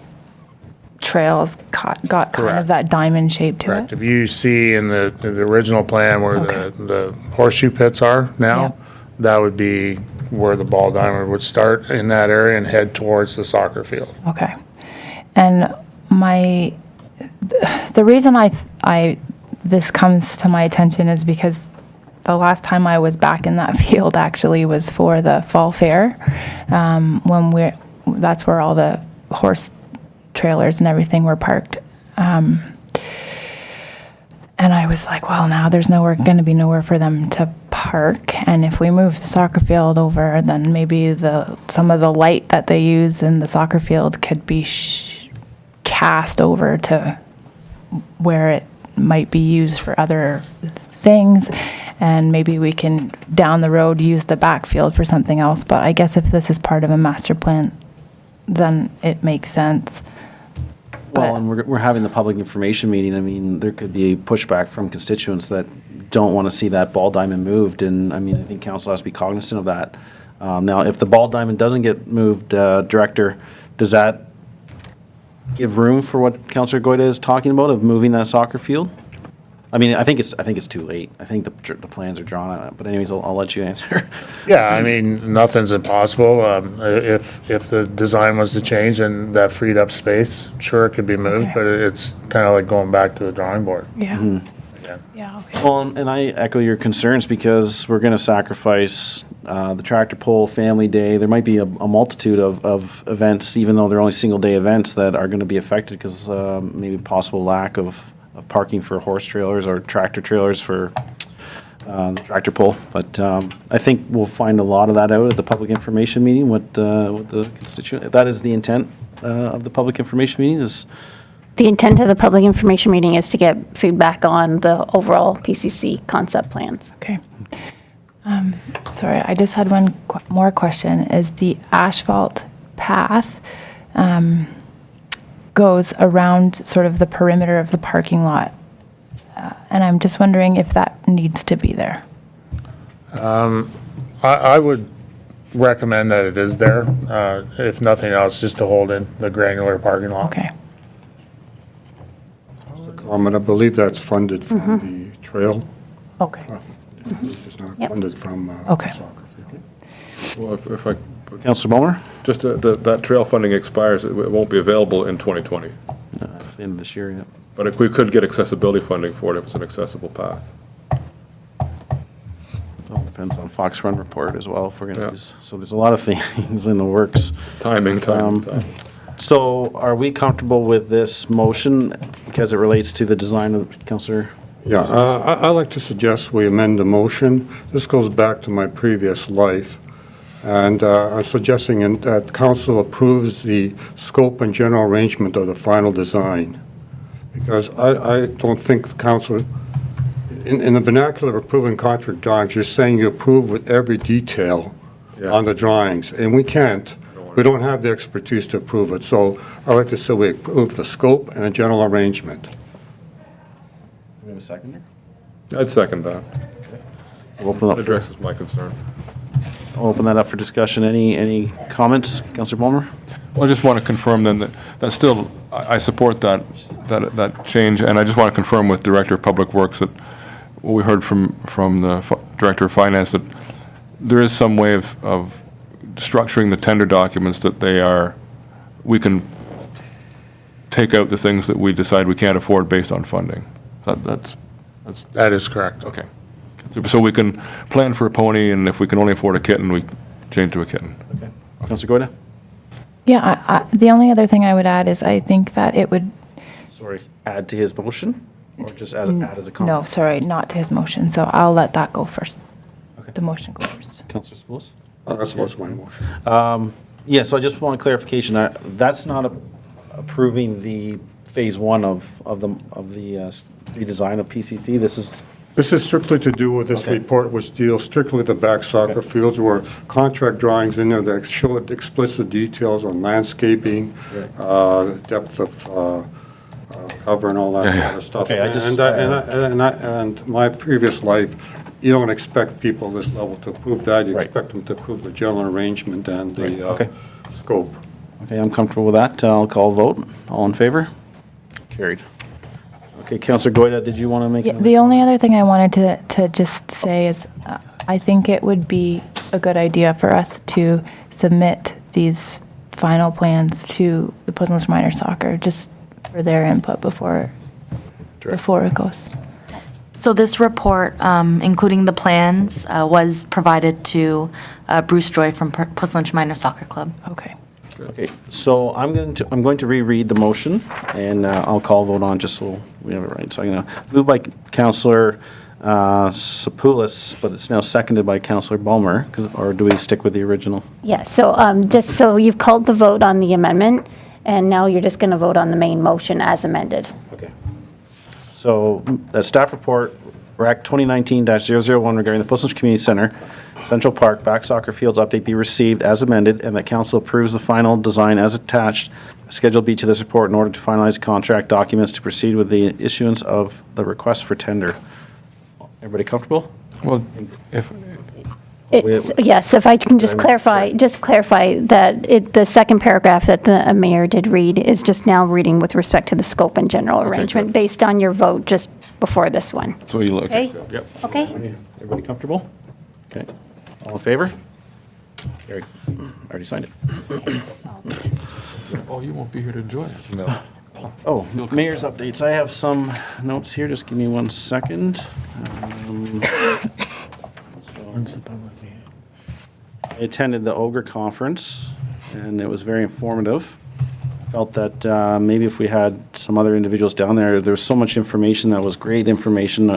trails got kind of that diamond shape to Correct. it? If you see in the original plan where the horseshoe pits are now, Yep. that would be where the ball diamond would start in that area and head towards the soccer field. Okay. And the reason this comes to my attention is because the last time I was back in that field actually was for the fall fair, that's where all the horse trailers and everything were parked. And I was like, well, now there's going to be nowhere for them to park. And if we move the soccer field over, then maybe some of the light that they use in the soccer field could be cast over to where it might be used for other things. And maybe we can, down the road, use the backfield for something else. But I guess if this is part of a master plan, then it makes sense. Well, and we're having the public information meeting. I mean, there could be pushback from constituents that don't want to see that ball diamond moved, and I mean, I think council has to be cognizant of that. Now, if the ball diamond doesn't get moved, Director, does that give room for what Councillor Goyda is talking about of moving that soccer field? I mean, I think it's too late. I think the plans are drawn on it. But anyways, I'll let you answer. Yeah, I mean, nothing's impossible. If the design was to change and that freed up space, sure, it could be moved, Okay. but it's kind of like going back to the drawing board. Yeah. Yeah. Yeah, okay. Well, and I echo your concerns because we're going to sacrifice the tractor pull, family day. There might be a multitude of events, even though they're only single-day events, that are going to be affected because maybe possible lack of parking for horse trailers or tractor trailers for the tractor pull. But I think we'll find a lot of that out at the public information meeting, what the constituent, that is the intent of the public information meeting is. The intent of the public information meeting is to get feedback on the overall PCC concept plans. Okay. Sorry, I just had one more question. Is the asphalt path goes around sort of the perimeter of the parking lot? And I'm just wondering if that needs to be there. I would recommend that it is there, if nothing else, just to hold in the granular parking lot. Okay. I believe that's funded from the trail. Okay. It's not Yep. funded from Okay. soccer field. Well, if I, Councillor Bulmer? just that trail funding expires, it won't be available in 2020. That's the end of this year, yeah. But if we could get accessibility funding for it, if it's an accessible path. All depends on Fox Run report as well, if we're going to Yeah. use, so there's a lot of things in the works. Timing. So are we comfortable with this motion because it relates to the design of, Councillor? Yeah, I'd like to suggest we amend the motion. This goes back to my previous life, and I'm suggesting that council approves the scope and general arrangement of the final design. Because I don't think the council, in the vernacular of approving contract drawings, you're saying you approve with every detail on the drawings, and we can't. We don't have the expertise to approve it, so I'd like to say we approve the scope and a general arrangement. Do we have a seconder? I'd second that. I'll open up That addresses my concern. I'll open that up for discussion. Any comments, Councillor Bulmer? Well, I just want to confirm then that still, I support that change, and I just want to confirm with Director of Public Works that what we heard from the Director of Finance, that there is some way of structuring the tender documents that we can take out the things that we decide we can't afford based on funding. That is correct. Okay. So we can plan for a pony, and if we can only afford a kitten, we change to a kitten. Okay. Councillor Goyda? Yeah, the only other thing I would add is I think that it would, Sorry, add to his motion? Or just add as a comment? no, sorry, not to his motion, so I'll let that go first. Okay. The motion go first. Councillor Spools? That's what's my motion. Yeah, so I just want clarification. That's not approving the phase one of the redesign of PCC. This is This is strictly to do with this Okay. report, which deals strictly with the back soccer Okay. fields, where contract drawings in there that show explicit details on landscaping, depth of cover and all that kind of stuff. Okay, And my previous life, you don't expect people at this level to approve that. You Right. expect them to approve the general arrangement and Right, the okay. scope. Okay, I'm comfortable with that. I'll call a vote. All in favor? Carried. Okay, Councillor Goida, did you want to make? Yeah, another- the only other thing I wanted to just say is I think it would be a good idea for us to submit these final plans to the Puzzles Minor Soccer just for their input before it goes. So this report, including the plans, was provided to Bruce Joy from Puslynch Minor Soccer Club. Okay. Okay, so I'm going to reread the motion, and I'll call a vote on just so we have it right. So I'm going to move by Councillor Sapoulis, but it's now seconded by Councillor Bulmer, or do we stick with the original? Yeah, so just so you've called the vote on the amendment, and now you're just going to vote on the main motion as amended. Okay. So, staff report, RAC 2019-001 regarding the Puslynch Community Center, Central Park, back soccer fields update be received as amended, and that council approves the final design as attached. Schedule B to this report in order to finalize contract documents to proceed with the issuance of the request for tender. Everybody comfortable? Well, if, It's, yes, if I can just clarify that the second paragraph that the mayor did read is just now reading with respect to the scope and general arrangement good. based on your vote just before this one. so you look. Okay? Yep. Okay? Everybody comfortable? Okay. All in favor? Carried. Already signed it. Oh, you won't be here to enjoy it. No. Oh, mayor's updates. I have some notes here. Just give me 1 second. I attended the Ogre Conference, and it was very informative. Felt that maybe if we had some other individuals down there, there was so much information that was great information.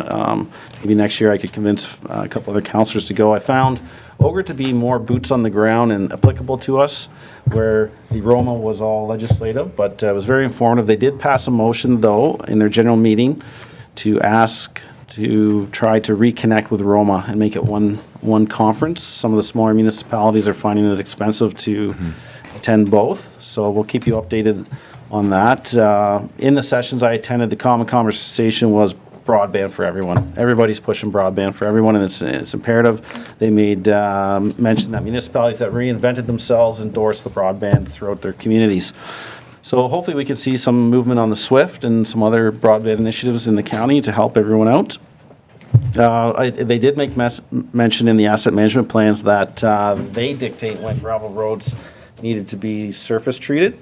Maybe next year I could convince a couple other councillors to go. I found Ogre to be more boots on the ground and applicable to us, where the Roma was all legislative, but it was very informative. They did pass a motion, though, in their general meeting to ask to try to reconnect with Roma and make it one conference. Some of the smaller municipalities are finding it expensive to attend both, so we'll keep you updated on that. In the sessions I attended, the common conversation was broadband for everyone. Everybody's pushing broadband for everyone, and it's imperative. They made mention that municipalities that reinvented themselves endorse the broadband throughout their communities. So hopefully we could see some movement on the SWIFT and some other broadband initiatives in the county to help everyone out. They did make mention in the asset management plans that they dictate when gravel roads needed to be surface treated.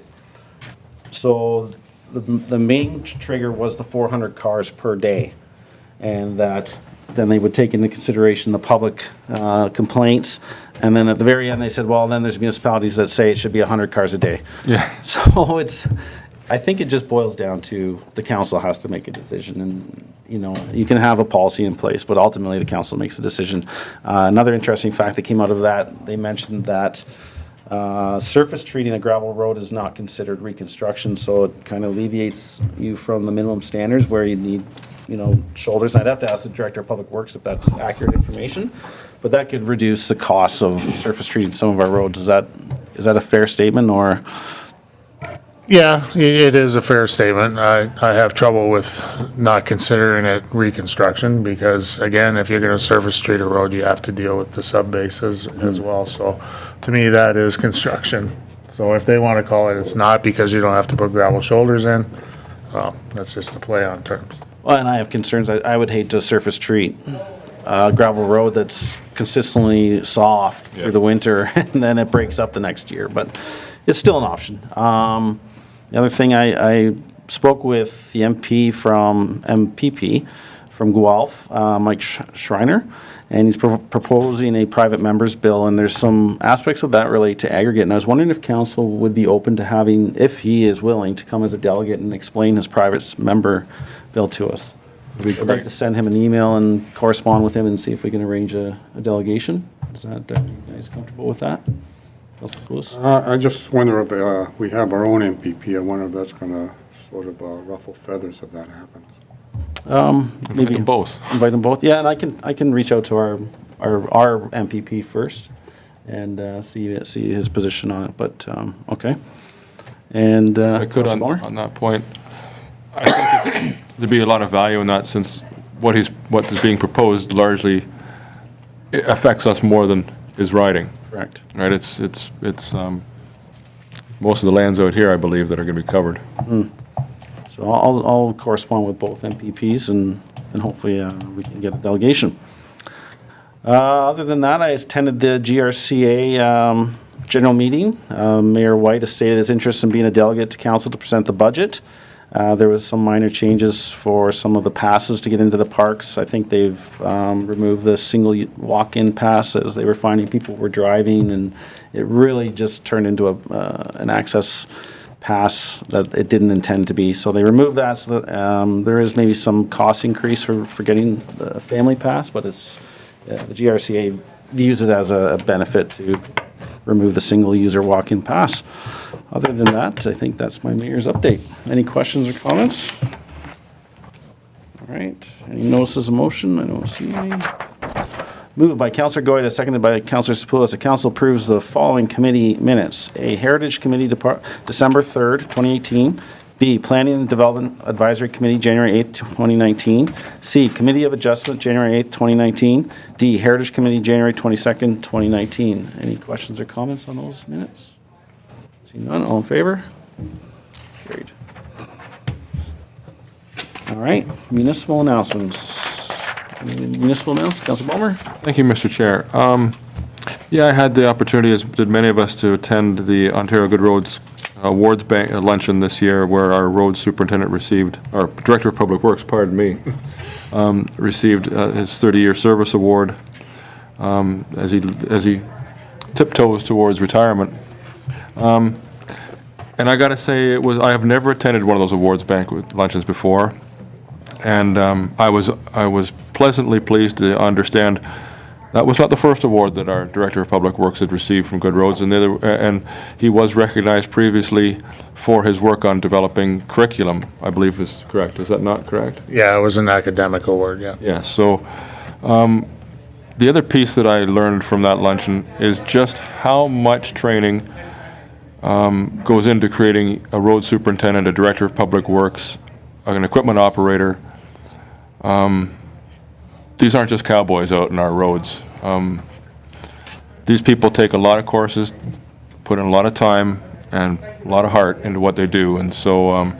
So the main trigger was the 400 cars per day, and that then they would take into consideration the public complaints, and then at the very end they said, well, then there's municipalities that say it should be 100 cars a day. Yeah. So I think it just boils down to the council has to make a decision, and you can have a policy in place, but ultimately the council makes the decision. Another interesting fact that came out of that, they mentioned that surface treating a gravel road is not considered reconstruction, so it kind of alleviates you from the minimum standards where you need, shoulders. And I'd have to ask the Director of Public Works if that's accurate information, but that could reduce the costs of surface treating some of our roads. Is that a fair statement, or? Yeah, it is a fair statement. I have trouble with not considering it reconstruction because, again, if you're going to surface treat a road, you have to deal with the sub-bases as well. So to me, that is construction. So if they want to call it, it's not because you don't have to put gravel shoulders in. That's just a play on terms. Well, and I have concerns. I would hate to surface treat a gravel road that's consistently soft through the winter and then it breaks up the next year, but it's still an option. The other thing, I spoke with the MPP from Guelph, Mike Schreiner, and he's proposing a private members bill, and there's some aspects of that relate to aggregate. And I was wondering if council would be open to having, if he is willing, to come as a delegate and explain his private member bill to us. I'd like to send him an email and correspond with him and see if we can arrange a delegation. Is that, you guys comfortable with that? I just wonder if we have our own MPP. I wonder if that's going to sort of ruffle feathers if that happens. Maybe them both. Invite them both. Yeah, and I can reach out to our MPP first and see his position on it. But okay. And I could Councillor Ballmer? on that point. I think there'd be a lot of value in that, since what is being proposed largely affects us more than is riding. Correct. Right. It's most of the lands out here, I believe, that are going to be covered. So I'll correspond with both MPPs and hopefully we can get a delegation. Other than that, I attended the GRCA general meeting. Mayor White has stated his interest in being a delegate to council to present the budget. There was some minor changes for some of the passes to get into the parks. I think they've removed the single walk-in pass as they were finding people were driving, and it really just turned into an access pass that it didn't intend to be. So they removed that, so that there is maybe some cost increase for getting the family pass, but it's the GRCA views it as a benefit to remove the single user walk-in pass. Other than that, I think that's my mayor's update. Any questions or comments? All right, any notices of motion? I don't see any. Moved by Councillor Goyda, seconded by Councillor Sapoulis. The council approves the following committee minutes. A Heritage Committee, December 3rd, 2018. B, Planning and Development Advisory Committee, January 8th, 2019. C, Committee of Adjustment, January 8th, 2019. D, Heritage Committee, January 22nd, 2019. Any questions or comments on those minutes? See none, all in favor? Carried. All right, municipal announcements. Any municipal announcements, Councillor Ballmer? Thank you, Mr. Chair. Yeah, I had the opportunity, as did many of us, to attend the Ontario Good Roads Awards Bank luncheon this year, where our road superintendent received, our Director of Public Works, pardon me, received his 30-year service award as he tiptoes towards retirement. And I got to say, I have never attended one of those awards banquet luncheons before, and I was pleasantly pleased to understand that was not the first award that our Director of Public Works had received from Good Roads, and he was recognized previously for his work on developing curriculum, I believe is correct. Is that not correct? Yeah, it was an academic award, yeah. Yeah, so the other piece that I learned from that luncheon is just how much training goes into creating a road superintendent, a Director of Public Works, an equipment operator. These aren't just cowboys out in our roads. These people take a lot of courses, put in a lot of time and a lot of heart into what they do, and so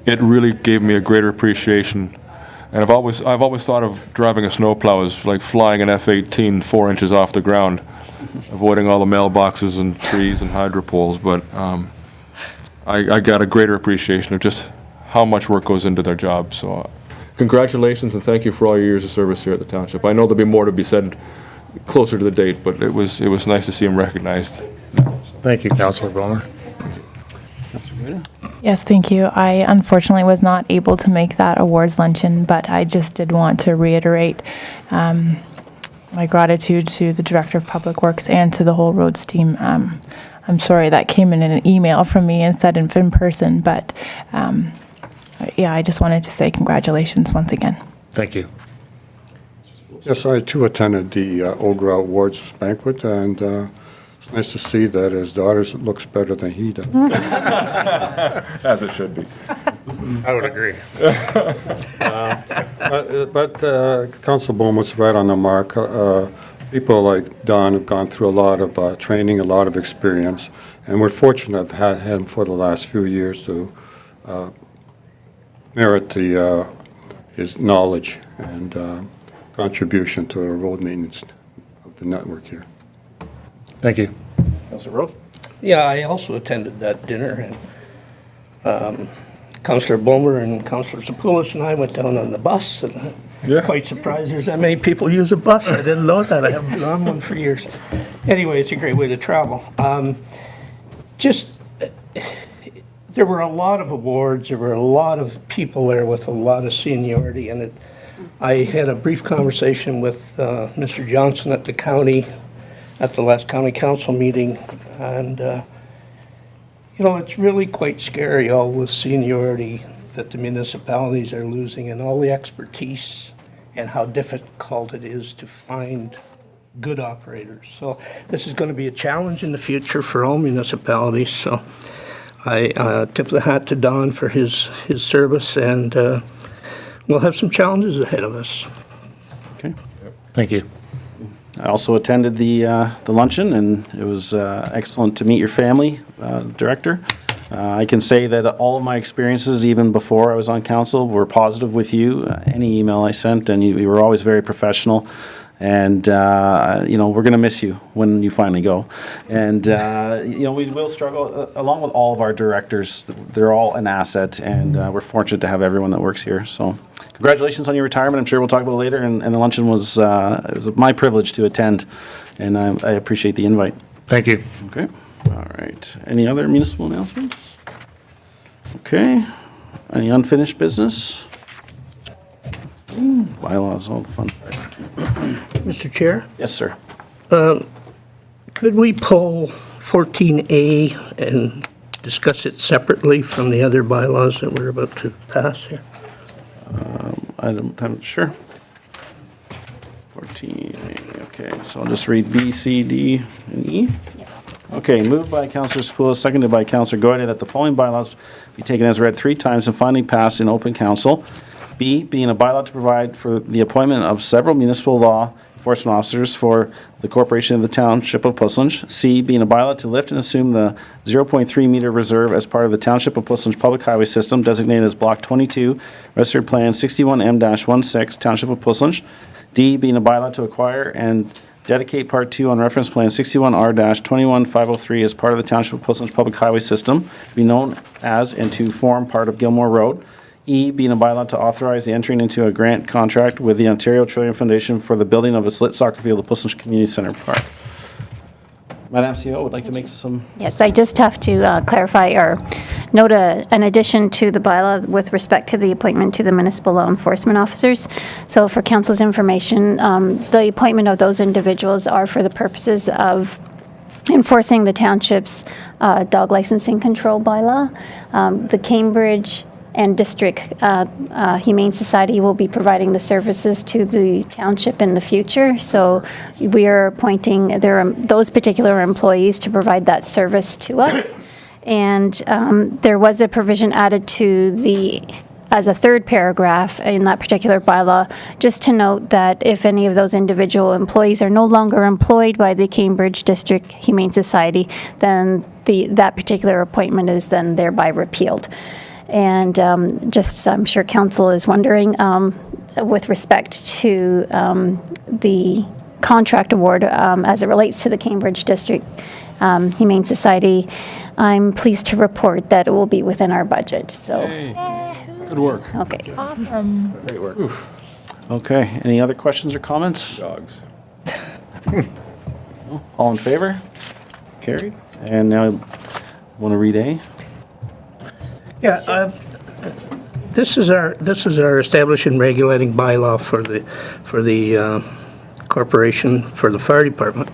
it really gave me a greater appreciation. And I've always thought of driving a snowplow as like flying an F-18 4 inches off the ground, avoiding all the mailboxes and trees and hydro poles. But I got a greater appreciation of just how much work goes into their job. So congratulations and thank you for all your years of service here at the township. I know there'll be more to be said closer to the date, but it was nice to see him recognized. Thank you, Councillor Ballmer. Yes, thank you. I unfortunately was not able to make that awards luncheon, but I just did want to reiterate my gratitude to the Director of Public Works and to the whole roads team. I'm sorry that came in an email from me instead of in person, but yeah, I just wanted to say congratulations once again. Thank you. Yes, I too attended the OGRA Awards banquet, and it's nice to see that his daughter looks better than he does. As it should be. I would agree. But Council Bohm was right on the mark. People like Don have gone through a lot of training, a lot of experience, and we're fortunate to have had him for the last few years to merit his knowledge and contribution to the road maintenance of the network here. Thank you. Councillor Rowe? Yeah, I also attended that dinner, and Councillor Ballmer and Councillor Sapoulis and I went down on the bus, and I'm quite surprised there's that many people use a bus. I didn't know that. I haven't been on one for years. Anyway, it's a great way to travel. There were a lot of awards. There were a lot of people there with a lot of seniority, and I had a brief conversation with Mr. Johnson at the last county council meeting, and you know, it's really quite scary, all the seniority that the municipalities are losing and all the expertise and how difficult it is to find good operators. So this is going to be a challenge in the future for all municipalities. So I tip the hat to Don for his service, and we'll have some challenges ahead of us. Okay. Thank you. I also attended the luncheon, and it was excellent to meet your family, Director. I can say that all of my experiences, even before I was on council, were positive with you. Any email I sent, and you were always very professional. And, we're going to miss you when you finally go. And, we will struggle, along with all of our directors. They're all an asset, and we're fortunate to have everyone that works here. So congratulations on your retirement. I'm sure we'll talk about it later. And the luncheon was, it was my privilege to attend, and I appreciate the invite. Thank you. Okay. All right. Any other municipal announcements? Okay. Any unfinished business? Bylaws, all the fun. Mr. Chair, Yes, sir. could we pull 14A and discuss it separately from the other bylaws that we're about to pass here? Sure. 14, okay, so I'll just read B, C, D, and E. Okay, moved by Councillor Sepulveda, seconded by Councillor Goyda, that the following bylaws be taken as read 3 times and finally passed in open council. B, being a bylaw to provide for the appointment of several municipal law enforcement officers for the corporation of the Township of Puslinch. C, being a bylaw to lift and assume the 0.3 meter reserve as part of the Township of Puslinch Public Highway System designated as Block 22, Registered Plan 61M-16, Township of Puslinch. D, being a bylaw to acquire and dedicate Part 2 on Reference Plan 61R-21503 as part of the Township of Puslinch Public Highway System, to be known as and to form part of Gilmore Road. E, being a bylaw to authorize the entering into a grant contract with the Ontario Trillium Foundation for the building of a slit soccer field at Puslinch Community Centre Park. Madam CEO would like to make some... Yes, I just have to clarify or note an addition to the bylaw with respect to the appointment to the municipal law enforcement officers. So for council's information, the appointment of those individuals are for the purposes of enforcing the township's dog licensing control bylaw. The Cambridge and District Humane Society will be providing the services to the township in the future. So we are appointing those particular employees to provide that service to us. And there was a provision added to as a third paragraph in that particular bylaw, just to note that if any of those individual employees are no longer employed by the Cambridge District Humane Society, then that particular appointment is then thereby repealed. And I'm sure council is wondering, with respect to the contract award as it relates to the Cambridge District Humane Society, I'm pleased to report that it will be within our budget, so. Good work. Okay. Awesome. Great work. Okay, any other questions or comments? Dogs. All in favor? Carried. And now, want to read A? Yeah, this is our establishing regulating bylaw for the corporation for the fire department,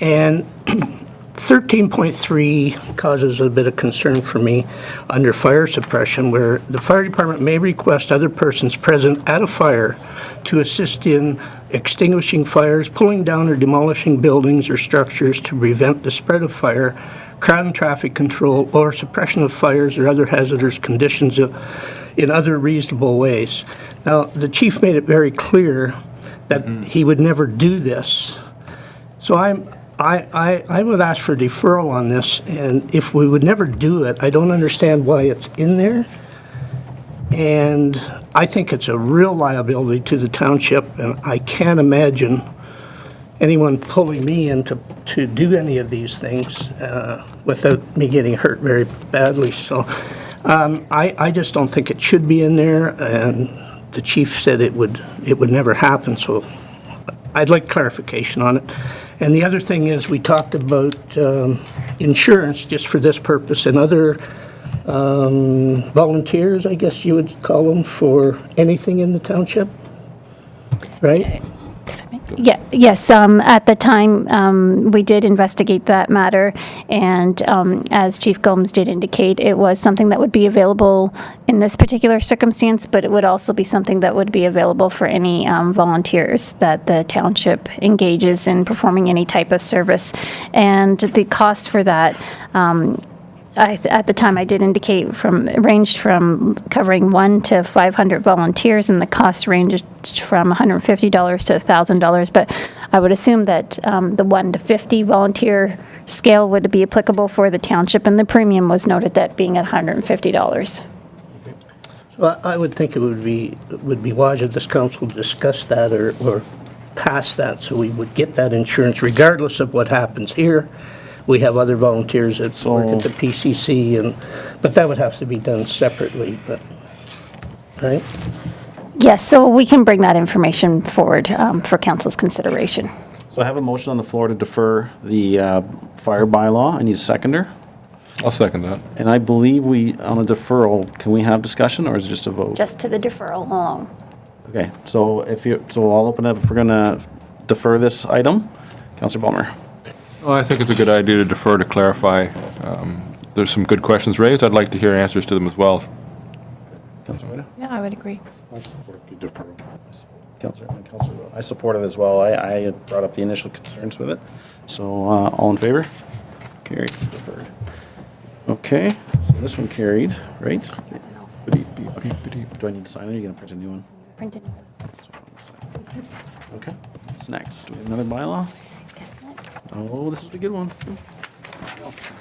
and 13.3 causes a bit of concern for me under fire suppression, where the fire department may request other persons present at a fire to assist in extinguishing fires, pulling down or demolishing buildings or structures to prevent the spread of fire, crowd traffic control, or suppression of fires or other hazardous conditions in other reasonable ways. Now, the chief made it very clear that he would never do this. So I would ask for deferral on this, and if we would never do it, I don't understand why it's in there. And I think it's a real liability to the township, and I can't imagine anyone pulling me in to do any of these things without me getting hurt very badly. So I just don't think it should be in there, and the chief said it would never happen, so I'd like clarification on it. And the other thing is, we talked about insurance just for this purpose, and other volunteers, I guess you would call them, for anything in the township, right? Yes, at the time, we did investigate that matter, and as Chief Gomes did indicate, it was something that would be available in this particular circumstance, but it would also be something that would be available for any volunteers that the township engages in performing any type of service. And the cost for that, at the time, I did indicate ranged from covering 1 to 500 volunteers, and the cost ranged from $150 to $1,000. But I would assume that the 1 to 50 volunteer scale would be applicable for the township, and the premium was noted at being at $150. So I would think it would be wise if this council discussed that or pass that, so we would get that insurance regardless of what happens here. We have other volunteers that work at the PCC, but that would have to be done separately, right? Yes, so we can bring that information forward for council's consideration. So I have a motion on the floor to defer the fire bylaw. I need a seconder. I'll second that. And I believe on a deferral, can we have discussion or is it just a vote? Just to the deferral alone. Okay, so I'll open it up if we're going to defer this item. Councillor Ballmer. Well, I think it's a good idea to defer to clarify. There's some good questions raised. I'd like to hear answers to them as well. Councillor Wida? Yeah, I would agree. I support the deferral. Councillor, I support it as well. I had brought up the initial concerns with it. So all in favor? Carried, deferred. Okay, so this one carried, right? Do I need to sign it? Or are you going to print a new one? Print it. Okay, what's next? Do we have another bylaw? Oh, this is the good one.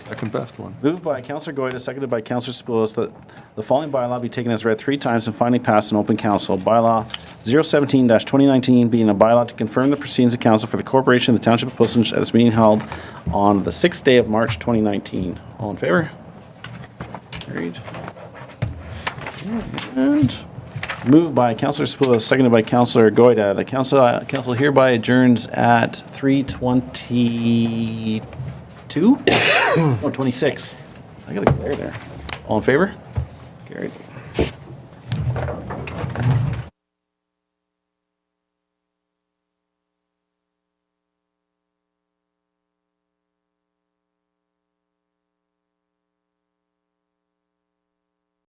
Second best one. Moved by Councillor Goyda, seconded by Councillor Spoulos, that the following bylaw be taken as read 3 times and finally passed in open council. Bylaw 017-2019 being a bylaw to confirm the proceedings of council for the corporation of the Township of Pilsen at its meeting held on the 6th day of March 2019. All in favor? Carried. And moved by Councillor Spoulos, seconded by Councillor Goyda. The council hereby adjourns at 3:22. No, 26. I gotta go there. All in favor? Carried.